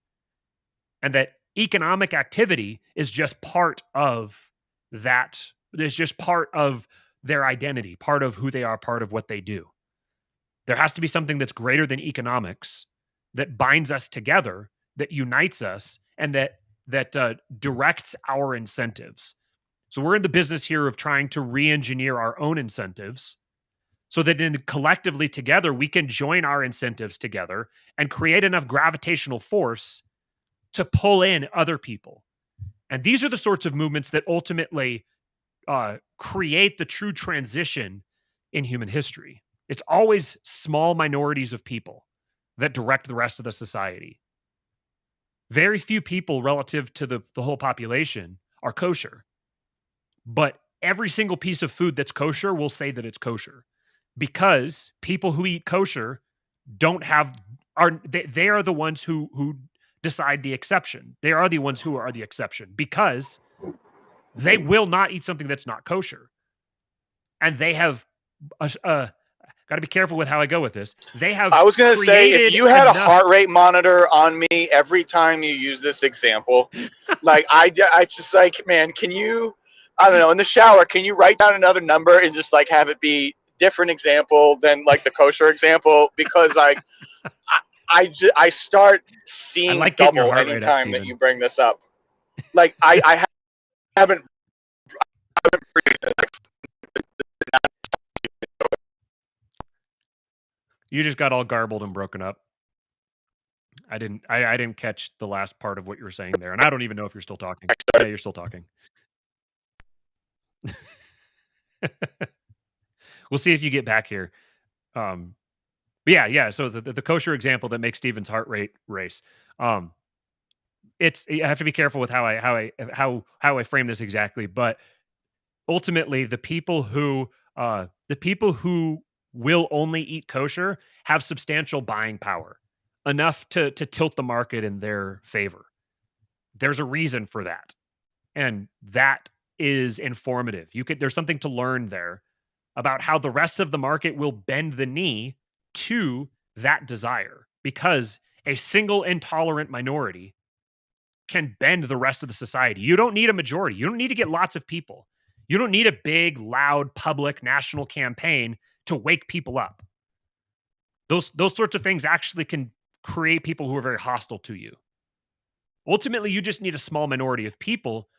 and that economic activity is just part of that. Is just part of their identity, part of who they are, part of what they do. There has to be something that's greater than economics that binds us together, that unites us, and that directs our incentives. So we're in the business here of trying to re-engineer our own incentives so that then collectively together we can join our incentives together and create enough gravitational force to pull in other people. And these are the sorts of movements that ultimately create the true transition in human history. It's always small minorities of people that direct the rest of the society. Very few people relative to the whole population are kosher. But every single piece of food that's kosher will say that it's kosher because people who eat kosher they are the ones who decide the exception. They are the ones who are the exception because they will not eat something that's not kosher. And they have got to be careful with how I go with this. I was going to say, if you had a heart rate monitor on me every time you use this example, like I just like, man, can you, I don't know, in the shower, can you write down another number and just like have it be different example than like the kosher example? Because I start seeing double anytime that you bring this up. Like I haven't. You just got all garbled and broken up. I didn't catch the last part of what you were saying there, and I don't even know if you're still talking. Yeah, you're still talking. We'll see if you get back here. But yeah. So the kosher example that makes Steven's heart rate race. I have to be careful with how I frame this exactly, but ultimately the people who will only eat kosher have substantial buying power, enough to tilt the market in their favor. There's a reason for that. And that is informative. There's something to learn there about how the rest of the market will bend the knee to that desire, because a single intolerant minority can bend the rest of the society. You don't need a majority. You don't need to get lots of people. You don't need a big, loud, public, national campaign to wake people up. Those sorts of things actually can create people who are very hostile to you. Ultimately, you just need a small minority of people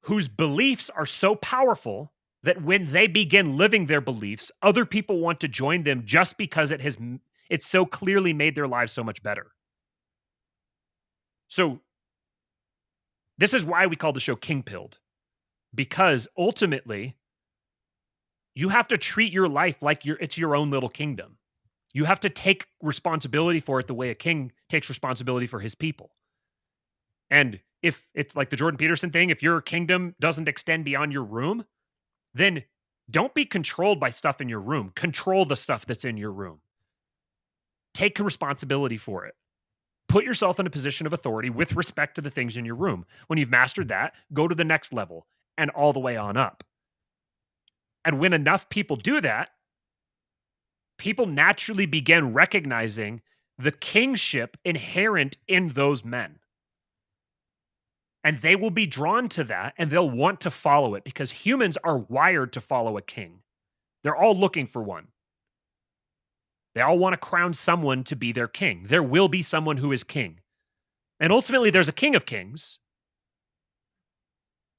whose beliefs are so powerful that when they begin living their beliefs, other people want to join them just because it's so clearly made their lives so much better. So this is why we call the show King Pilled, because ultimately you have to treat your life like it's your own little kingdom. You have to take responsibility for it the way a king takes responsibility for his people. And if it's like the Jordan Peterson thing, if your kingdom doesn't extend beyond your room, then don't be controlled by stuff in your room. Control the stuff that's in your room. Take responsibility for it. Put yourself in a position of authority with respect to the things in your room. When you've mastered that, go to the next level and all the way on up. And when enough people do that, people naturally begin recognizing the kingship inherent in those men. And they will be drawn to that, and they'll want to follow it, because humans are wired to follow a king. They're all looking for one. They all want to crown someone to be their king. There will be someone who is king. And ultimately, there's a king of kings.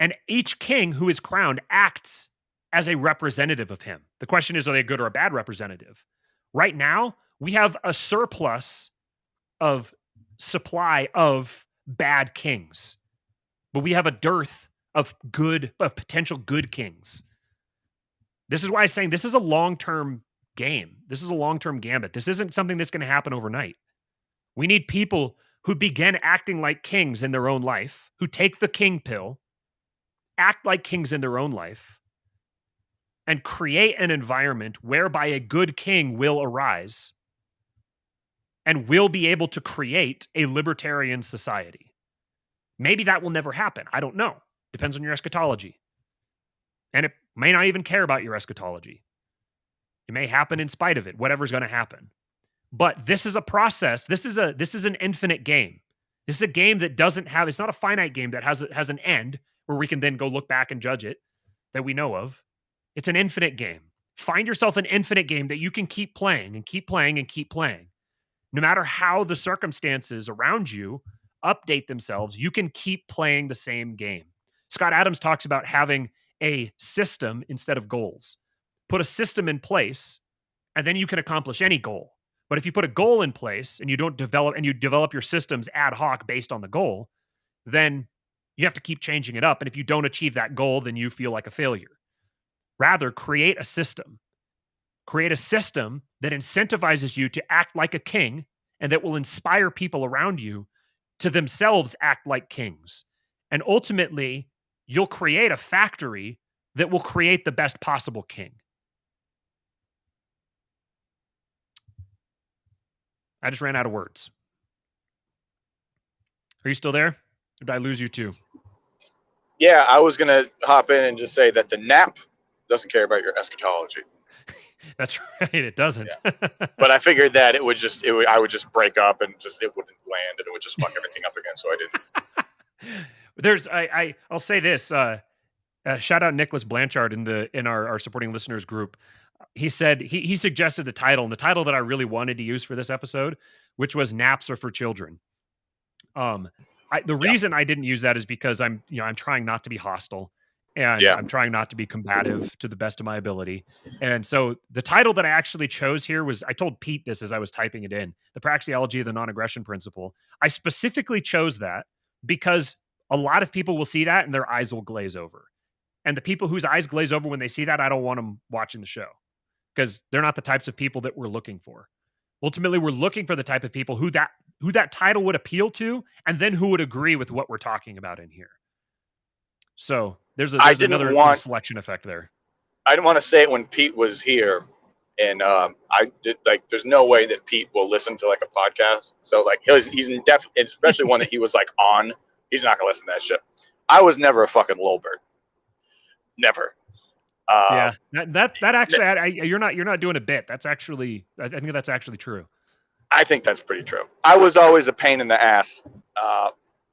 And each king who is crowned acts as a representative of him. The question is, are they a good or a bad representative? Right now, we have a surplus of supply of bad kings, but we have a dearth of potential good kings. This is why I'm saying this is a long-term game. This is a long-term gambit. This isn't something that's going to happen overnight. We need people who begin acting like kings in their own life, who take the king pill, act like kings in their own life, and create an environment whereby a good king will arise and will be able to create a libertarian society. Maybe that will never happen. I don't know. Depends on your eschatology. And it may not even care about your eschatology. It may happen in spite of it, whatever's going to happen. But this is a process. This is an infinite game. This is a game that doesn't have, it's not a finite game that has an end where we can then go look back and judge it that we know of. It's an infinite game. Find yourself an infinite game that you can keep playing and keep playing and keep playing. No matter how the circumstances around you update themselves, you can keep playing the same game. Scott Adams talks about having a system instead of goals. Put a system in place, and then you can accomplish any goal. But if you put a goal in place and you develop your systems ad hoc based on the goal, then you have to keep changing it up. And if you don't achieve that goal, then you feel like a failure. Rather, create a system. Create a system that incentivizes you to act like a king and that will inspire people around you to themselves act like kings. And ultimately, you'll create a factory that will create the best possible king. I just ran out of words. Are you still there? Or did I lose you too? Yeah, I was going to hop in and just say that the nap doesn't care about your eschatology. That's right. It doesn't. Yeah. But I figured that I would just break up and it wouldn't land and it would just fuck everything up again. So I didn't. I'll say this. Shout out Nicholas Blanchard in our supporting listeners group. He said he suggested the title, and the title that I really wanted to use for this episode, which was "Naps Are for Children." The reason I didn't use that is because I'm trying not to be hostile, and I'm trying not to be combative to the best of my ability. And so the title that I actually chose here was, I told Pete this as I was typing it in, the Praxeology of the Non-Aggression Principle. I specifically chose that because a lot of people will see that and their eyes will glaze over. And the people whose eyes glaze over when they see that, I don't want them watching the show because they're not the types of people that we're looking for. Ultimately, we're looking for the type of people who that that title would appeal to, and then who would agree with what we're talking about in here. So there's another selection effect there. I didn't want to say it when Pete was here, and I did, like, there's no way that Pete will listen to like a podcast. So like he's definitely, especially one that he was like on, he's not gonna listen to that shit. I was never a fucking lowbird, never. Yeah, that actually, you're not doing a bit. That's actually, I think that's actually true. I think that's pretty true. I was always a pain in the ass,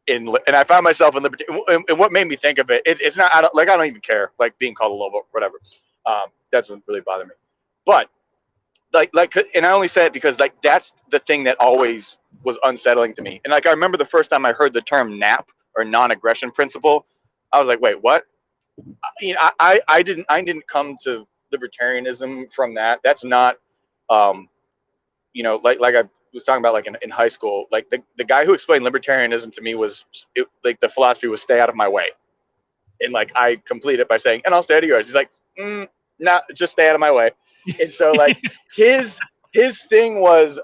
and I found myself in liberty. And what made me think of it, it's not, I don't even care, like being called a lobo, whatever. That doesn't really bother me. But like, and I only say it because like that's the thing that always was unsettling to me. And like I remember the first time I heard the term NAP, or non-aggression principle, I was like, wait, what? You know, I didn't come to libertarianism from that. That's not, you know, like I was talking about, like in high school, like the guy who explained libertarianism to me was like the philosophy was stay out of my way, and like I complete it by saying, and I'll stay out of yours. He's like, nah, just stay out of my way. And so like his thing was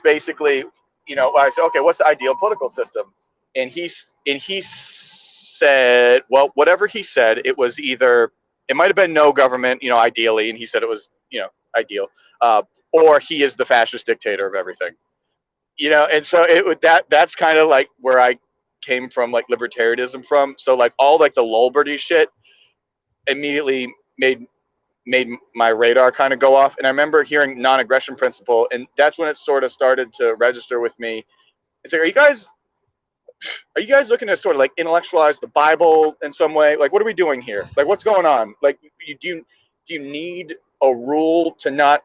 basically, you know, I said, okay, what's the ideal political system? And he said, well, whatever he said, it was either, it might have been no government, you know, ideally, and he said it was, you know, ideal, or he is the fascist dictator of everything, you know. And so that's kind of like where I came from, like libertarianism from. So like all like the lolberty shit immediately made my radar kind of go off. And I remember hearing non-aggression principle, and that's when it sort of started to register with me. It's like, are you guys looking to sort of like intellectualize the Bible in some way? Like, what are we doing here? Like, what's going on? Like, do you need a rule to not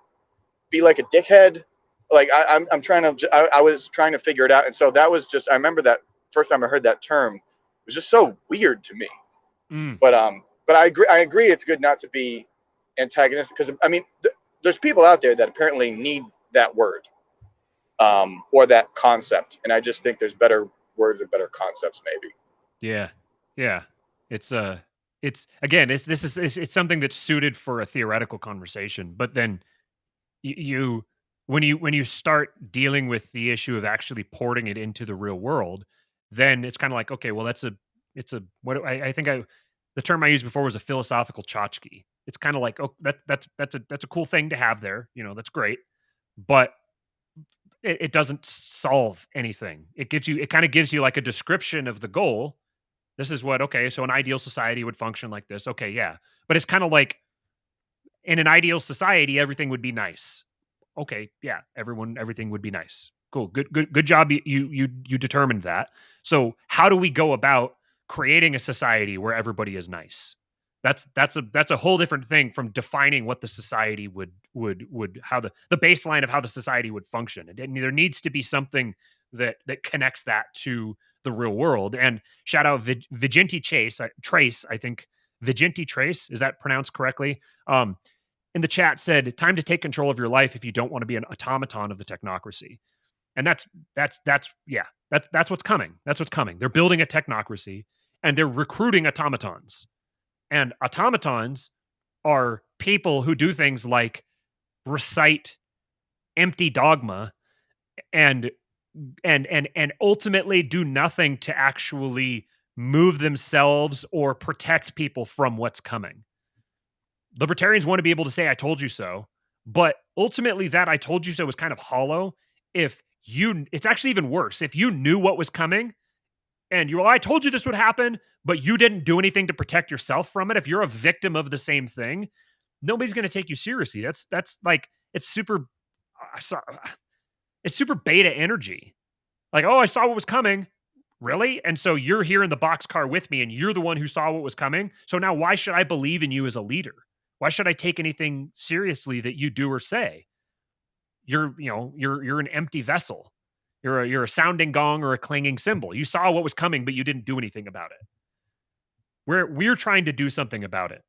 be like a dickhead? Like, I'm trying to, I was trying to figure it out. And so that was just, I remember that first time I heard that term, it was just so weird to me. But I agree it's good not to be antagonistic, because I mean, there's people out there that apparently need that word, or that concept. And I just think there's better words and better concepts, maybe. Yeah. It's again, it's something that's suited for a theoretical conversation, but then when you start dealing with the issue of actually porting it into the real world, then it's kind of like, okay, well, the term I used before was a philosophical tchotchke. It's kind of like, oh, that's a cool thing to have there, you know, that's great, but it doesn't solve anything. It kind of gives you like a description of the goal. This is what, okay, so an ideal society would function like this. Okay, yeah. But it's kind of like, in an ideal society, everything would be nice. Okay, yeah, everything would be nice. Cool. Good job. You determined that. So how do we go about creating a society where everybody is nice? That's a whole different thing from defining what the society would how the baseline of how the society would function. And there needs to be something that connects that to the real world. And shout out Vigente Trace, I think Vigente Trace, is that pronounced correctly? In the chat said, time to take control of your life if you don't want to be an automaton of the technocracy. And that's what's coming. That's what's coming. They're building a technocracy and they're recruiting automatons. And automatons are people who do things like recite empty dogma and ultimately do nothing to actually move themselves or protect people from what's coming. Libertarians want to be able to say, I told you so, but ultimately that I told you so was kind of hollow. It's actually even worse. If you knew what was coming and I told you this would happen, but you didn't do anything to protect yourself from it. If you're a victim of the same thing, nobody's going to take you seriously. That's like, it's super beta energy. Like, oh, I saw what was coming. Really? And so you're here in the boxcar with me and you're the one who saw what was coming. So now why should I believe in you as a leader? Why should I take anything seriously that you do or say? You're an empty vessel. You're a sounding gong or a clanging cymbal. You saw what was coming, but you didn't do anything about it. We're trying to do something about it.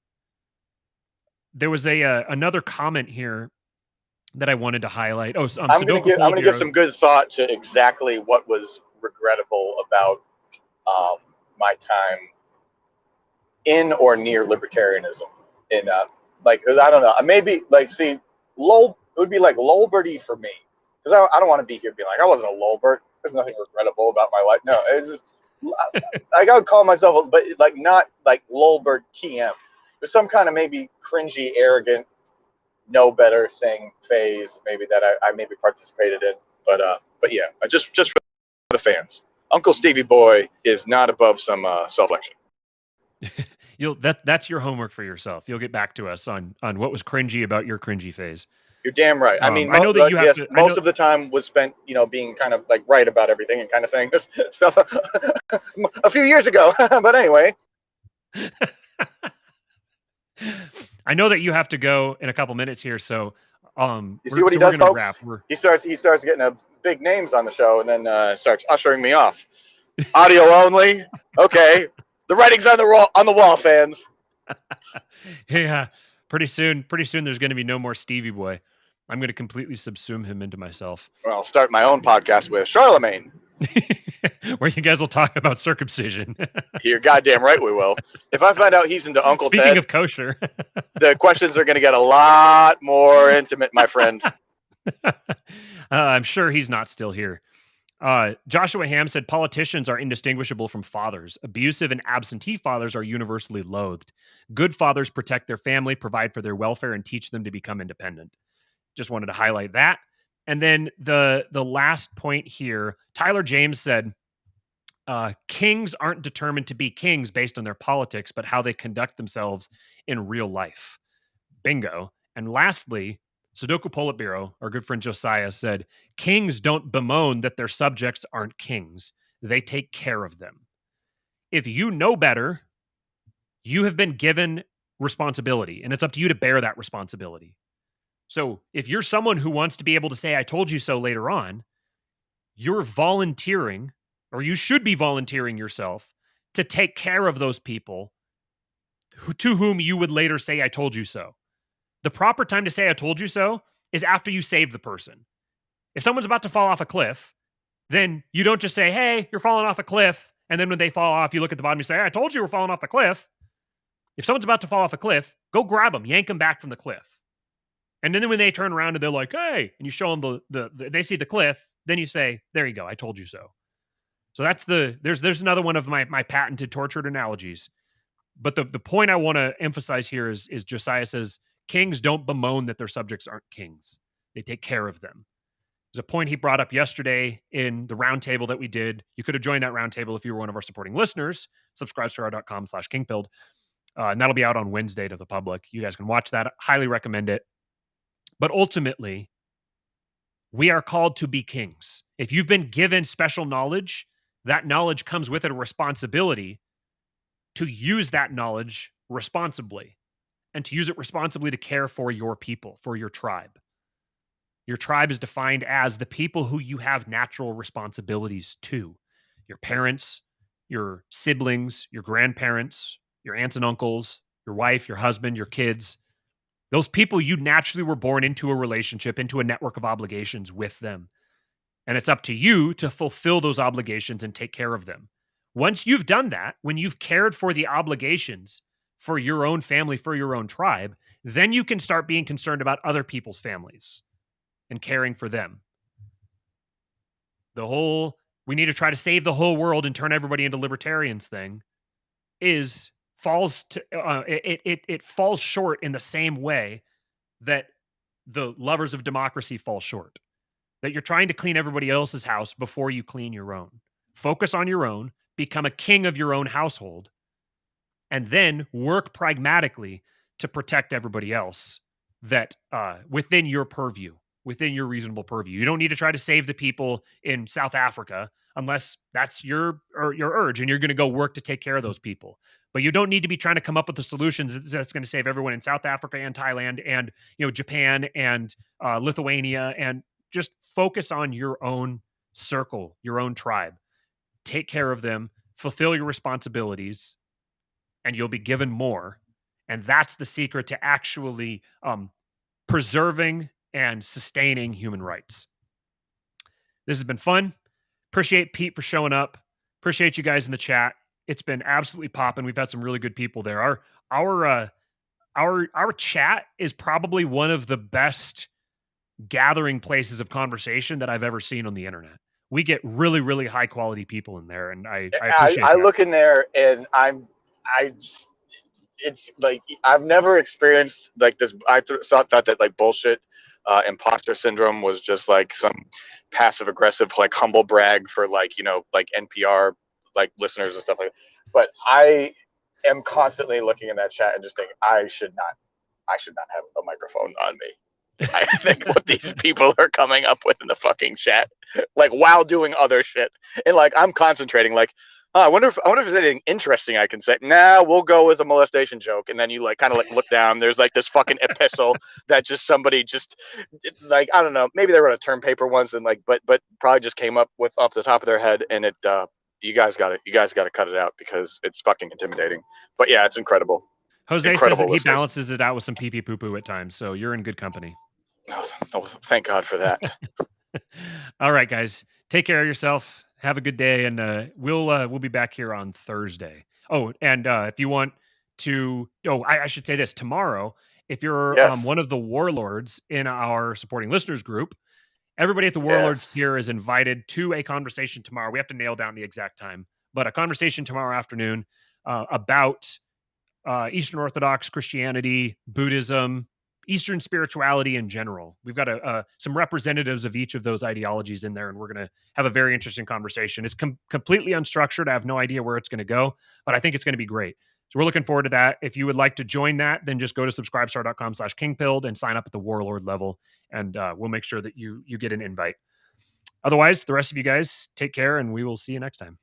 There was another comment here that I wanted to highlight. Oh, I'm going to give some good thought to exactly what was regrettable about my time in or near libertarianism. In like, I don't know, maybe like, see, it would be like lolberty for me, because I don't want to be here being like, I wasn't a lulbert. There's nothing regrettable about my life. No, it's just, I gotta call myself, but like not like lulbert TM. There's some kind of maybe cringy, arrogant, know better thing phase maybe that I maybe participated in. But yeah, just for the fans, Uncle Stevie Boy is not above some self-election. That's your homework for yourself. You'll get back to us on what was cringy about your cringy phase. You're damn right. I mean, I know that you have to. Most of the time was spent, being kind of like right about everything and kind of saying this stuff a few years ago. But anyway, I know that you have to go in a couple minutes here. So, you see what he does, folks? He starts getting big names on the show and then starts ushering me off. Audio only. Okay, the writing's on the wall, fans. Yeah, pretty soon, there's going to be no more Stevie Boy. I'm going to completely subsume him into myself. Well, I'll start my own podcast with Charlemagne, where you guys will talk about circumcision. You're goddamn right we will. If I find out he's into Uncle Ted, speaking of kosher, the questions are going to get a lot more intimate, my friend. I'm sure he's not still here. Joshua Ham said politicians are indistinguishable from fathers. Abusive and absentee fathers are universally loathed. Good fathers protect their family, provide for their welfare, and teach them to become independent. Just wanted to highlight that. And then the last point here, Tyler James said, kings aren't determined to be kings based on their politics, but how they conduct themselves in real life. Bingo. And lastly, Sudoku Politburo, our good friend Josiah, said, kings don't bemoan that their subjects aren't kings. They take care of them. If you know better, you have been given responsibility, and it's up to you to bear that responsibility. So if you're someone who wants to be able to say, I told you so later on, you're volunteering, or you should be volunteering yourself to take care of those people to whom you would later say, I told you so. The proper time to say, I told you so, is after you save the person. If someone's about to fall off a cliff, then you don't just say, hey, you're falling off a cliff. And then when they fall off, you look at the bottom and you say, I told you we're falling off the cliff. If someone's about to fall off a cliff, go grab them, yank them back from the cliff. And then when they turn around and they're like, hey, and you show them they see the cliff, then you say, there you go, I told you so. So that's there's another one of my patented tortured analogies. But the point I want to emphasize here is Josiah says, kings don't bemoan that their subjects aren't kings. They take care of them. There's a point he brought up yesterday in the roundtable that we did. You could have joined that roundtable if you were one of our supporting listeners. Subscribestar.com/kingpilled. And that'll be out on Wednesday to the public. You guys can watch that. Highly recommend it. But ultimately, we are called to be kings. If you've been given special knowledge, that knowledge comes with it a responsibility to use that knowledge responsibly, and to use it responsibly to care for your people, for your tribe. Your tribe is defined as the people who you have natural responsibilities to. Your parents, your siblings, your grandparents, your aunts and uncles, your wife, your husband, your kids. Those people, you naturally were born into a relationship, into a network of obligations with them. And it's up to you to fulfill those obligations and take care of them. Once you've done that, when you've cared for the obligations for your own family, for your own tribe, then you can start being concerned about other people's families and caring for them. The whole, we need to try to save the whole world and turn everybody into libertarians thing falls short in the same way that the lovers of democracy fall short. That you're trying to clean everybody else's house before you clean your own. Focus on your own, become a king of your own household, and then work pragmatically to protect everybody else that within your purview, within your reasonable purview. You don't need to try to save the people in South Africa unless that's your urge and you're going to go work to take care of those people. But you don't need to be trying to come up with the solutions that's going to save everyone in South Africa and Thailand and Japan and Lithuania, and just focus on your own circle, your own tribe. Take care of them, fulfill your responsibilities, and you'll be given more. And that's the secret to actually preserving and sustaining human rights. This has been fun. Appreciate Pete for showing up. Appreciate you guys in the chat. It's been absolutely popping. We've had some really good people there. Our chat is probably one of the best gathering places of conversation that I've ever seen on the internet. We get really, really high quality people in there, and I appreciate I that. look in there and it's like I've never experienced like this. I thought that like bullshit imposter syndrome was just like some passive aggressive like humble brag for like, you know, like NPR like listeners and stuff like that. But I am constantly looking in that chat and just thinking I should not have a microphone on me. I think what these people are coming up with in the fucking chat, like while doing other shit, and like I'm concentrating, like, oh, I wonder if there's anything interesting I can say. Nah, we'll go with a molestation joke, and then you like kind of like look down. There's like this fucking epistle that just somebody just like I don't know, maybe they wrote a term paper once and like, but probably just came up with off the top of their head, and it you guys got to cut it out because it's fucking intimidating. But yeah, it's incredible. Jose Incredible says that he listeners. balances it out with some pee pee poo poo at times, so you're in good company. Oh, thank God for that. All right, guys, take care of yourself. Have a good day, and we'll be back here on Thursday. Oh, and if you want to, I should say this tomorrow. If you're Yes. one of the warlords in our supporting listeners group, everybody at the Warlords tier is invited to a conversation tomorrow. We have to nail down the exact time, but a conversation tomorrow afternoon about Eastern Orthodox Christianity, Buddhism, Eastern spirituality in general. We've got some representatives of each of those ideologies in there, and we're going to have a very interesting conversation. It's completely unstructured. I have no idea where it's going to go, but I think it's going to be great. So we're looking forward to that. If you would like to join that, then just go to subscribestar.com/kingpilled and sign up at the Warlord level, and we'll make sure that you get an invite. Otherwise, the rest of you guys take care, and we will see you next time.